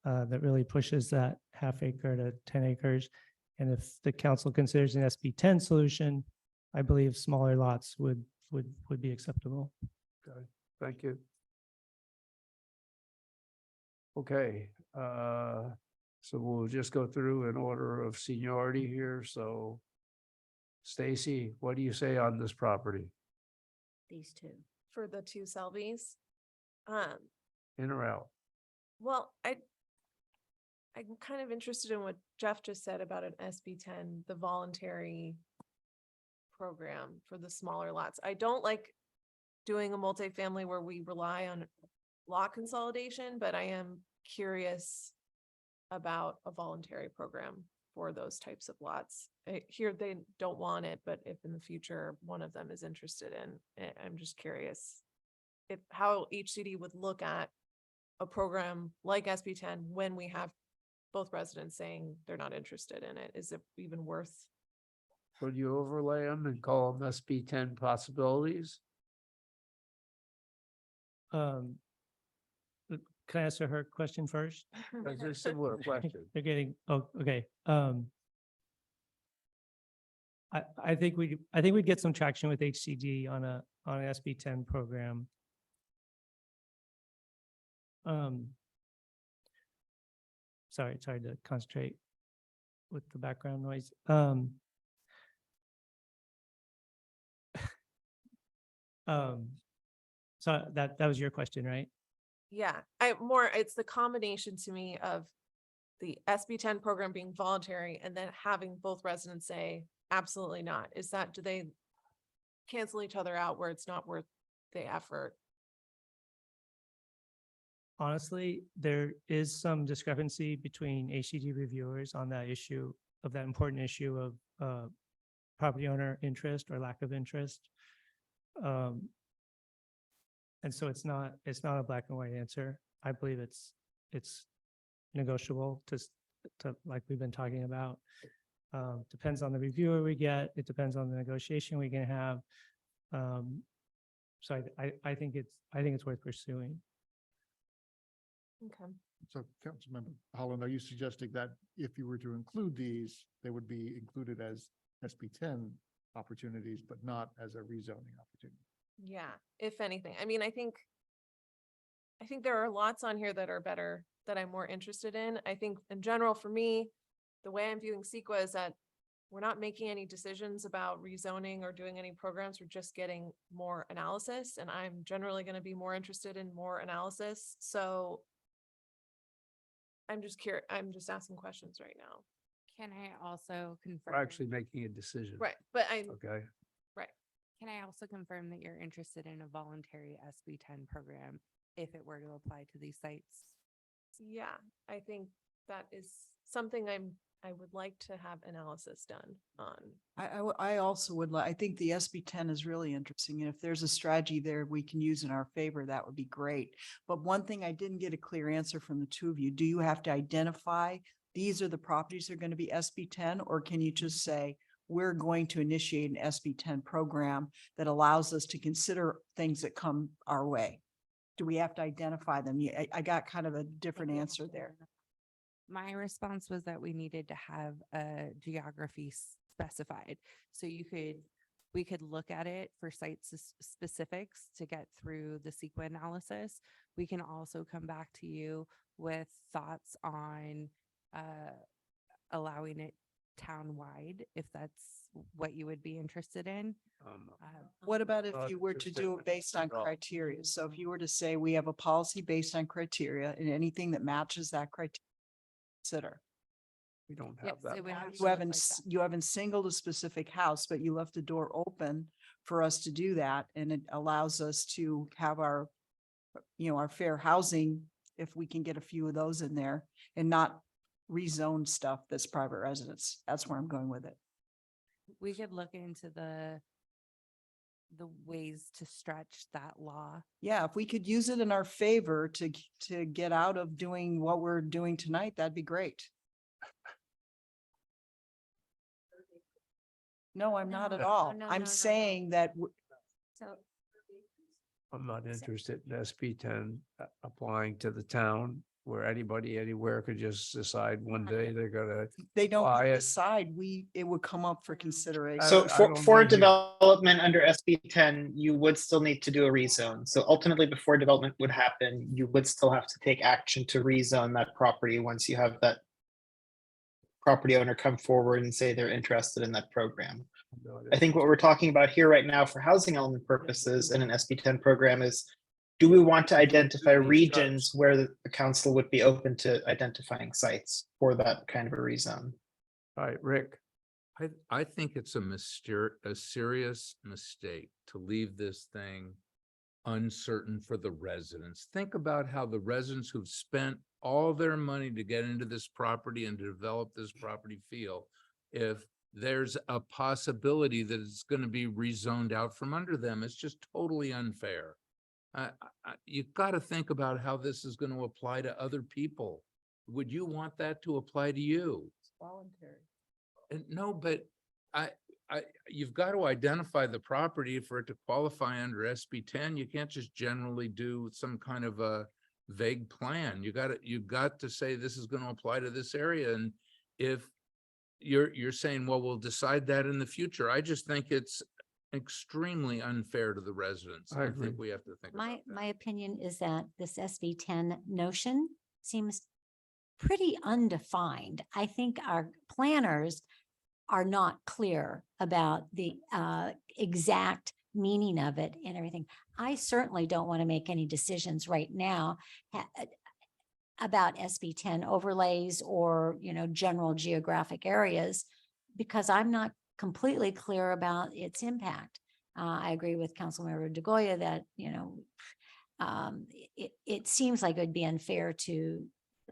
that really pushes that half acre to 10 acres. And if the council considers an SB 10 solution, I believe smaller lots would be acceptable. okay, thank you. Okay, so we'll just go through in order of seniority here, so Stacy, what do you say on this property? These 2. For the 2 Selbies. In or out? Well, I'm kind of interested in what Jeff just said about an SB 10, the voluntary program for the smaller lots. I don't like doing a multifamily where we rely on lot consolidation, but I am curious about a voluntary program for those types of lots. Here, they don't want it, but if in the future one of them is interested in, I'm just curious how HCD would look at a program like SB 10 when we have both residents saying they're not interested in it. Is it even worth? Would you overlay them and call them SB 10 possibilities? Can I answer her question first? That's a similar question. They're getting, oh, okay. I think we'd get some traction with HCD on an SB 10 program. Sorry, it's hard to concentrate with the background noise. So that was your question, right? Yeah, it's the combination to me of the SB 10 program being voluntary and then having both residents say, absolutely not. Do they cancel each other out where it's not worth the effort? Honestly, there is some discrepancy between HCD reviewers on that issue of that important issue of property owner interest or lack of interest. And And so it's not a black and white answer. I believe it's negotiable like we've been talking about. Depends on the reviewer we get. It depends on the negotiation we can have. So I think it's worth pursuing. Okay. So Councilmember Holland, are you suggesting that if you were to include these, they would be included as SB 10 opportunities, but not as a rezoning opportunity? Yeah, if anything, I mean, I think there are lots on here that are better, that I'm more interested in. I think in general, for me, the way I'm viewing CEQA is that we're not making any decisions about rezoning or doing any programs. We're just getting more analysis, and I'm generally going to be more interested in more analysis. So I'm just curious. I'm just asking questions right now. Can I also We're confirm? actually making a decision. Right, but Okay. right. Can I also confirm that you're interested in a voluntary SB 10 program if it were to apply to these sites? Yeah, I think that is something I would like to have analysis done on. I also would like, I think the SB 10 is really interesting. And if there's a strategy there we can use in our favor, that would be great. But one thing I didn't get a clear answer from the two of you, do you have to identify these are the properties that are going to be SB 10, or can you just say, we're going to initiate an SB 10 program that allows us to consider things that come our way? Do we have to identify them? I got kind of a different answer there. My response was that we needed to have a geography specified. So we could look at it for site specifics to get through the CEQA analysis. We can also come back to you with thoughts on allowing it town-wide, if that's what you would be interested in. What about if you were to do it based on criteria? So if you were to say, we have a policy based on criteria, and anything that matches that criteria, consider. We don't Yes, have that. it would have to You look haven't, like that. you haven't singled a specific house, but you left the door open for us to do that. And it allows us to have our, our fair housing, if we can get a few of those in there and not rezone stuff that's private residence. That's where I'm going with it. We could look into the ways to stretch that law. Yeah, if we could use it in our favor to get out of doing what we're doing tonight, that'd be great. No, I'm not at No, all. no, no, I'm no, no. saying that So I'm not interested in SB 10 applying to the town where anybody anywhere could just decide one day they're gonna. they don't buy it. decide, it would come up for consideration. I So don't for need you- development under SB 10, you would still need to do a rezone. So ultimately, before development would happen, you would still have to take action to rezone that property once you have that property owner come forward and say they're interested in that program. I think what we're talking about here right now for housing element purposes in an SB 10 program is, do we want to identify regions where the council would be open to identifying sites for that kind of a rezone? All right, Rick. I think it's a serious mistake to leave this thing uncertain for the residents. Think about how the residents who've spent all their money to get into this property and to develop this property feel if there's a possibility that it's going to be rezoned out from under them. It's just totally unfair. You've got to think about how this is going to apply to other people. Would you want that to apply to you? It's voluntary. No, but you've got to identify the property for it to qualify under SB 10. You can't just generally do some kind of a vague plan. You've got to say this is going to apply to this area. And if you're saying, well, we'll decide that in the future, I just think it's extremely unfair to the residents. I I agree. think we have to think about that. my opinion is that this SB 10 notion seems pretty undefined. I think our planners are not clear about the exact meaning of it and everything. I certainly don't want to make any decisions right now about SB 10 overlays or, general geographic areas, because I'm not completely clear about its impact. I agree with Councilmember DeGoya that, it seems like it would be unfair to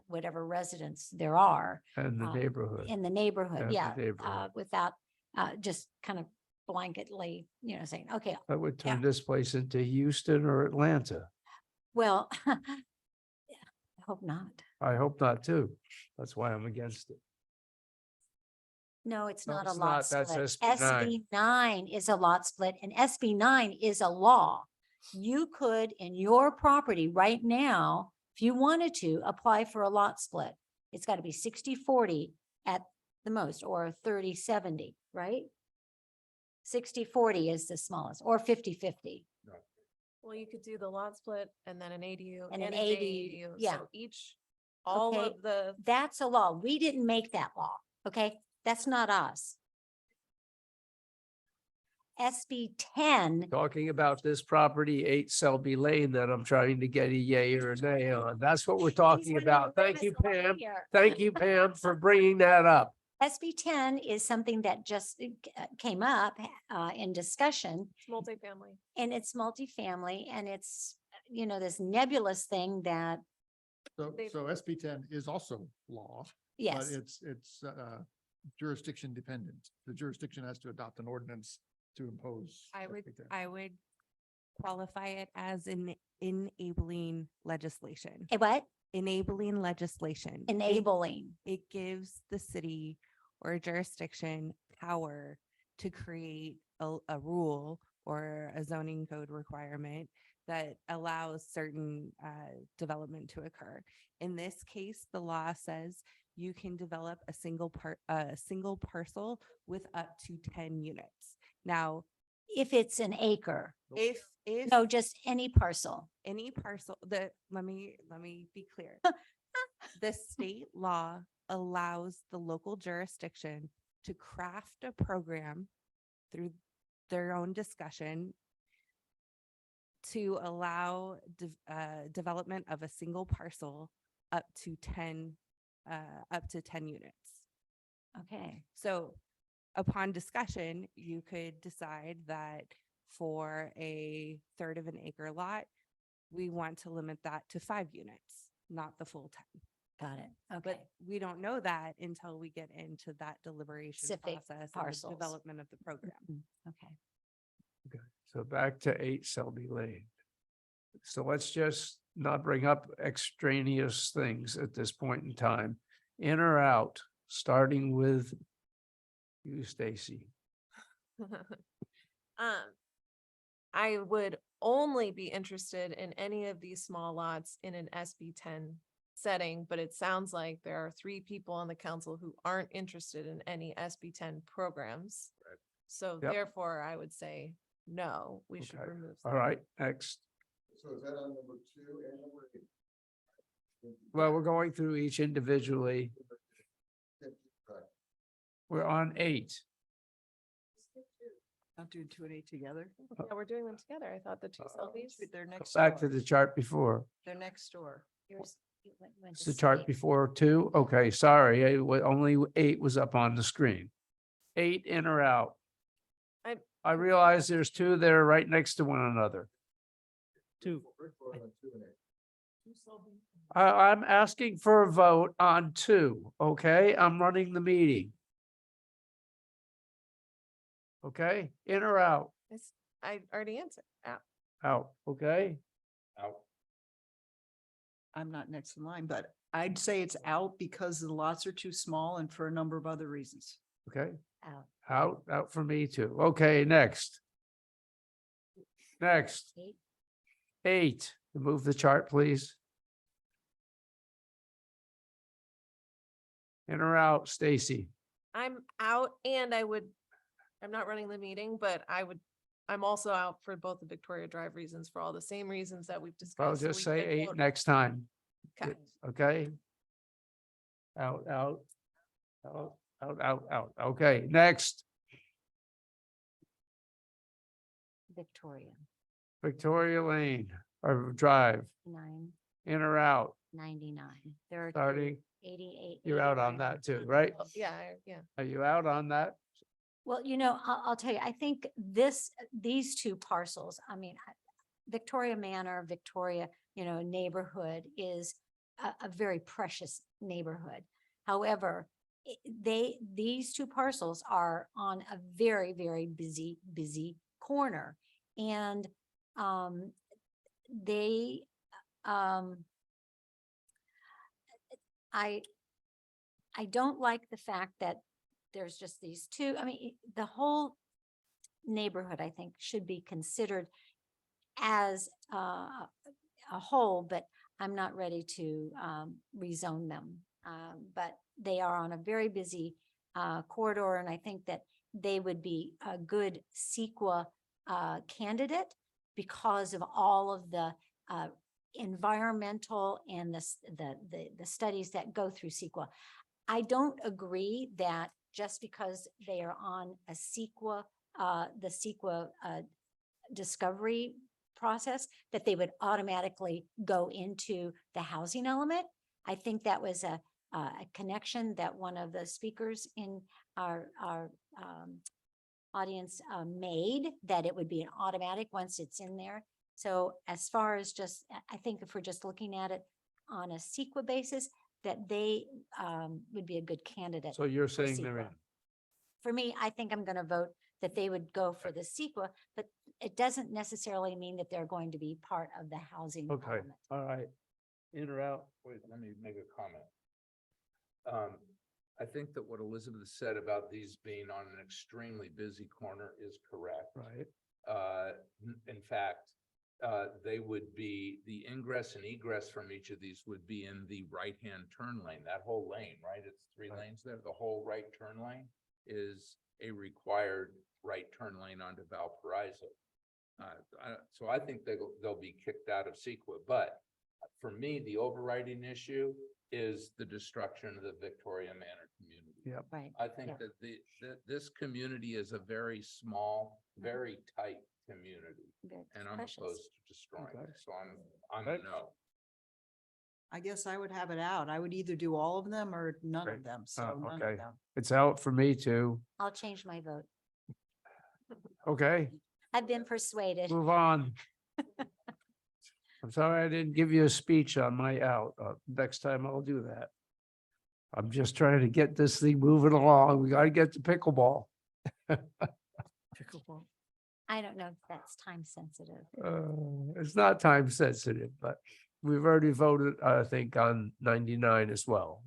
whatever residents there are. And the neighborhood. In the neighborhood, And the yeah, neighborhood. without just kind of blanketly, saying, okay, That would turn Yeah. this place into Houston or Atlanta. well, I hope not. I hope not too. That's why I'm against it. No, it's No, not a it's lot not. That's split. SB9. SB9 is a lot split and SB9 is a law. You could, in your property right now, if you wanted to, apply for a lot split. It's got to be 60-40 at the most, or 30-70, right? 60-40 is the smallest, or 50-50. Well, you could do the lot split and then an ADU And an a ADU, yeah. So all Okay, of the, That's a law. We didn't make that law, okay? That's not us. SB 10, Talking about this property, 8 Selby Lane, that I'm trying to get a yay or a nay on. That's what we're talking about. Thank you, Pam. Thank you, Pam, for bringing that up. SB 10 is something that just came up in discussion, it's multifamily. and it's multifamily, and it's, this nebulous thing that, So, They- so SB 10 is also law, but yes, it's jurisdiction dependent. The jurisdiction has to adopt an ordinance to impose. SB 10. I would qualify it as an enabling legislation. a what? Enabling legislation. Enabling. It gives the city or jurisdiction power to create a rule or a zoning code requirement that allows certain development to occur. In this case, the law says you can develop a single parcel with up to 10 units. Now, If it's an acre, if no, just any parcel. any parcel, let me be clear. The state law allows the local jurisdiction to craft a program through their own discussion to allow development of a single parcel up to 10 units. Okay. So upon discussion, you could decide that for a third of an acre lot, we want to limit that to 5 units, not the full 10. Got it. Okay. But we don't know that until we get into that deliberation Specific process and parcels. the development of the program. Okay. Okay, so back to 8 Selby Lane. So let's just not bring up extraneous things at this point in time. In or out, starting with you, Stacy. I would only be interested in any of these small lots in an SB 10 setting, but it sounds like there are 3 people on the council who aren't interested in any SB 10 programs. Right. So Yep. therefore, I would say, no, we should Okay. remove. All them. right, next. So is that on number 2 and number 8? Well, we're going through each individually. Correct. We're on 8. Not doing 2 and 8 together. Yeah, we're doing them together. I thought the two selfies. They're next Back to door. the chart before. They're next door. Yours. You went It's to the chart state. before 2. Okay, sorry, only 8 was up on the screen. 8 in or out. I- I realize there's 2 that are right next to one another. 2. I'm asking for a vote on 2, okay? I'm running the meeting. Okay, in or out? I already answered. Out, okay? I'm not next in line, but I'd say it's out because the lots are too small and for a number of other reasons. Okay, Out. out for me too. Okay, next. Next, 8. 8, move the chart, please. In or out, Stacy? I'm out and I'm not running the meeting, but I'm also out for both the Victoria Drive reasons, for all the same reasons that we've discussed. I'll so just we say can 8 vote. next time. Okay. Okay? Out. Okay, next, Victoria. Victoria Lane or Drive, 9, in or out, 99. There are two, starting, 88. you're out on 89. that too, right? Oh, yeah, yeah. Are you out on that? Well, I'll tell you, I think these 2 parcels, I mean, Victoria Manor, Victoria, neighborhood is a very precious neighborhood. However, these two parcels are on a very, very busy corner. And, they, I don't like the fact that there's just these two. I mean, the whole neighborhood, I think, should be considered as a whole, but I'm not ready to rezone them. But they are on a very busy corridor, and I think that they would be a good CEQA candidate because of all of the environmental and the studies that go through CEQA. I don't agree that just because they are on a CEQA, the CEQA discovery process, that they would automatically go into the housing element. I think that was a connection that one of the speakers in our audience made, that it would be an automatic once it's in there. So as far as just, I think if we're just looking at it on a CEQA basis, that they would be a good candidate. So you're for saying they're in? CEQA. For me, I think I'm going to vote that they would go for the CEQA, but it doesn't necessarily mean that they're going to be part of the housing Okay, element. all right. In or out? Wait, let me make a comment. I think that what Elizabeth said about these being on an extremely busy corner is correct. Right. In fact, they would be, the ingress and egress from each of these would be in the right-hand turn lane, that whole lane, right? It's three lanes there. The whole right turn lane is a required right turn lane onto Valparaiso. So I think they'll be kicked out of CEQA, but for me, the overriding issue is the destruction of the Victoria Manor community. Yep. Right. I think that this community is a very small, very tight community, Very and I'm precious. opposed to destroying Okay. it. So I'm a Right. no. I guess I would have it out. I would either do all of them or none Right. of them. So none Okay. of them. It's out for me too. I'll change my vote. Okay, I've been persuaded. move on. I'm sorry I didn't give you a speech on my out. Next time I'll do that. I'm just trying to get this thing moving along. We gotta get to pickleball. Pickleball. I don't know if that's time sensitive. It's not time sensitive, but we've already voted, I think, on 99 as well.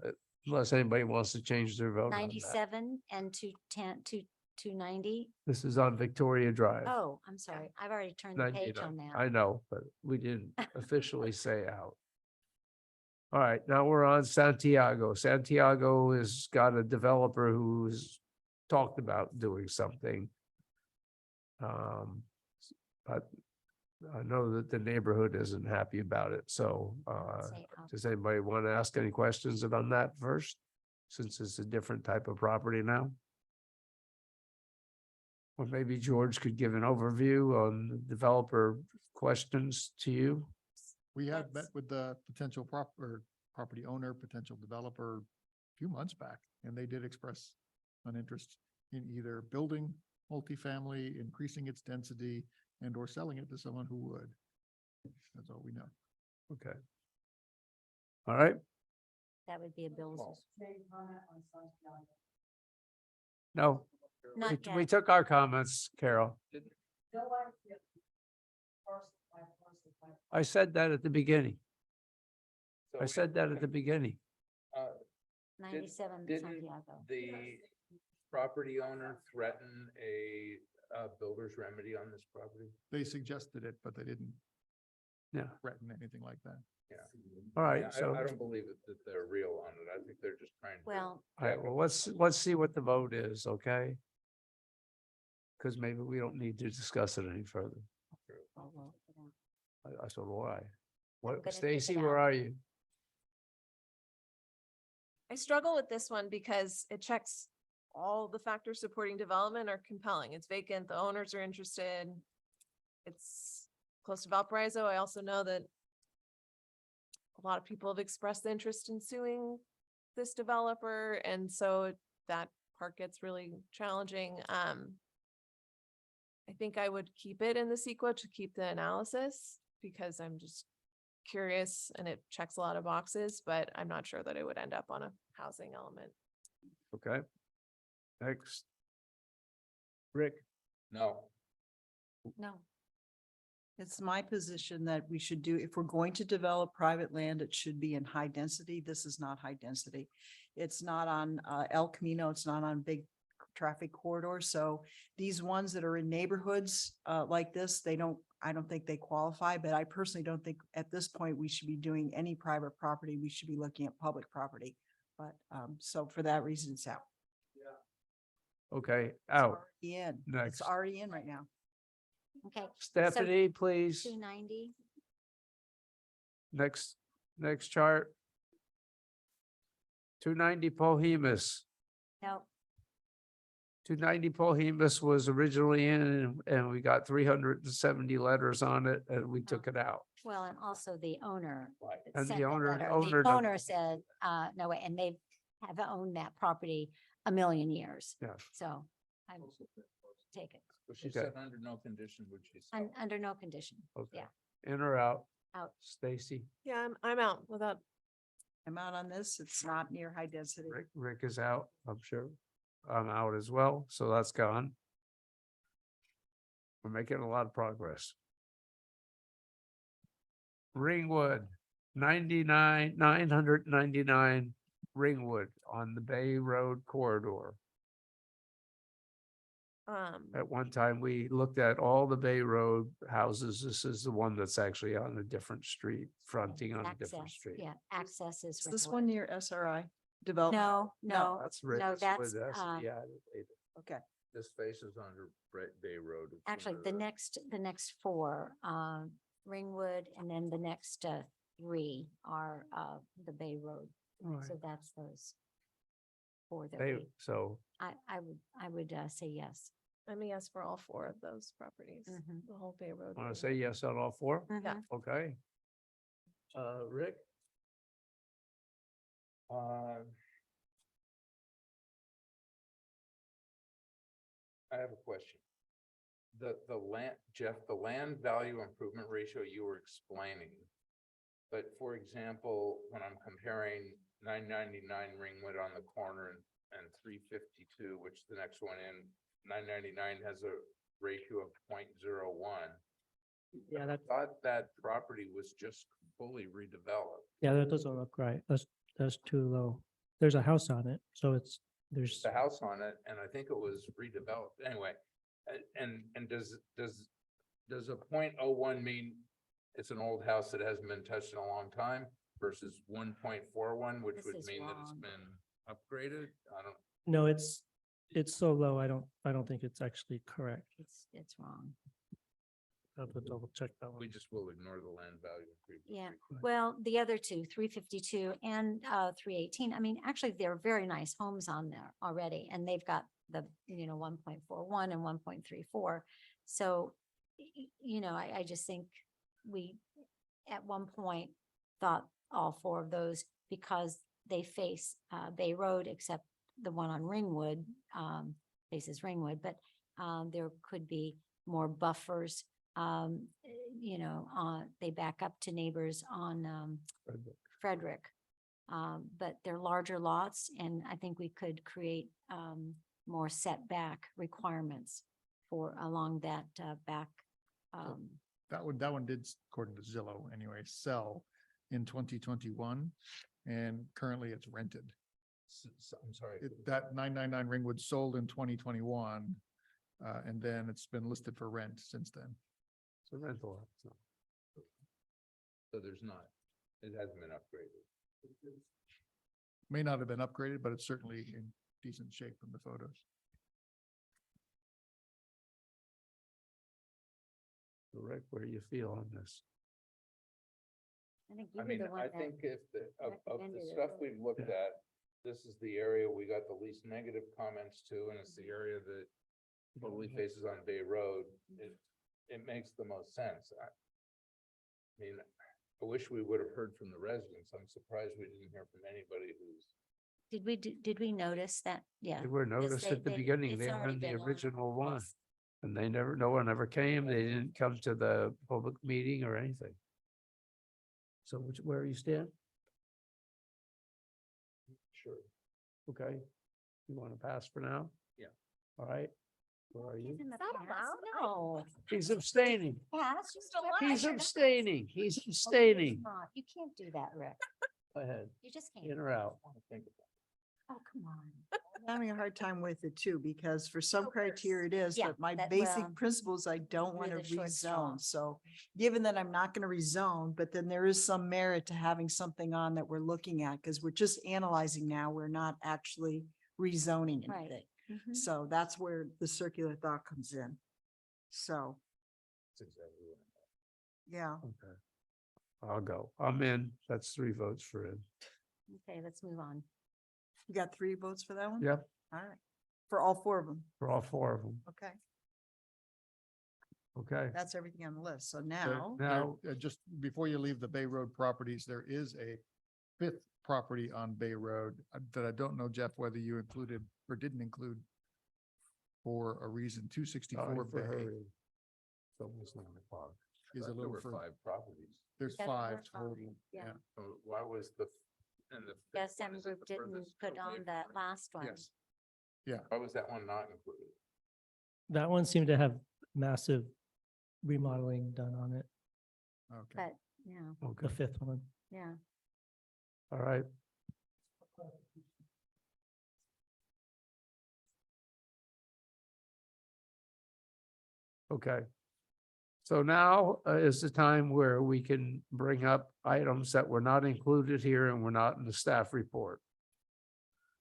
Unless anybody wants to change their vote on that. 97 and 210, 290. This is on Victoria Drive. Oh, I'm sorry. I've already turned the page 99. on that. I know, but we didn't officially say out. All right, now we're on Santiago. Santiago has got a developer who's talked about doing something. But I know that the neighborhood isn't happy about it, so Say out. does anybody want to ask any questions about that first? Since it's a different type of property now? Or maybe George could give an overview on the developer questions to you. We had met with the potential property owner, potential developer a few months back, and they did express an interest in either building multifamily, increasing its density, and or selling it to someone who would. That's all we know. Okay. All right, That would be a Bill's. no, Not we yet. took our comments, Carol. I said that at the beginning. I said that at the beginning. 97 Didn't Santiago. the property owner threaten a builder's remedy on this property? They suggested it, but they didn't Yeah, threaten anything like that. Yeah. all right, Yeah, so, I don't believe that they're real on it. I think they're just trying to. Well, all right, well, let's see what the vote is, okay? Because maybe we don't need to discuss it any further. I'll vote for that. I so do I. gonna What, take Stacy, it where out. are you? I struggle with this one because it checks all the factors supporting development are compelling. It's vacant, the owners are interested. It's close to Valparaiso. I also know that a lot of people have expressed interest in suing this developer, and so that part gets really challenging. I think I would keep it in the CEQA to keep the analysis because I'm just curious and it checks a lot of boxes, but I'm not sure that it would end up on a housing element. Okay. Next. Rick, No. No. It's my position that we should do, if we're going to develop private land, it should be in high density. This is not high density. It's not on El Camino, it's not on big traffic corridors. So these ones that are in neighborhoods like this, I don't think they qualify, but I personally don't think at this point we should be doing any private property. We should be looking at public property. But so for that reason, it's out. okay, It's out. already in. Next. It's already in right now. Okay. Stephanie, please. 290. Next chart. 290 Pohemus. No. 290 Pohemus was originally in and we got 370 letters on it and we took it out. Well, and also the owner. that And sent the owner- letter, owner The don't- owner said, no way, and they have owned that property a million years. Yeah. So I would take it She Okay. said under no condition would she sell. under no condition. Okay. Yeah, In or out? out. Stacy, Yeah, I'm out without, I'm out on this. It's not near high density. Rick is out, I'm sure. I'm out as well, so that's gone. We're making a lot of progress. Ringwood, 999 Ringwood on the Bay Road corridor. At one time, we looked at all the Bay Road houses. This is the one that's actually on a different street, fronting on a different Access, street. yeah, access is. Is this Ringwood. one near SRI development? No, That's Rick. no, that's, yeah. Okay. This faces under Bay Road. It's actually, under the next four, Ringwood, and then the next three are the Bay Road. Right. So that's those four that They, we, so I would say yes. I'm a yes for all four of those properties, Mhm. the whole Bay Road. want area. to say yes on all four? Mhm. Okay. Rick? I have a question. The land, Jeff, the land value improvement ratio you were explaining. But for example, when I'm comparing 999 Ringwood on the corner and 352, which the next one in, 999 has a ratio of 0.01. Yeah, I thought that property was just fully redeveloped. that doesn't look right. That's too low. There's a house on it, so there's, The house on it, and I think it was redeveloped anyway. And does a 0.01 mean it's an old house that hasn't been touched in a long time versus 1.41, which This would is mean that it's wrong. been upgraded? I don't, no, it's so low. I don't think it's actually correct. It's wrong. I have to double check that one. we just will ignore the land value. improvement Yeah, ratio. well, the other two, 352 and 318, I mean, actually, they're very nice homes on there already, and they've got the, 1.41 and 1.34. So, I just think we, at one point, thought all four of those, because they face Bay Road, except the one on Ringwood faces Ringwood, but there could be more buffers. They back up to neighbors on Frederick. But they're larger lots, and I think we could create more setback requirements for along that back. That one did, according to Zillow anyway, sell in 2021 and currently it's rented. I'm sorry. That 999 Ringwood sold in 2021 and then it's been listed for rent since then. It's a rental. So So there's not, it hasn't been upgraded. May not have been upgraded, but it's certainly in decent shape from the photos. Rick, where do you feel on this? I think I you were mean, the one I that think if of the recommended it, stuff right? we've looked at, this is the area we got the least negative comments to, and it's the area that totally faces on Bay Road. It makes the most sense. I mean, I wish we would have heard from the residents. I'm surprised we didn't hear from anybody who's. Did we notice that? Yeah. They were noticed at the beginning, it's they were already in the been on original our one. list. And no one ever came. They didn't come to the public meeting or anything. So where you stand? Sure. Okay. You want to pass for now? Yeah. All right. Where are you? No. He's abstaining. Pass. He's abstaining. He's abstaining. You can't do that, Rick. Go ahead. You just can't. In or out? Oh, come on. I'm having a hard time with it too, because for some criteria it is, Yeah, but my that- basic well, principles, I don't want to you're the short straw. rezone. So given that I'm not going to rezone, but then there is some merit to having something on that we're looking at, because we're just analyzing now. We're not actually rezoning Right. anything. Mhm. So that's where the circular thought comes in. So, yeah. Okay. I'll go. I'm in. That's 3 votes for in. Okay, let's move on. You got 3 votes for that one? Yep, All right. For all 4 of them. for all 4 of them. Okay. Okay. That's everything on the list. So So now, Now, just before you leave the Bay Road properties, there is a 5th property on Bay Road that I don't know, Jeff, whether you included or didn't include for a reason. 264 sorry for Bay hurrying. It's almost 9 o'clock. is a There little were further. 5 properties. There's Yeah, there 5 were 5, total. yeah. So why was the? And the. fifth Yes, one, M is it group the didn't furthest put from on Bay that Road? last one. Yes. Why was that one not included? That one seemed to have massive remodeling done on it, Okay. But, yeah, Okay. the 5th one. yeah. All right. Okay. So now is the time where we can bring up items that were not included here and were not in the staff report.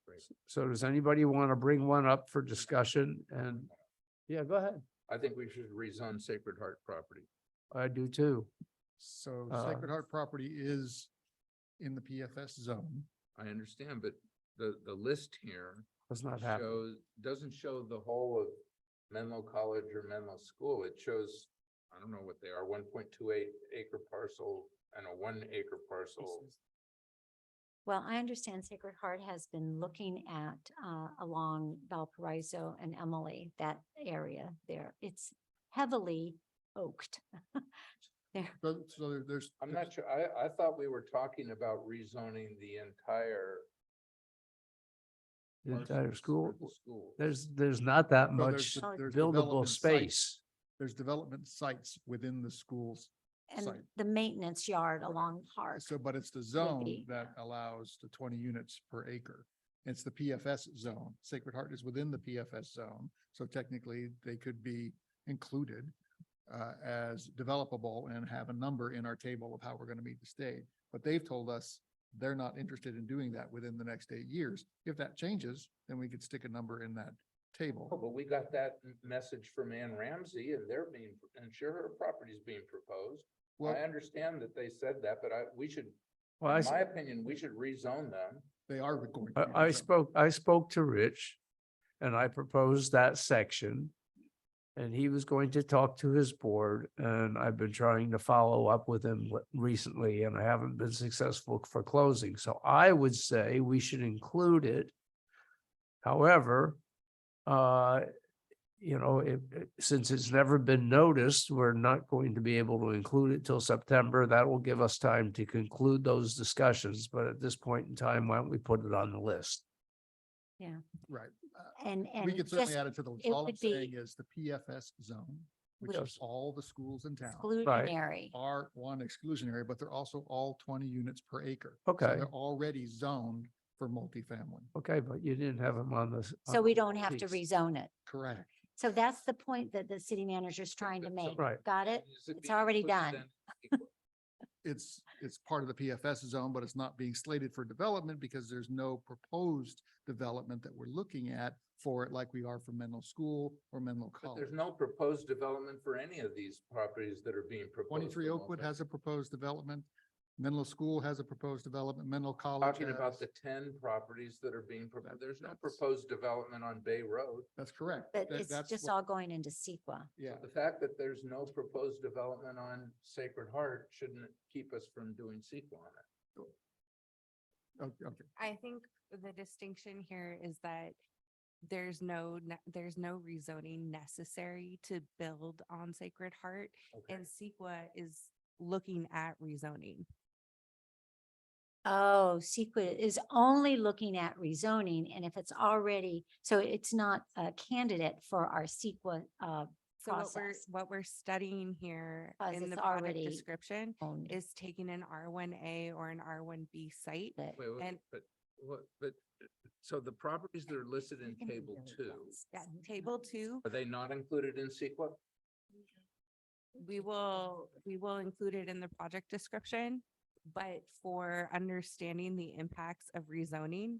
Great. So does anybody want to bring one up for discussion? And yeah, go ahead. I think we should rezone Sacred Heart property. I do too. So Uh, Sacred Heart property is in the PFS zone. I understand, but the list here Does not happen. doesn't show the whole of Menlo College or Menlo School. It shows, I don't know what they are, 1.28 acre parcel and a 1 acre parcel. Well, I understand Sacred Heart has been looking at along Valparaiso and Emily, that area there. It's heavily oaked. There, So there's. I'm not sure. I thought we were talking about rezoning the entire. The parcel entire for school. the school. There's not that So much there's buildable development sites. space. There's development sites within the schools and site. the maintenance yard along Park. So, but it's the zone be, that allows the 20 units per acre. It's the PFS zone. Sacred Heart is within the PFS zone. So technically they could be included as developable and have a number in our table of how we're going to meet the state. But they've told us they're not interested in doing that within the next 8 years. If that changes, then we could stick a number in that Oh, table. but we got that message from Ann Ramsey and they're being, and sure, her property is being proposed. Well, I understand that they said that, but we should, Well, in my opinion, we should rezone them. they are going. to be I rezoned. I spoke to Rich and I proposed that section. And he was going to talk to his board and I've been trying to follow up with him recently and I haven't been successful for closing. So I would say we should include it. However, since it's never been noticed, we're not going to be able to include it till September. That will give us time to conclude those discussions. But at this point in time, why don't we put it on the list? Yeah. Right. And We could certainly just add it to the list. it All I'm would be- saying is the PFS zone, which Which- is all the schools in town, exclusionary. are one exclusionary, but they're also all 20 units per acre. So Okay. they're already zoned for multifamily. Okay, but you didn't have them on this. So we don't have to rezone it. Correct. So that's the point that the city manager is trying to make. Right. Got it? Is it It's being already included done. then? It's part of the PFS zone, but it's not being slated for development because there's no proposed development that we're looking at for it like we are for Menlo School or Menlo But College. there's no proposed development for any of these properties that are being proposed. 23 for Oakwood multi- has a proposed development. Menlo School has a proposed development. Menlo College Talking about has. the 10 properties that are being proposed. There's no That's- proposed development on Bay Road. That's correct. But That- it's that's just what- all going into CEQA. Yeah. The fact that there's no proposed development on Sacred Heart shouldn't keep us from doing sequel on it. Okay. I think the distinction here is that there's no rezoning necessary to build on Sacred Heart, Okay. and CEQA is looking at rezoning. Oh, CEQA is only looking at rezoning, and if it's already, so it's not a candidate for our CEQA So process. what we're studying here Because in it's the product already description owned. is taking an R1A or an R1B site. But Wait, wait, And but what, but, so the properties that are listed in table two, yeah, table 2, are they not included in CEQA? we will include it in the project description, but for understanding the impacts of rezoning,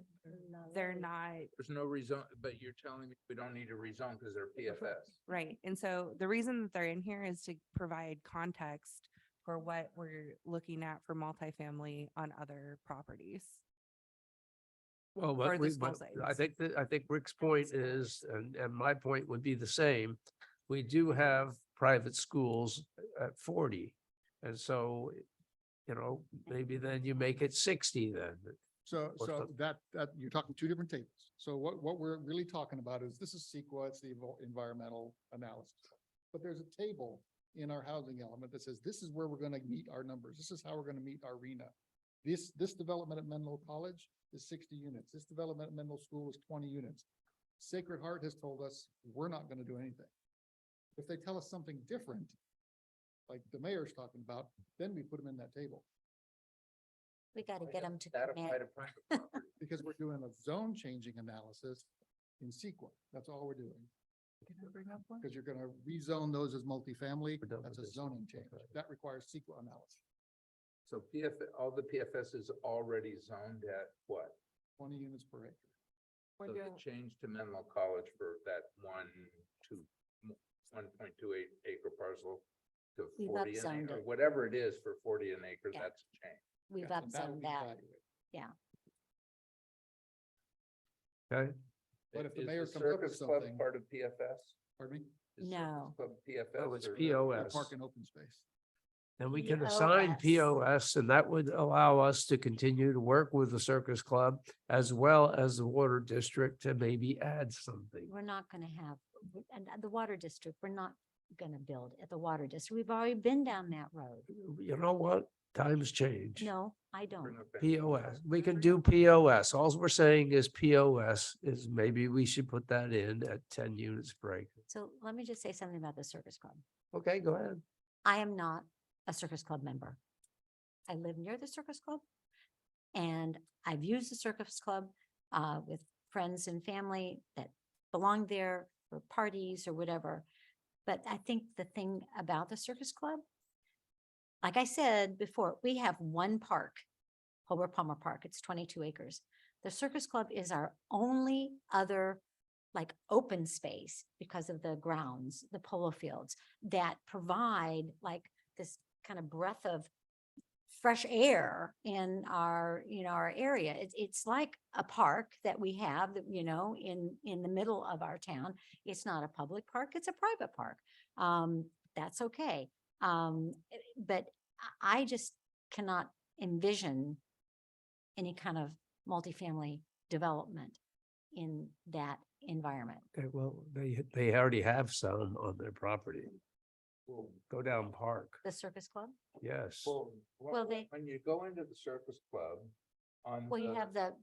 they're not. There's no rezone, but you're telling me we don't need to rezone because they're PFS. Right. And so the reason that they're in here is to provide context for what we're looking at for multifamily on other properties. Well, Or what the we, school I sites. think I think Rick's point is, and my point would be the same. We do have private schools at 40. And so, you know, maybe then you make it 60 then. So, What's so that, you're talking two different tables. So what we're really talking about is this is CEQA, it's the environmental analysis. But there's a table in our housing element that says, this is where we're gonna meet our numbers. This is how we're gonna meet our RENA. This development at Menlo College is 60 units. This development at Menlo School is 20 units. Sacred Heart has told us, we're not gonna do anything. If they tell us something different, like the mayor's talking about, then we put them in that table. we got to get them to That commit. apply to private property. Because we're doing a zone changing analysis in CEQA. That's all we're doing. Because you're gonna rezone those as multifamily, We're done that's with a this. zoning change. Okay. That requires CEQA analysis. So all the PFS is already zoned at what? 20 units per acre. We're So the doing, change to Menlo College for that 1.28 acre parcel to We've 40 an upzoned acre, or it. whatever it is for 40 an acre, Yeah. that's a change. We've Yeah, and that'll upzoned be that. evaluated. Yeah. Okay, But if the Is mayor comes up with Circus Club something- part of PFS? Pardon me? Is No. Circus Club PFS? Oh, it's or- POS. Park and open space. then we can assign POS. POS, and that would allow us to continue to work with the Circus Club as well as the Water District to maybe add something. We're not going to have, and the water district, we're not going to build at the water district. We've already been down that road. You know what? Times change. No, I don't. Bring up that- POS, we can do POS. All we're saying is POS is maybe we should put that in at 10 units per acre. So let me just say something about the Circus Club. Okay, go ahead. I am not a Circus Club member. I live near the Circus Club. And I've used the Circus Club with friends and family that belong there for parties or whatever. But I think the thing about the Circus Club, like I said before, we have one park, Holbrook Palmer Park. It's 22 acres. The Circus Club is our only other like open space because of the grounds, the polo fields that provide like this kind of breath of fresh air in our, our area. It's like a park that we have that, in the middle of our town. It's not a public park, it's a private park. That's okay. But I just cannot envision any kind of multifamily development in that environment. Okay, well, they already have some on their property. Go down Park, The Circus Club? yes. Well, they- when you go into the Circus Club on. Well, you have the,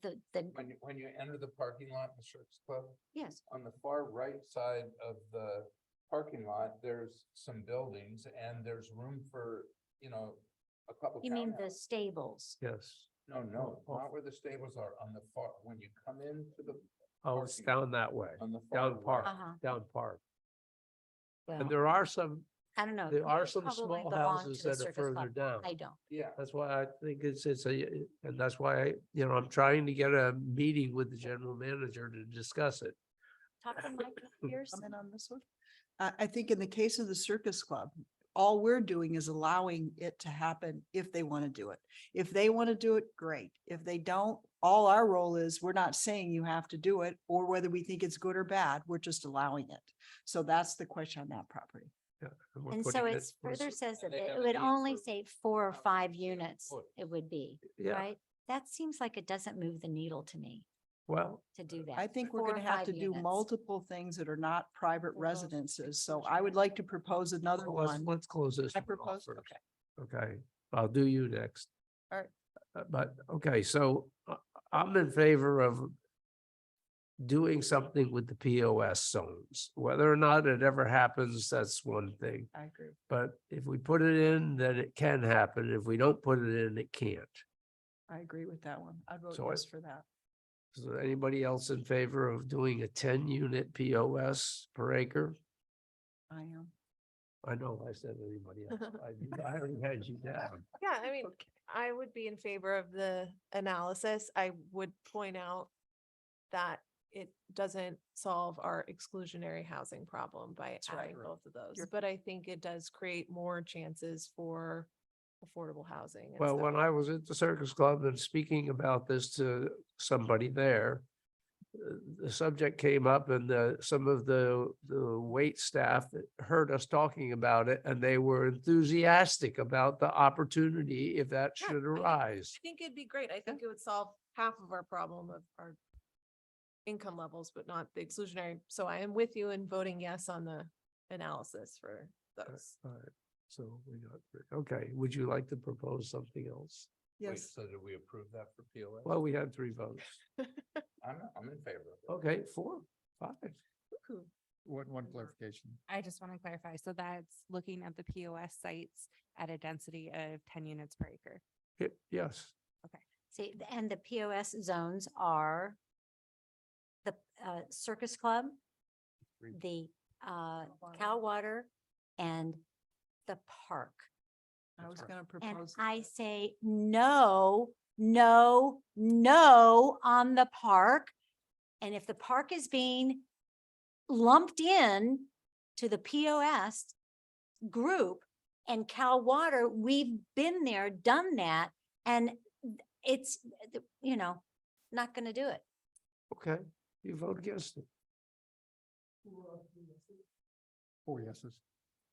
When you enter the parking lot in the Circus Club, yes, on the far right side of the parking lot, there's some buildings and there's room for, a couple. you mean the townhouses. stables? Yes. No, not where the stables are, on the far, when you come into the. Oh, it's parking lot, down that way, On the far down Park, right. Uh-huh. down Park. Well, And there are some, I don't know. there you are some probably small belong houses to the that are Circus further Club. down. I don't. Yeah. That's why I think it's and that's why I'm trying to get a meeting with the general manager to discuss it. Talk to Mike Pierce. Comment on this one? I think in the case of the Circus Club, all we're doing is allowing it to happen if they want to do it. If they want to do it, great. If they don't, all our role is, we're not saying you have to do it, or whether we think it's good or bad, we're just allowing it. So that's the question on that property. Yeah, we're And so putting it- it's further says that they it have a would need only for say 4 or 5 1,000 units foot. it would be, Yeah, right? That seems like it doesn't move the needle to me well, to do that. I think we're 4 or going to have 5 to do units. multiple things that are not private We'll go- residences. So I would like to propose another one. let's close this. I one off propose, first. okay. Okay, I'll do you next. All right. But, okay, so I'm in favor of doing something with the POS zones. Whether or not it ever happens, that's one thing. I agree. But if we put it in, then it can happen. If we don't put it in, it can't. I agree with that one. I'd vote So yes for that. Is there anybody else in favor of doing a 10-unit POS per acre? I am. I know I said anybody else. I already had you down. Yeah, I mean, I would be in favor of the analysis. I would point out that it doesn't solve our exclusionary housing problem by adding both of those. But I think it does create more chances for affordable housing. and Well, stuff. when I was at the Circus Club and speaking about this to somebody there, the subject came up and some of the wait staff heard us talking about it and they were enthusiastic about the opportunity if that Yeah, should arise. I think it'd be great. I think it would solve half of our problem of our income levels, but not the exclusionary. So I am with you in voting yes on the analysis for those. All right, so we got, okay, would you like to propose something else? Wait, Yes. so did we approve that for POS? Well, we had 3 votes. I'm in favor of it. Okay, 4, 5. One clarification. I just want to clarify. So that's looking at the POS sites at a density of 10 units per acre. Yes, See, and the POS zones are the Circus Club, the Cow Water, and the park. I was gonna And propose. I say no, no, no on the park. And if the park is being lumped in to the POS group and Cal Water, we've been there, done that, and it's, not gonna do it. okay, you vote against it. 4 yeses.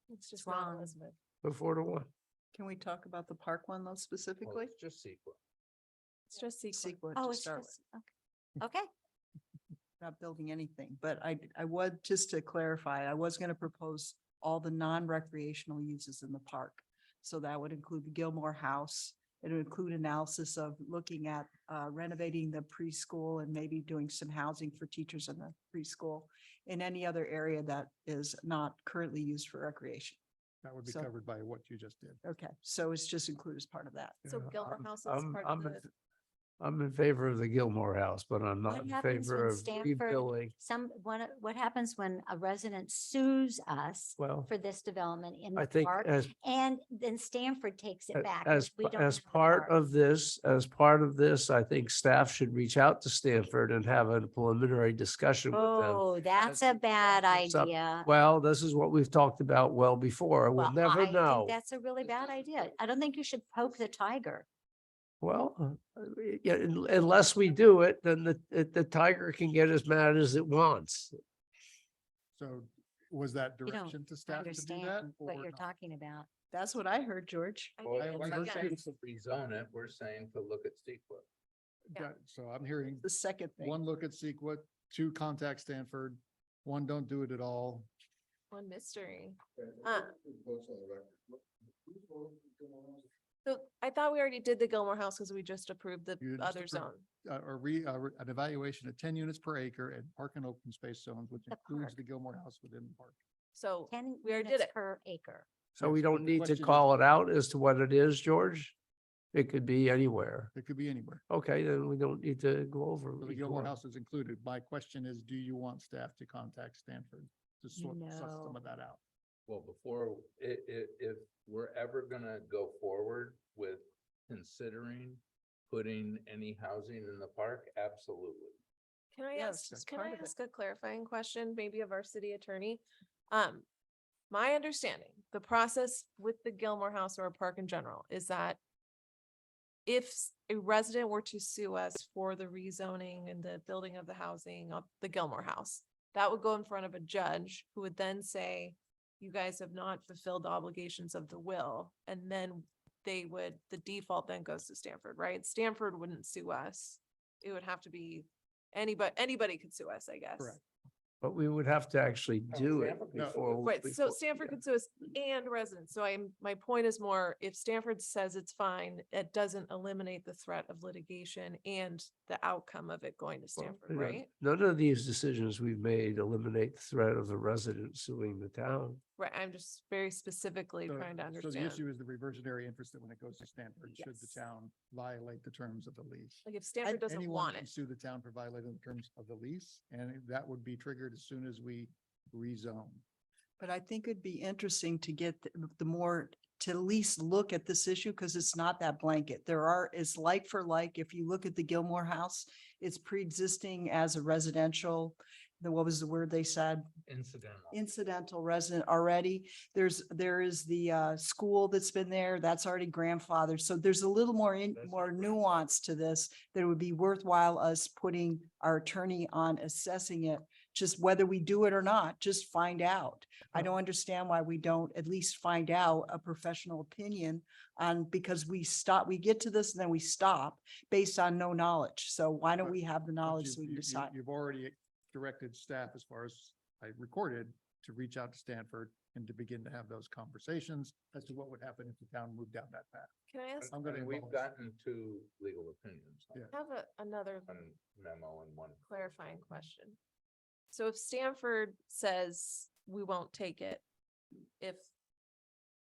It's just wrong. not Elizabeth. 4 to 1. Can we talk about the park one though Well, specifically? it's just sequel. It's just sequence. Sequent Oh, to it's start with. just, okay. Not building anything, but I would, just to clarify, I was gonna propose all the non-recreational uses in the park. So that would include the Gilmore House. It would include analysis of looking at renovating the preschool and maybe doing some housing for teachers in the preschool in any other area that is not currently used for recreation. That would be So- covered by what you just did. Okay, so it's just included as part of that. So Yeah, Gilmore I'm- House is I'm- part I'm of in- the. I'm in favor of the Gilmore House, but I'm not What in happens favor when of Stanford, rebuilding. what happens when a resident sues us Well, for this development in I the think park? as And then Stanford takes it back. As, we don't as have the part park. of this, I think staff should reach out to Stanford and have a preliminary discussion with them. Oh, that's a bad It's up- idea. Well, this is what we've talked about well before. We'll Well, never I think know. that's a really bad idea. I don't think you should poke the tiger. Well, yeah, unless we do it, then the tiger can get as mad as it wants. So was that You don't direction to staff to do that? understand what or you're not? talking about. That's what I heard, George. I Well, think we're it's not against. saying to rezone it, we're saying to look at sequel. Got- So I'm hearing The second thing. 1 look at Sequit, 2 contact Stanford, 1 don't do it at all. One mystery. So I thought we already did the Gilmore House because we just approved the You just other zone. approved- an evaluation of 10 units per acre and park and open space zones, which The includes park. the Gilmore House within the park. So 10 we already did units it. per acre. So we Yes, but don't the need to question is- call it out as to what it is, George. It could be anywhere. It could be anywhere. Okay, then we don't need to go over. So the each Gilmore one. House is included. My question is, do you want staff to contact Stanford to sort suss some No. of that out? Well, before, if we're ever gonna go forward with considering putting any housing in the park, absolutely. Can I Yes, that's ask, can part I of it. ask a clarifying question, maybe of our city attorney? My understanding, the process with the Gilmore House or a park in general is that if a resident were to sue us for the rezoning and the building of the housing of the Gilmore House, that would go in front of a judge who would then say, you guys have not fulfilled the obligations of the will, and then the default then goes to Stanford, right? Stanford wouldn't sue us. It would have to be anybody could sue us, I guess. Correct. But we would have to actually do it Stanford- before. Right, so before- Stanford could sue us and residents, so my point is more, if Stanford says it's fine, it doesn't eliminate the threat of litigation and the outcome of it going to Well, Stanford, you know, right? None of these decisions we've made eliminate the threat of the resident suing the town. Right, I'm just very specifically So- trying to So understand. the issue is the reversionary interest that when it goes to Stanford, should the Yes. town violate the terms of the lease? Like if Stanford doesn't Anyone want can it, sue the town for violating the terms of the lease, and that would be triggered as soon as we rezone. But I think it'd be interesting to get the more, to at least look at this issue, because it's not that blanket. It's like for like, if you look at the Gilmore House, it's pre-existing as a residential, what was the word they said? Incidental resident already. There is the school that's been there, that's already grandfathered. So there's a little more nuance to this that would be worthwhile us putting our attorney on assessing it. Just whether we do it or not, just find out. I don't understand why we don't at least find out a professional opinion on, because we get to this and then we stop based on no knowledge. So why don't But- we have the But knowledge you- so we can you- decide? You've already directed staff, as far as I recorded, to reach out to Stanford and to begin to have those conversations as to what would happen if the town moved down that path. can I ask, I'm gonna We've involve- gotten two legal opinions. Yeah. I have another One memo and one. clarifying question. So if Stanford says we won't take it if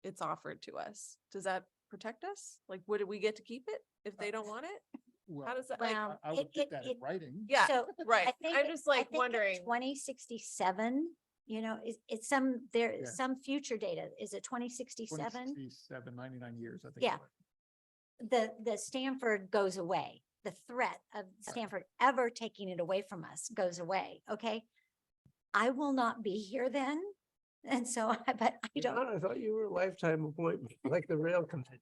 it's offered to us, does that protect us? Like, would we get to keep it if they don't want it? How does that, like, Well, I would it- get it- that in it- writing. yeah, So right. I think I'm just like wondering. 2067, it's Yeah. some future data. Is it 2067? 67, 99 years, I think. Yeah. The Stanford goes away. The threat of Stanford ever taking it away from us goes away. Okay. I will not be here then. And so, but I don't, John, I thought you were a lifetime appointment, like the rail company.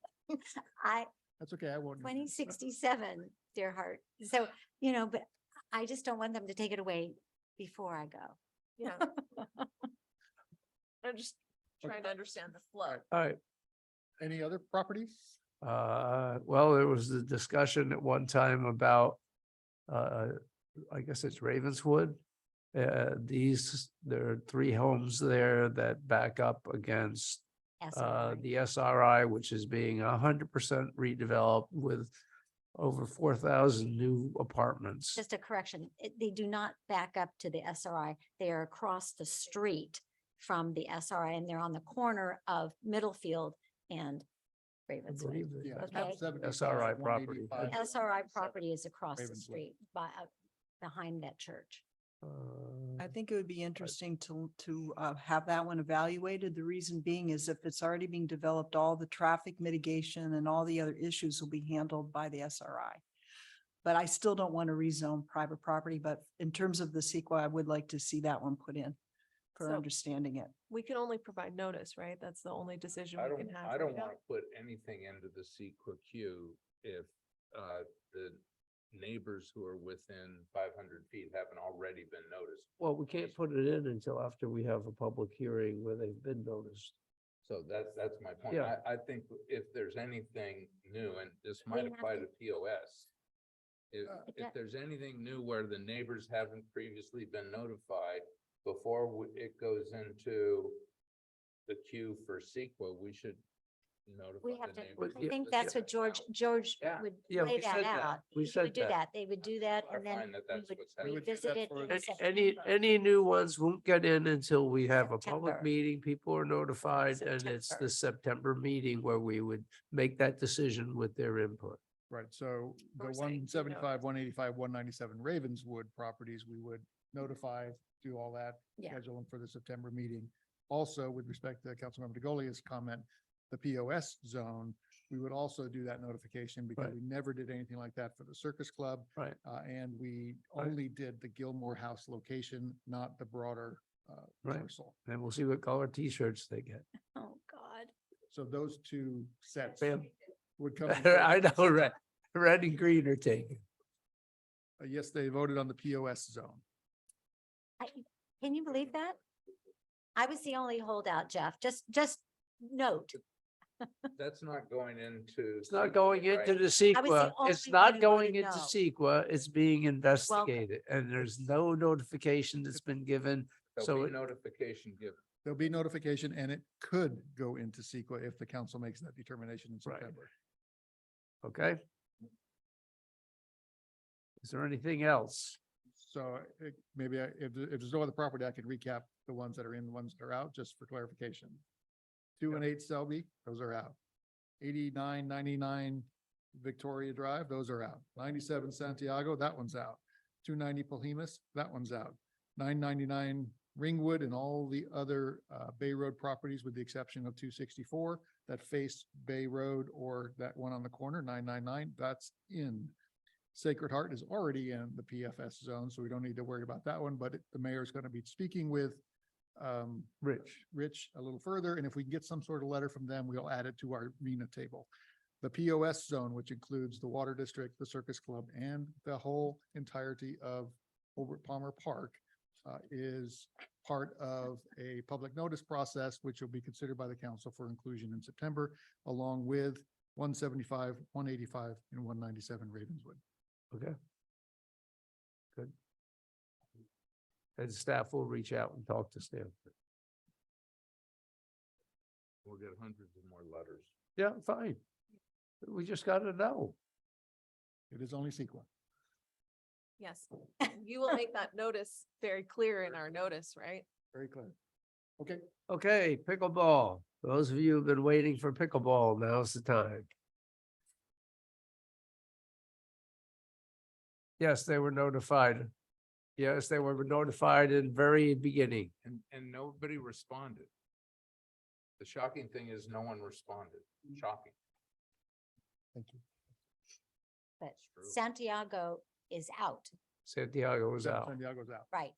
That's okay, I won't. 2067, dear heart. So, but I just don't want them to take it away before I go. Yeah. I'm just trying to understand the flow. All right. Any other properties? Well, there was the discussion at one time about, I guess it's Ravenswood. There are 3 homes there that back up against the SRI, which is being 100% redeveloped with over 4,000 new apartments. Just a correction, they do not back up to the SRI. They are across the street from the SRI and they're on the corner of Middlefield and I Ravenswood. believe that Yeah, that's Okay. map 75, SRI property. 185. The SRI property is across the Ravenswood. street behind that church. I think it would be interesting to have that one evaluated. The reason being is if it's already being developed, all the traffic mitigation and all the other issues will be handled by the SRI. But I still don't want to rezone private property, but in terms of the sequel, I would like to see that one put in for So- understanding it. We can only provide notice, right? That's the only decision I we don't, can have. I right don't now. want to put anything into the CQ if the neighbors who are within 500 feet haven't already been noticed. Well, we can't put it in until after we have a public hearing where they've been noticed. So that's my point. Yeah. I think if there's anything new, and this might have apply to- to POS. If that- there's anything new where the neighbors haven't previously been notified before it goes into the queue for CEQA, we should notify We have the to, neighbors. I think that's what George Yeah. would Yeah, lay we that said that. out. We He said would do that. that. They would do that I and then find that we that's would what's happening. revisit it in Any, September. any new ones won't get in until we have a public September. meeting, people are notified, and it's the September meeting where we would make that decision with their input. Right, so the We're saying do 175, 185, 197 Ravenswood properties, we would notify, do all that, Yeah. schedule them for the September meeting. Also, with respect to Councilmember DeGolia's comment, the POS zone, we would also do that notification because Right. we never did anything like that for the Circus Club. Right. And we Right. only did the Gilmore House location, not the broader Right. parcel. And we'll see what color t-shirts they get. Oh, God. So those two sets Bam. would come. in I know, red and green are taken. Yes, they voted on the POS zone. Can you believe that? I was the only holdout, Jeff. Just note, That's not going into. It's not going into the That was CEQA. the It's only not one going voted into no. CEQA. It's being investigated and there's no notification that's been given. So There'll be it- notification given. There'll be notification and it could go into CEQA if the council makes that determination in Right. September. okay. Is there anything else? So maybe if there's no other property, I could recap the ones that are in, the ones that are out, just for clarification. 2 and 8 Selby, those are out. 89, 99 Victoria Drive, those are out. 97 Santiago, that one's out. 290 Polhemus, that one's out. 999 Ringwood and all the other Bay Road properties with the exception of 264 that face Bay Road or that one on the corner, 999, that's in. Sacred Heart is already in the PFS zone, so we don't need to worry about that one, but the mayor is going to be speaking with Rich a little further, and if we can get some sort of letter from them, we'll add it to our MENA table. The POS zone, which includes the Water District, the Circus Club, and the whole entirety of over Palmer Park, is part of a public notice process, which will be considered by the council for inclusion in September, along with 175, 185, and 197 Ravenswood. Okay. Good. And staff will reach out and talk to Stanford. We'll get hundreds of more letters. Yeah, fine. We just gotta know. It is only CEQA. Yes, you will make that notice very clear in our notice, right? Very clear. Okay. Okay, pickleball. Those of you who've been waiting for pickleball, now's the time. Yes, they were notified. Yes, they were notified in very beginning. And nobody responded. The shocking thing is no one responded. Shocking. Thank you. But true. Santiago is out, Santiago was out. Santiago's out. right?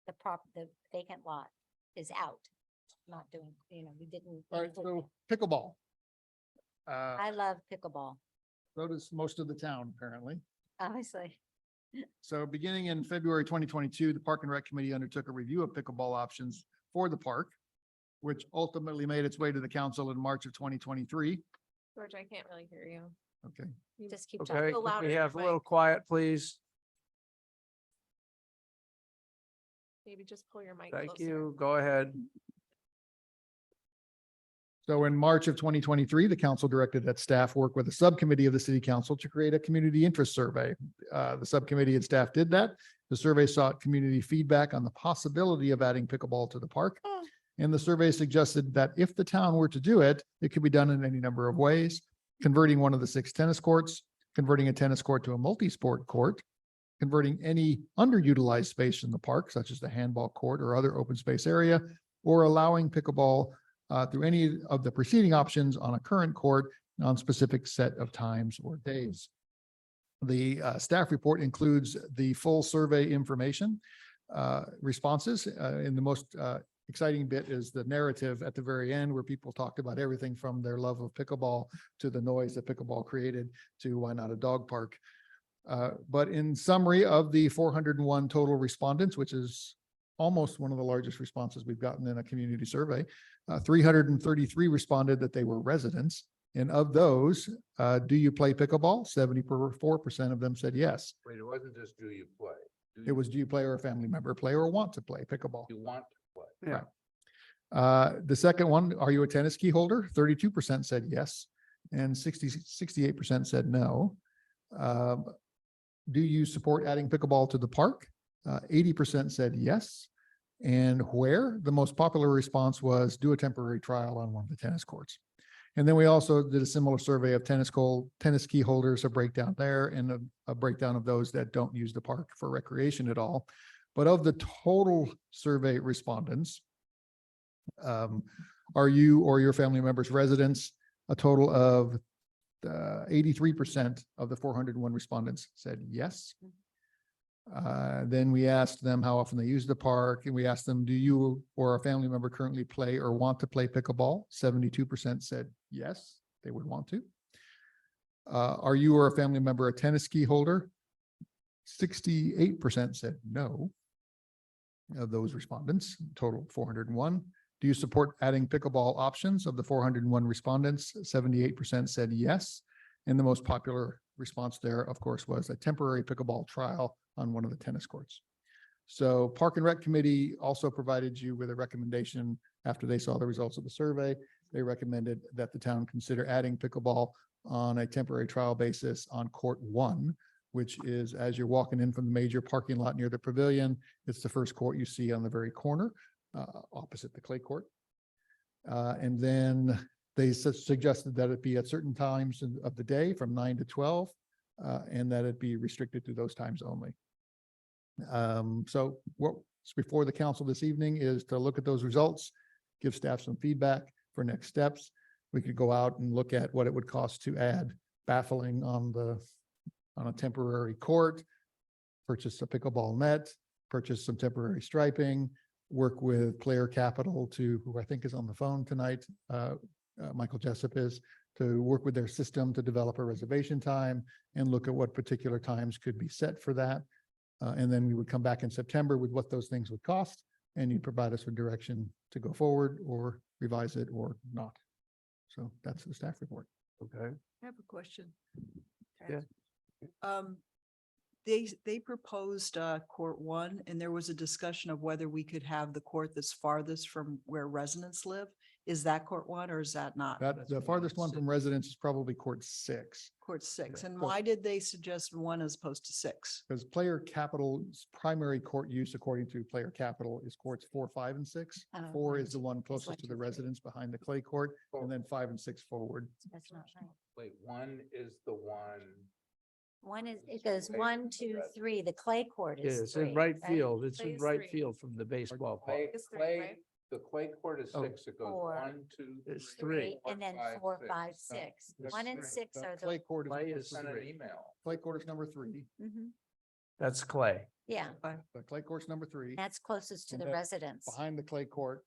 The vacant lot is out, not doing, we didn't. All right, include so it. pickleball. I love pickleball, So does most of the town, apparently. obviously. So beginning in February 2022, the Park and Rec Committee undertook a review of pickleball options for the park, which ultimately made its way to the council in March of 2023. George, I can't really hear you. Okay. You Just keep Okay, talking. Go can louder we in have a your little mic. quiet, please? Maybe just pull your mic Thank closer. you. Go ahead. So in March of 2023, the council directed that staff work with a subcommittee of the city council to create a community interest survey. The subcommittee and staff did that. The survey sought community feedback on the possibility of adding pickleball to the park. And the survey suggested that if the town were to do it, it could be done in any number of ways. Converting one of the 6 tennis courts, converting a tennis court to a multi-sport court, converting any underutilized space in the park, such as the handball court or other open space area, or allowing pickleball through any of the preceding options on a current court on specific set of times or days. The staff report includes the full survey information, responses, and the most exciting bit is the narrative at the very end where people talked about everything from their love of pickleball to the noise that pickleball created to why not a dog park. But in summary of the 401 total respondents, which is almost one of the largest responses we've gotten in a community survey, 333 responded that they were residents. And of those, do you play pickleball? 74% of them said yes. Wait, it wasn't just do you play? It was, do you play or a family member play or want to play pickleball? You want to play? Yeah. The second one, are you a tennis key holder? 32% said yes, and 68% said no. Do you support adding pickleball to the park? 80% said yes. And where? The most popular response was do a temporary trial on one of the tennis courts. And then we also did a similar survey of tennis key holders, a breakdown there, and a breakdown of those that don't use the park for recreation at all. But of the total survey respondents, are you or your family members residents? A total of 83% of the 401 respondents said yes. Then we asked them how often they use the park, and we asked them, do you or a family member currently play or want to play pickleball? 72% said yes, they would want to. Are you or a family member a tennis key holder? 68% said no of those respondents, total 401. Do you support adding pickleball options? Of the 401 respondents, 78% said yes. And the most popular response there, of course, was a temporary pickleball trial on one of the tennis courts. So Park and Rec Committee also provided you with a recommendation after they saw the results of the survey. They recommended that the town consider adding pickleball on a temporary trial basis on Court 1, which is as you're walking in from the major parking lot near the pavilion. It's the first court you see on the very corner, opposite the clay court. And then they suggested that it be at certain times of the day from 9 to 12, and that it be restricted to those times only. So what's before the council this evening is to look at those results, give staff some feedback for next steps. We could go out and look at what it would cost to add baffling on a temporary court, purchase a pickleball net, purchase some temporary striping, work with Player Capital who I think is on the phone tonight, Michael Jessup is, to work with their system to develop a reservation time and look at what particular times could be set for that. And then we would come back in September with what those things would cost, and you'd provide us with direction to go forward or revise it or not. So that's the staff report. Okay. I have a question. Yeah. They proposed court 1, and there was a discussion of whether we could have the court that's farthest from where residents live. Is that court 1 or is that not? That the farthest one from residence is probably court 6. Court 6. And So- why did they suggest 1 as opposed to 6? Because Player Capital's primary court use, according to Player Capital, is courts 4, 5, and 6. Oh, 4 is the one closest 1, to 2, the 3. residents behind the clay court, and then 5 and 6 forward. That's not right. Wait, one is the one. One is, it goes 1, 2, 3. The clay court Yeah, is it's 3. in right field. It's Clay in is right 3. field from the baseball park. The clay court is Oh. 6. It goes Four. 1, 2. It's 3, 3. And then 4, 5, 6. That's 1 and right. 6 The are Clay the. court Clay is is Send an 3. email. Clay court is number 3. Mhm. That's clay. Yeah, The clay court's number 3. that's closest to And the then residents. Behind the clay court,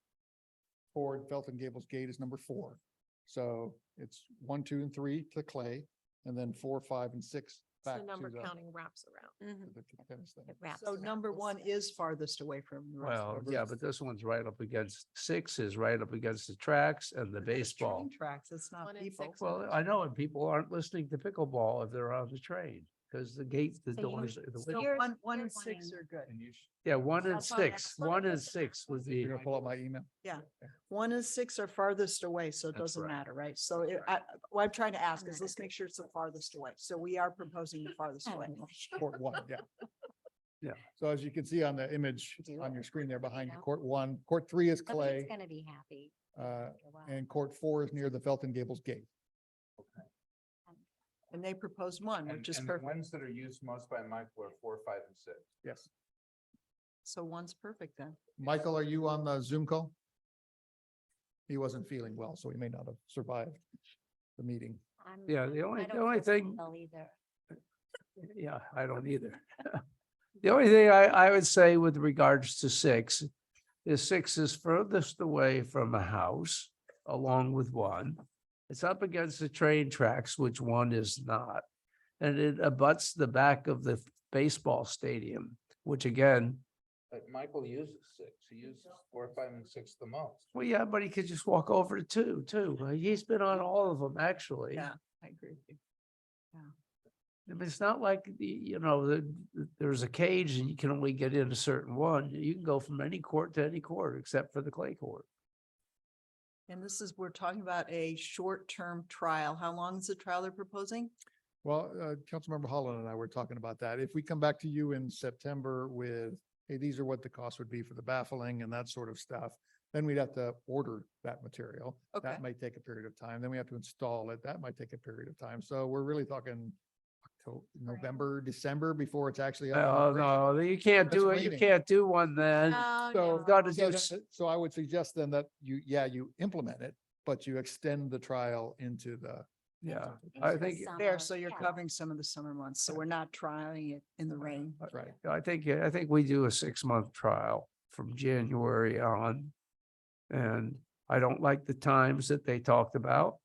forward Felton Gables Gate is number 4. So it's 1, 2, and 3 to clay, and then 4, 5, and 6 So back the to number the counting wraps around. Mhm. to the tennis thing. It wraps So around number this 1 way. is farthest away from the rest. Well, yeah, but this one's right up against, 6 is right up against the tracks and the baseball. Tracks, it's not 1 and people. 6 Well, I know, and people aren't listening to pickleball if they're on the train, because the gates, the So you- doors. So You're- 1 and you're 6 wanting- are good. Yeah, 1 and That's why I 6, asked. 1 and 6 would be. You're gonna pull up my email? Yeah, 1 and 6 are farthest away, so it That's doesn't right. matter, right? So what I'm trying to ask I'm is not let's make sure it's the farthest away. So we are proposing the farthest I away. don't know. Court 1, yeah. Yeah. So as you can see on the image Do on it. your screen there behind you, Yeah. court 1, court 3 is Somebody's clay, gonna be happy. uh, after a while. and court 4 is near the Felton Gables Gate. And they proposed 1, And which is and the perfect. ones that are used most by Michael are 4, 5, and 6. Yes. So 1's perfect then. Michael, are you on the Zoom call? He wasn't feeling well, so he may not have survived the meeting. I'm- Yeah, the only, I the don't only feel thing, well either. yeah, I don't either. The only thing I would say with regards to 6 is 6 is furthest away from a house along with 1. It's up against the train tracks, which 1 is not. And it abuts the back of the baseball stadium, which again, But Michael uses 6. He uses 4, 5, and 6 the most. well, yeah, but he could just walk over to 2 too. He's been on all of them, actually. Yeah, I agree with you. I mean, it's not like, there's a cage and you can only get in a certain one. You can go from any court to any court except for the clay court. And this is, we're talking about a short-term trial. How long is the trial they're proposing? Well, Councilmember Holland and I were talking about that. If we come back to you in September with, hey, these are what the costs would be for the baffling and that sort of stuff, then we'd have to order that material. Okay. That might take a period of time. Then we have to install it. That might take a period of time. So we're really talking November, December before it's actually. up and Oh, operational. no, you can't do That's it. You waiting. can't do one then. Oh, So, no. Got to so do, so I would suggest then that you implement it, but you extend the trial into the. yeah, Into I the think, summer, There, so you're yeah. covering some of the summer months. So we're not trying it in the rain. Right. I think we do a 6-month trial from January on. And I don't like the times that they talked about.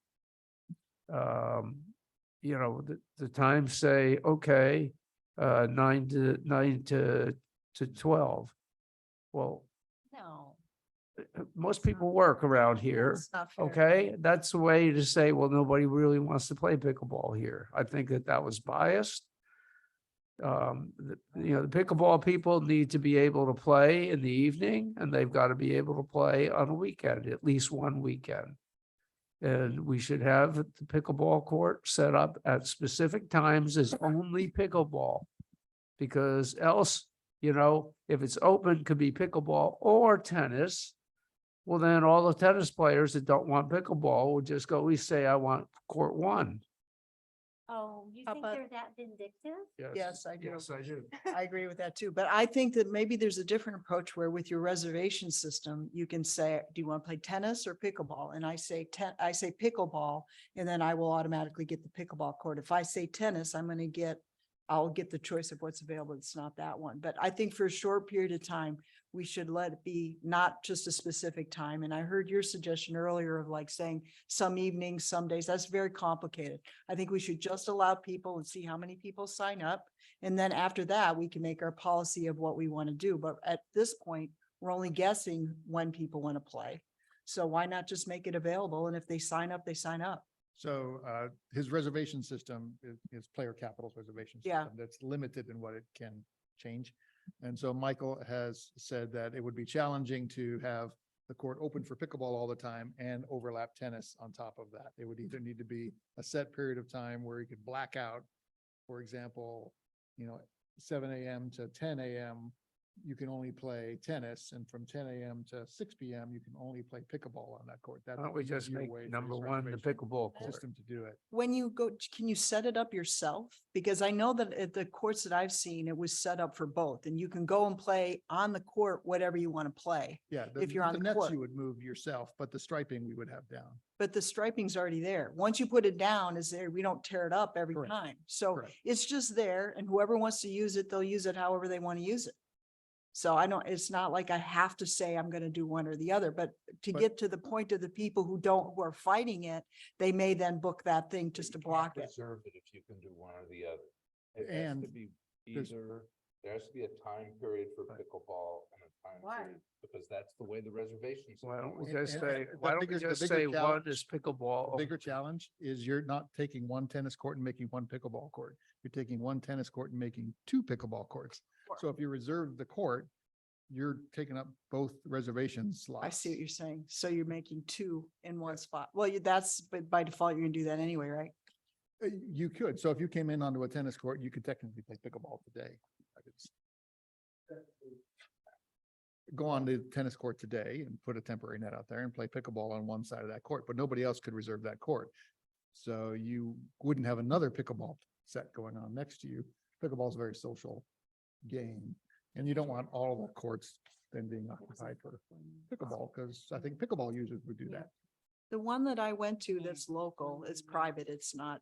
The times say, okay, 9 to 12. Well, No, most people work around here. It's not fair. Okay, that's a way to say, well, nobody really wants to play pickleball here. I think that that was biased. The pickleball people need to be able to play in the evening, and they've got to be able to play on a weekend, at least one weekend. And we should have the pickleball court set up at specific times as only pickleball. Because else, if it's open, could be pickleball or tennis. Well, then all the tennis players that don't want pickleball would just go, we say, I want court 1. Oh, you think they're that vindictive? Yes, I do. Yes, I do. I agree with that too, but I think that maybe there's a different approach where with your reservation system, you can say, do you want to play tennis or pickleball? And I say pickleball, and then I will automatically get the pickleball court. If I say tennis, I'll get the choice of what's available. It's not that one. But I think for a short period of time, we should let it be not just a specific time. And I heard your suggestion earlier of like saying some evenings, some days. That's very complicated. I think we should just allow people and see how many people sign up. And then after that, we can make our policy of what we want to do. But at this point, we're only guessing when people want to play. So why not just make it available? And if they sign up, they sign up. So his reservation system is Player Capital's reservation Yeah. system. That's limited in what it can change. And so Michael has said that it would be challenging to have the court open for pickleball all the time and overlap tennis on top of that. It would either need to be a set period of time where you could black out, for example, 7 a.m. to 10 a.m. you can only play tennis, and from 10 a.m. to 6 p.m. you can only play pickleball on that court. Why don't we just your make way for number his 1 the reservation pickleball court? system to do it. When you go, can you set it up yourself? Because I know that at the courts that I've seen, it was set up for both, and you can go and play on the court, whatever you want to play. Yeah. If you're on the nets court. you would move yourself, but the striping we would have down. But the striping's already there. Once you put it down, is there, we don't tear it up every Correct. time. So Correct. it's just there, and whoever wants to use it, they'll use it however they want to use it. So it's not like I have to say I'm going to do one or the other, but to But- get to the point of the people who are fighting it, they may then book that thing just to block it. Reserve it if you can do one or the other. It has And to be there's- either, there has to be a time period for pickleball and a time Why? period, because that's the way the reservations. Why don't we And- just and say, the why don't we bigger- the just bigger say 1 challenge- is pickleball? The bigger challenge is you're not taking one tennis court and making one pickleball court. You're taking one tennis court and making 2 pickleball courts. So if you reserve the court, you're taking up both reservation slots. I see what you're saying. So you're making 2 in one spot. Well, but by default, you're gonna do that anyway, right? You could. So if you came in onto a tennis court, you could technically play pickleball today. I could go on the tennis court today and put a temporary net out there and play pickleball on one side of that court, but nobody else could reserve that court. So you wouldn't have another pickleball set going on next to you. Pickleball is a very social game, and you don't want all the courts then being occupied for pickleball, because I think pickleball users would do that. The one that I went to that's local, it's private, it's not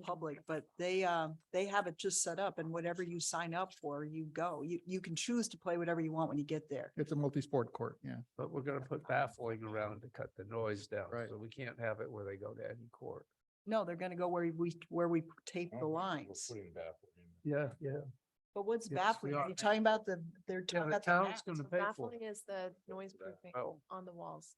public, but they have it just set up, and whatever you sign up for, you go. You can choose to play whatever you want when you get there. It's a multi-sport court, yeah. But we're gonna put baffling around to cut the noise down, Right. so we can't have it where they go to any court. No, they're gonna go where we tape the lines. Yeah. But what's Yes, baffling? we Are are. you talking about they're Yeah, talking the about town's the gonna mats? pay for it. Baffling is the noise proofing Oh. on the walls.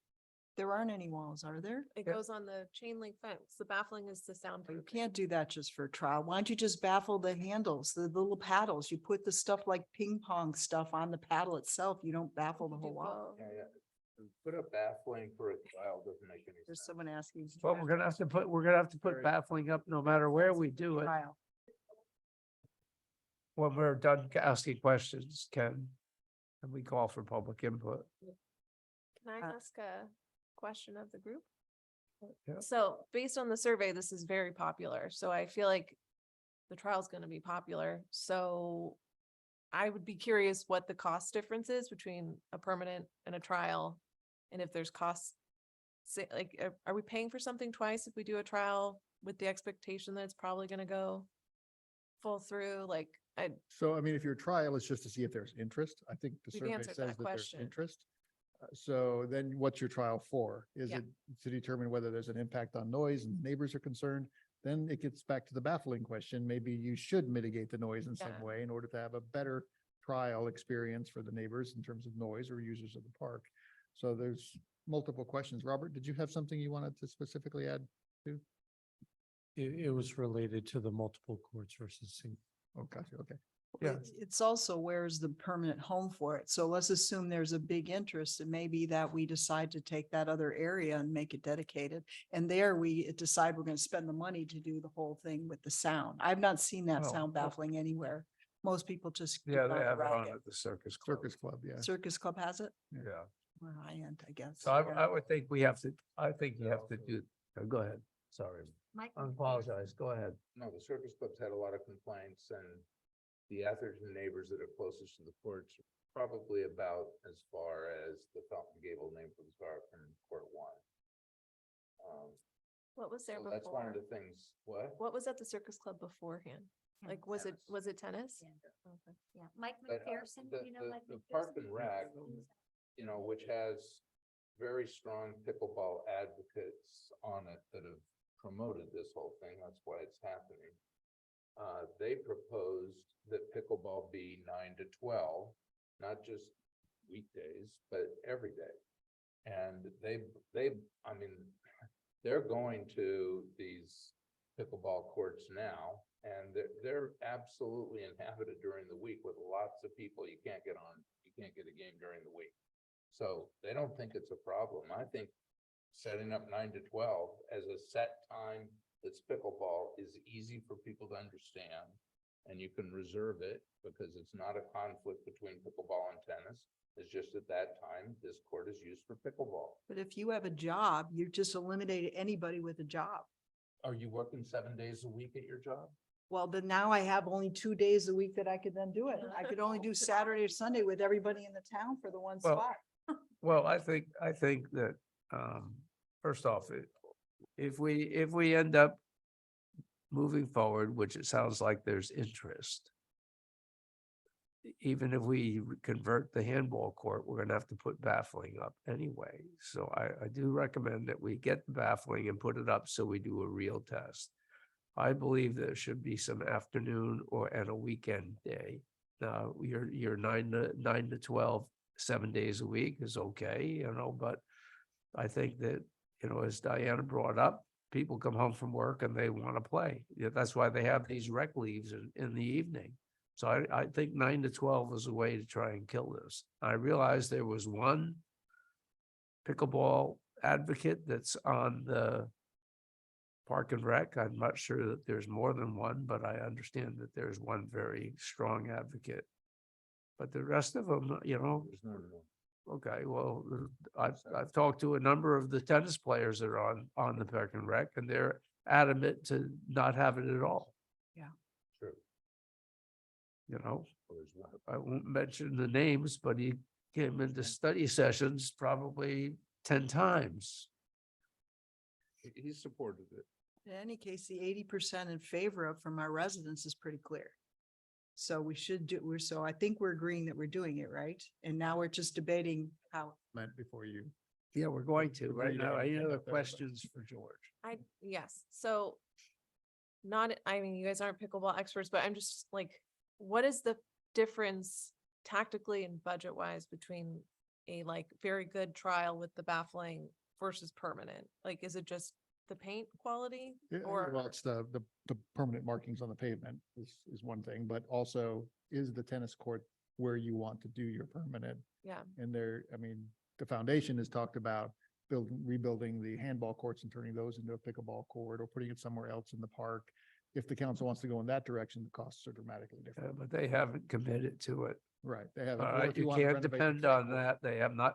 There aren't any walls, are there? It Yeah. goes on the chain link fence. The baffling is the sound. You can't do that just for a trial. Why don't you just baffle the handles, the little paddles? You put the stuff like ping pong stuff on the paddle itself. You don't baffle the whole wall. Put up baffling for a trial doesn't make any There's sense. someone asking. Well, we're gonna have to put baffling up no matter where we do it. Trial. When we're done asking questions, Ken, and we call for public input. Can I ask a question of the group? Yeah. So based on the survey, this is very popular. So I feel like the trial's going to be popular. So I would be curious what the cost difference is between a permanent and a trial. And if there's costs, say, like, are we paying for something twice if we do a trial with the expectation that it's probably going to go full through? Like, So, I mean, if your trial is just to see if there's interest, I think the We've survey answered says that that there's question. interest. So then what's your trial for? Is Yeah. it to determine whether there's an impact on noise and neighbors are concerned? Then it gets back to the baffling question. Maybe you should mitigate the noise in some Yeah. way in order to have a better trial experience for the neighbors in terms of noise or users of the park. So there's multiple questions. Robert, did you have something you wanted to specifically add to? It was related to the multiple courts versus single. Oh, gotcha. Okay. Yeah. It's also where's the permanent home for it? So let's assume there's a big interest and maybe that we decide to take that other area and make it dedicated. And there we decide we're going to spend the money to do the whole thing with the sound. I've not seen that Oh, sound oh. baffling anywhere. Most people just. Yeah, keep they on have it on racket. at the Circus Club. Circus Club, yeah. Circus Club has it? Yeah. We're high end, I guess. So I Yeah. would think we have to, I think you have to do, go ahead. Sorry. Mike? I apologize. Go ahead. No, the circus club's had a lot of complaints and the Atherton neighbors that are closest to the courts are probably about as far as the Fountain Gable neighbors are from Court One. What was there So that's one of before? the things, what? What was at the Circus Club beforehand? Like, was it tennis? Yeah. Okay. Yeah, Mike But, McPherson, the- you know, the- Mike the Park McPherson? and Rec, you know, which has very strong pickleball advocates on it that have promoted this whole thing. That's why it's happening. They proposed that pickleball be 9 to 12, not just weekdays, but every day. And I mean, they're going to these pickleball courts now, and they're absolutely inhabited during the week with lots of people. You can't get a game during the week. So they don't think it's a problem. I think setting up 9 to 12 as a set time that's pickleball is easy for people to understand. And you can reserve it because it's not a conflict between pickleball and tennis. It's just at that time, this court is used for pickleball. But if you have a job, you just eliminated anybody with a job. Are you working 7 days a week at your job? Well, then now I have only 2 days a week that I could then do it. I could only do Saturday or Sunday with everybody in the town for the one Well, spot. Well, I think that, first off, if we end up moving forward, which it sounds like there's interest, even if we convert the handball court, we're gonna have to put baffling up anyway. So I do recommend that we get the baffling and put it up so we do a real test. I believe there should be some afternoon and a weekend day. Now, your 9 to 12, 7 days a week is okay, you know, but I think that, you know, as Diana brought up, people come home from work and they want to play. Yeah, that's why they have these rec leagues in the evening. So I think 9 to 12 is a way to try and kill this. I realized there was one pickleball advocate that's on the Park and Rec. I'm not sure that there's more than one, but I understand that there's one very strong advocate. But the rest of them, you know, There's more than one. okay, well, I've talked to a number of the tennis players that are on the Park and Rec, and they're adamant to not have it at all. True. You know, Well, there's one. I won't mention the names, but he came into study sessions probably 10 times. He supported it. In any case, the 80% in favor of from our residents is pretty clear. So we should so I think we're agreeing that we're doing it, right? And now we're just debating how. Meant before you. Yeah, we're going to right Agreed now. on Any anything other up there, but- questions for George? Yes, so I mean, you guys aren't pickleball experts, but I'm just like, what is the difference tactically and budget wise between a like very good trial with the baffling versus permanent? Like, is it just the paint quality Yeah, or? well, it's the permanent markings on the pavement is one thing, but also is the tennis court where you want to do your permanent? Yeah, And there, I mean, the foundation has talked about rebuilding the handball courts and turning those into a pickleball court or putting it somewhere else in the park. If the council wants to go in that direction, the costs are dramatically different. But they haven't committed to it. Right, they have. You can't depend on that. They have not,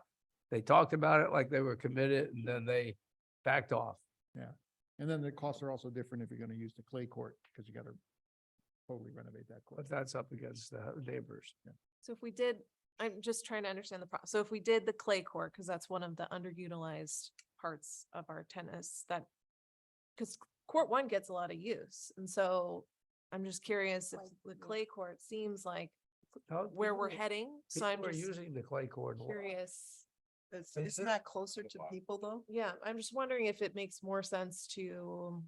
they talked about it like they were committed and then they backed off. Yeah, and then the costs are also different if you're gonna use the clay court, because you gotta totally renovate that court. But that's up against the neighbors. so if we did, I'm just trying to understand so if we did the clay court, because that's one of the underutilized parts of our tennis because court one gets a lot of use. And so I'm just curious if the clay court seems like where we're heading. So I'm We're just using the clay court. a lot. curious. Isn't that closer to people though? Yeah, I'm just wondering if it makes more sense to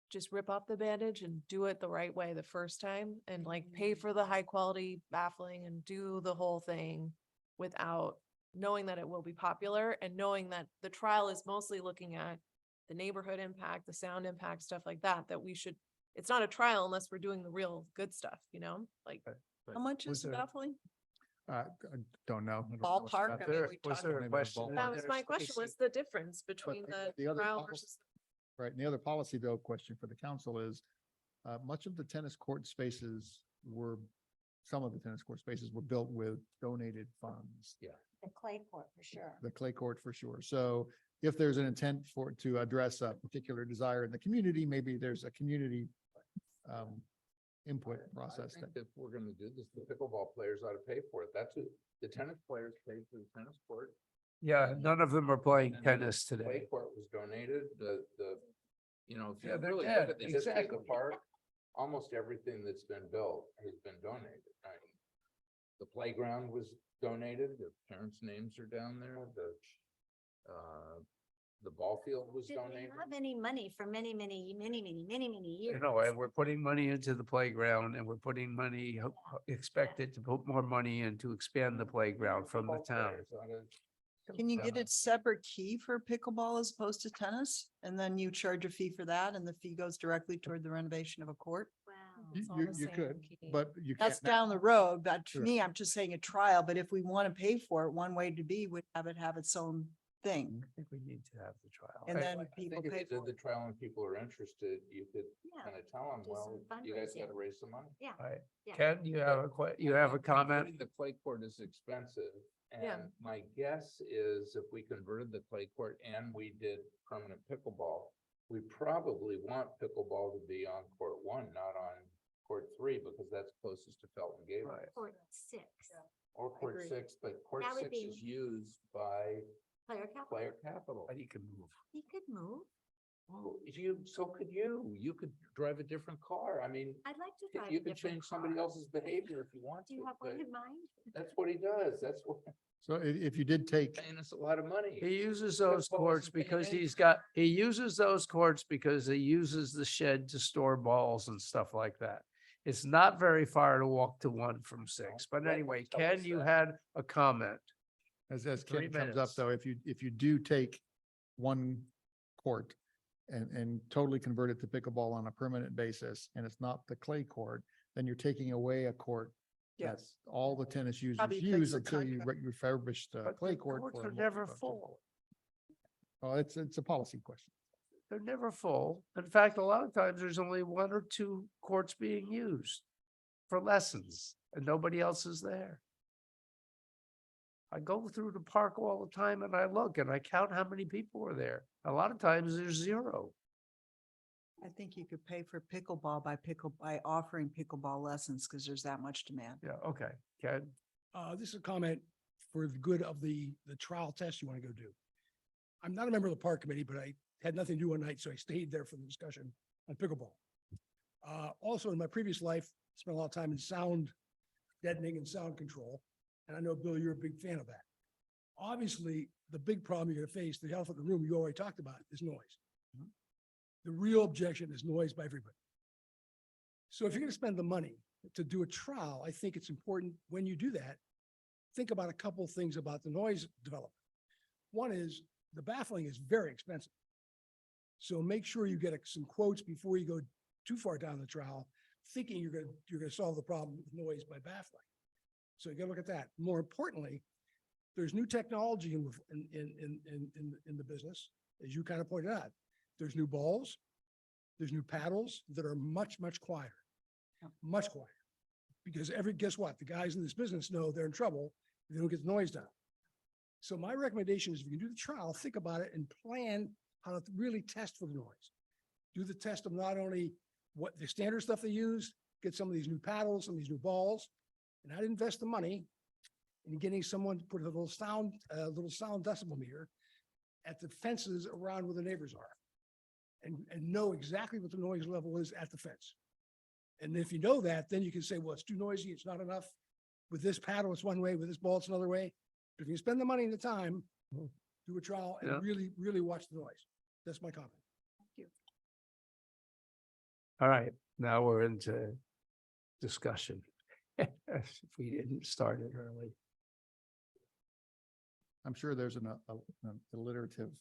just rip off the bandage and do it the right way the first time and like pay for the high quality baffling and do the whole thing without knowing that it will be popular and knowing that the trial is mostly looking at the neighborhood impact, the sound impact, stuff like that, that we should, it's not a trial unless we're doing the real good stuff, you know, like. How much Was is the there- baffling? I don't know. I don't know what's Ballpark, about I mean, that. we Was talked there a about question? ballpark. in That was there, my question, Stacy? what's the difference between the other trial policy- versus? Right, and the other policy bill question for the council is, much of the tennis court spaces were, some of the tennis court spaces were built with donated funds. Yeah. The clay court for sure. The clay court for sure. So if there's an intent for, to address a particular desire in the community, maybe there's a community input process. I think if we're gonna do this, the pickleball players ought to pay for it. That's who, the tennis players paid for the tennis court. Yeah, none of them are playing And tennis the today. Play court was donated, you know, if you Yeah, they're really dead, look at the history of the exactly. park, almost everything that's been built has been donated. I mean, the playground was donated, the parents' names are down there, the ball field was Didn't donated. have any money for many You years. know, and we're putting money into the playground and we're putting money, expected to put more money in to expand the playground from the Pickleball town. players ought to- Can you get a separate key for pickleball as opposed to tennis? And then you charge a fee for that and the fee goes directly toward the renovation of a court? Wow. It's all You, the you same could, key. but you can't. That's now. down the road, but to Sure. me, I'm just saying a trial, but if we want to pay for it, one way to be would have it have its own thing. I think we need to have the trial. And I- then I people think if pay you did for the it. trial and people are interested, you could Yeah, kind of tell them, do well, some you guys fundraising. gotta raise some money. Yeah. Right. Yeah. Ken, you have you have a comment? Converting The clay court is expensive, Yeah. and my guess is if we converted the clay court and we did permanent pickleball, we probably want pickleball to be on court 1, not on court 3, because that's closest to Felton Gable. Right. Court 6. Or court Agree. 6, but court That would 6 be- is used by Player capital. player capital. But he can move. He could move. Well, so could you. You could drive a different car. I mean, I'd like to drive. you a can different change somebody car. else's behavior if you want Do to. you have but one in mind? That's what he does. That's what, So if you did take, paying us a lot of money. He uses those Pickleball courts isn't paying because anything. he uses those courts because he uses the shed to store balls and stuff like that. It's not very far to walk to 1 from 6, but Right, anyway, tell us Ken, you that. had a comment. as 3 Ken comes up minutes. though, if you do take one court and totally convert it to pickleball on a permanent basis, and it's not the clay court, then you're taking away a court that Yes. all the tennis users Probably fix use the until you contract. refurbish the But clay the court. courts for are a never multi-function. full. Oh, it's a policy question. They're never full. In fact, a lot of times there's only 1 or 2 courts being used for lessons and nobody else is there. I go through the park all the time and I look and I count how many people are there. A lot of times there's 0. I think you could pay for pickleball by offering pickleball lessons because there's that much demand. Yeah, okay, Ken. This is a comment for the good of the trial test you want to go do. I'm not a member of the park committee, but I had nothing to do one night, so I stayed there for the discussion on pickleball. Also, in my previous life, spent a lot of time in sound deadening and sound control. And I know, Bill, you're a big fan of that. Obviously, the big problem you're gonna face, the elephant in the room you already talked about, is noise. The real objection is noise by everybody. So if you're gonna spend the money to do a trial, I think it's important when you do that, think about a couple of things about the noise development. One is the baffling is very expensive. So make sure you get some quotes before you go too far down the trial, thinking you're gonna solve the problem with noise by baffling. So you gotta look at that. More importantly, there's new technology in the business, as you kind of pointed out. There's new balls, there's new paddles that are much quieter, much quieter. Because guess what? The guys in this business know they're in trouble if they don't get the noise down. So my recommendation is if you can do the trial, think about it and plan how to really test for the noise. Do the test of not only what the standard stuff they use, get some of these new paddles, some of these new balls, and I'd invest the money in getting someone to put a little sound decibel meter at the fences around where the neighbors are. And know exactly what the noise level is at the fence. And if you know that, then you can say, well, it's too noisy, it's not enough. With this paddle, it's one way, with this ball, it's another way. But if you spend the money and the time, do a trial and Yeah. really watch the noise. That's my comment. All right, now we're into discussion. If we didn't start it early. I'm sure there's an alliterative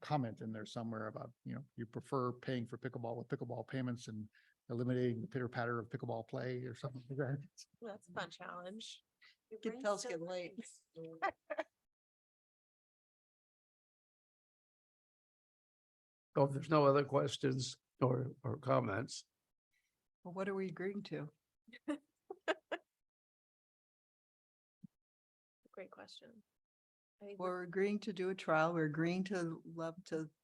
comment in there somewhere about, you prefer paying for pickleball with pickleball payments and eliminating the pitter patter of pickleball play or something like that. Well, that's a fun challenge. Get tells get late. So if there's no other questions or comments, Well, what are we agreeing to? Great question. I think We're agreeing to do a trial. We're agreeing to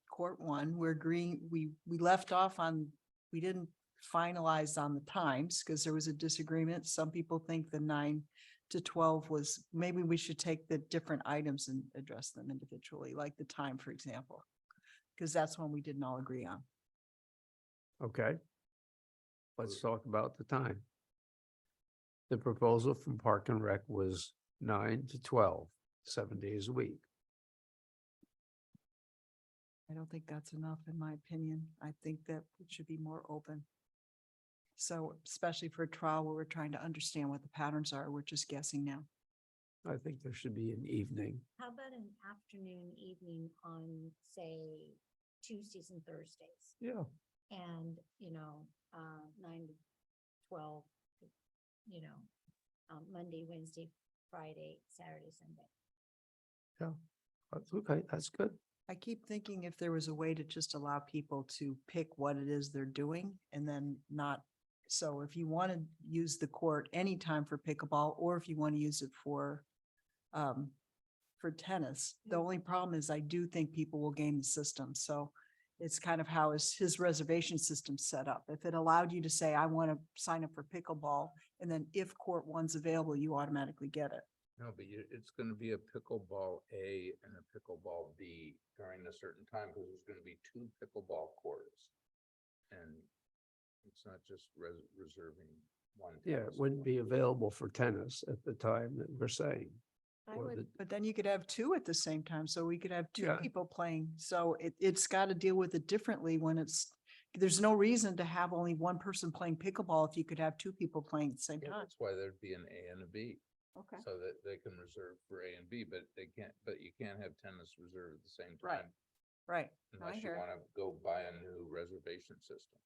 court one. We're agreeing, we left off on, we didn't finalize on the times because there was a disagreement. Some people think the 9 to 12 was, maybe we should take the different items and address them individually, like the time, for example. Because that's one we didn't all agree on. okay. Let's talk about the time. The proposal from Park and Rec was 9 to 12, 7 days a week. I don't think that's enough, in my opinion. I think that it should be more open. So especially for a trial where we're trying to understand what the patterns are, we're just guessing now. I think there should be an evening. How about an afternoon, evening on, say, Tuesdays and Thursdays? Yeah. And, 9 to 12, Monday, Wednesday, Friday, Saturday, Sunday. Yeah, that's okay. That's good. I keep thinking if there was a way to just allow people to pick what it is they're doing and then not. So if you want to use the court anytime for pickleball, or if you want to use it for tennis, the only problem is I do think people will game the system. So it's kind of how is his reservation system set up. If it allowed you to say, I want to sign up for pickleball, and then if court one's available, you automatically get it. No, but it's gonna be a pickleball A and a pickleball B during a certain time, because there's gonna be 2 pickleball courts. And it's not just reserving one. Yeah, it tennis wouldn't court. be available for tennis at the time that we're saying. I Or would- the- But then you could have 2 at the same time, so we could have 2 Yeah. people playing. So it's got to deal with it differently when there's no reason to have only one person playing pickleball if you could have 2 people playing at the same Yeah, time. that's why there'd be an A and a B, Okay. so that they can reserve for A and B, but you can't have tennis reserved at the same Right. time. Right. No, I Unless you hear it. wanna go buy a new reservation system.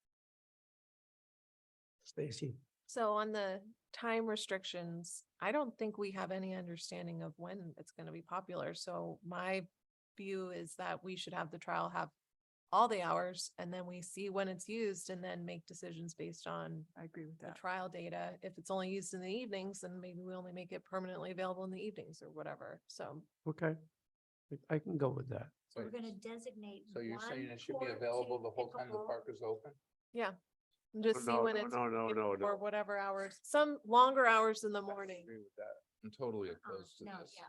Stacy, So on the time restrictions, I don't think we have any understanding of when it's going to be popular. So my view is that we should have the trial have all the hours, and then we see when it's used and then make decisions based on I agree with the that. trial data. If it's only used in the evenings, then maybe we only make it permanently available in the evenings or whatever. So okay. I can go with that. So we're gonna designate. So you're saying one it should be court available to the whole time the pickleball. park is open? yeah. And just see No, when no, it's no, no, no, or no. whatever hours, some longer hours in the I morning. agree with that. I'm totally opposed to No, this. yeah,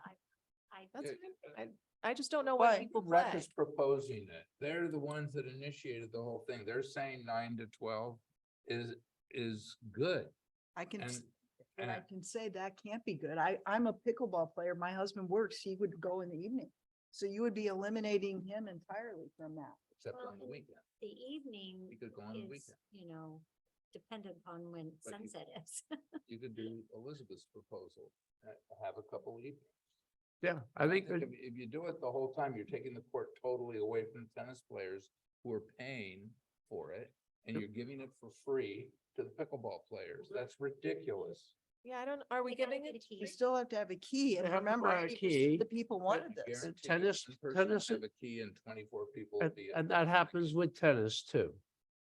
I. That's Yeah, fine. I just don't know what Why? people Rec play. is proposing it. They're the ones that initiated the whole thing. They're saying 9 to 12 is good. I can, And, but I and can say that can't be good. I'm a pickleball player. My husband works. He would go in the evening. So you would be eliminating him entirely from that. except Well, on the and weekend. The evening You could go on the is, weekend. dependent on when But you- sunset is. You could do Elizabeth's proposal, have a couple evenings. Yeah, I think, If you do it the whole time, you're taking the court totally away from tennis players who are paying for it, and you're giving it for free to the pickleball players. That's ridiculous. Yeah, are we They gotta giving get it? a key. You still have to have a key. And They have to remember, buy a key. the people wanted this. Guarantee tennis- one person will tennis- Have a key and 24 people. will be and that happens with tennis too.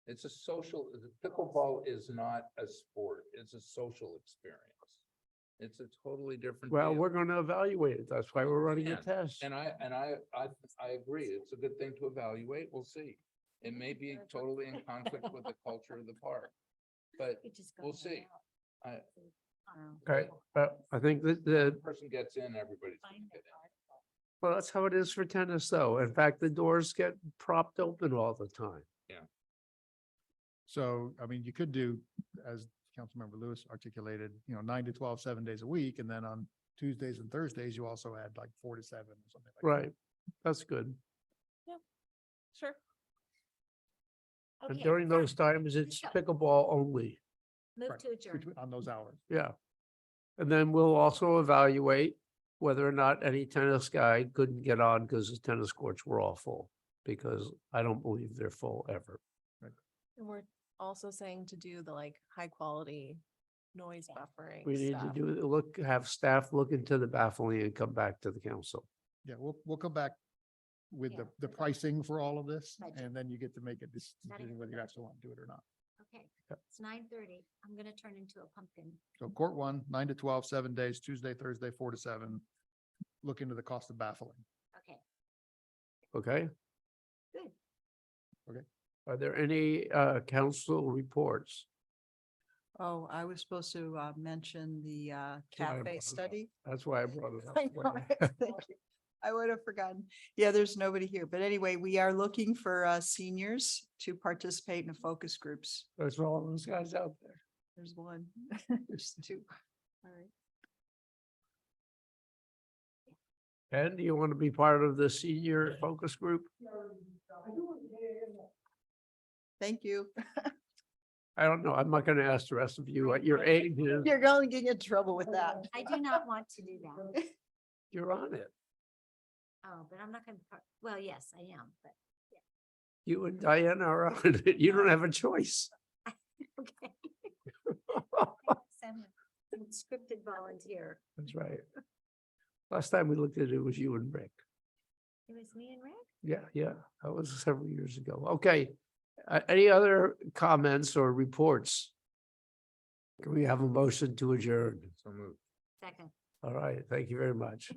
It's a social, the pickleball is not a sport. It's a social experience. It's a totally different. Well, deal. we're gonna evaluate it. That's why we're running a Yeah, test. And I agree. It's a good thing to evaluate. We'll see. It may be totally in conflict with the culture of the park, but Could just go we'll in see. and I, Okay, but I think that the person gets in, everybody's gonna Find get that in. article. well, that's how it is for tennis though. In fact, the doors get propped open all the time. So, I mean, you could do, as Councilmember Lewis articulated, 9 to 12, 7 days a week. And then on Tuesdays and Thursdays, you also add like 4 to 7 or something like that. Right, that's good. Sure. And Okay, during so those times, it's Sure. pickleball only. Move Right, to adjourn. On those hours. Yeah. And then we'll also evaluate whether or not any tennis guy couldn't get on because the tennis courts were all full, because I don't believe they're full ever. And we're also saying to do the like high quality noise buffering We need to stuff. have staff look into the baffling and come back to the council. Yeah, we'll come back with Yeah. the pricing for all of this, Budget. and then you get to make a Gotta decision get whether the you actually want to do it or not. Okay, it's 9:30. I'm gonna turn into a pumpkin. So court 1, 9 to 12, 7 days, Tuesday, Thursday, 4 to 7. Look into the cost of baffling. Okay, Okay? good. Are there any council reports? Oh, I was supposed to mention the why I brought cafe it up. study. That's why I brought it up. I know, thank you. I would have forgotten. Yeah, there's nobody here, but anyway, we are looking for seniors to participate in focus groups. There's all those guys out there. There's one, there's two. All right. And do you want to be part of the senior focus group? Thank you. I don't know. I'm not going to ask the rest of you what your age is. You're going to get in trouble with that. I do not want to do that. You're on it. Oh, but I'm not gonna, well, yes, I am, but, You and Diana are on it. You don't have a choice. okay. Send a Scripted volunteer. That's right. Last time we looked at it, it was you and Rick. It was me and Rick? Yeah, that was several years ago. Okay. Any other comments or reports? Can we have a motion to adjourn? So moved. Second. All right, thank you very much.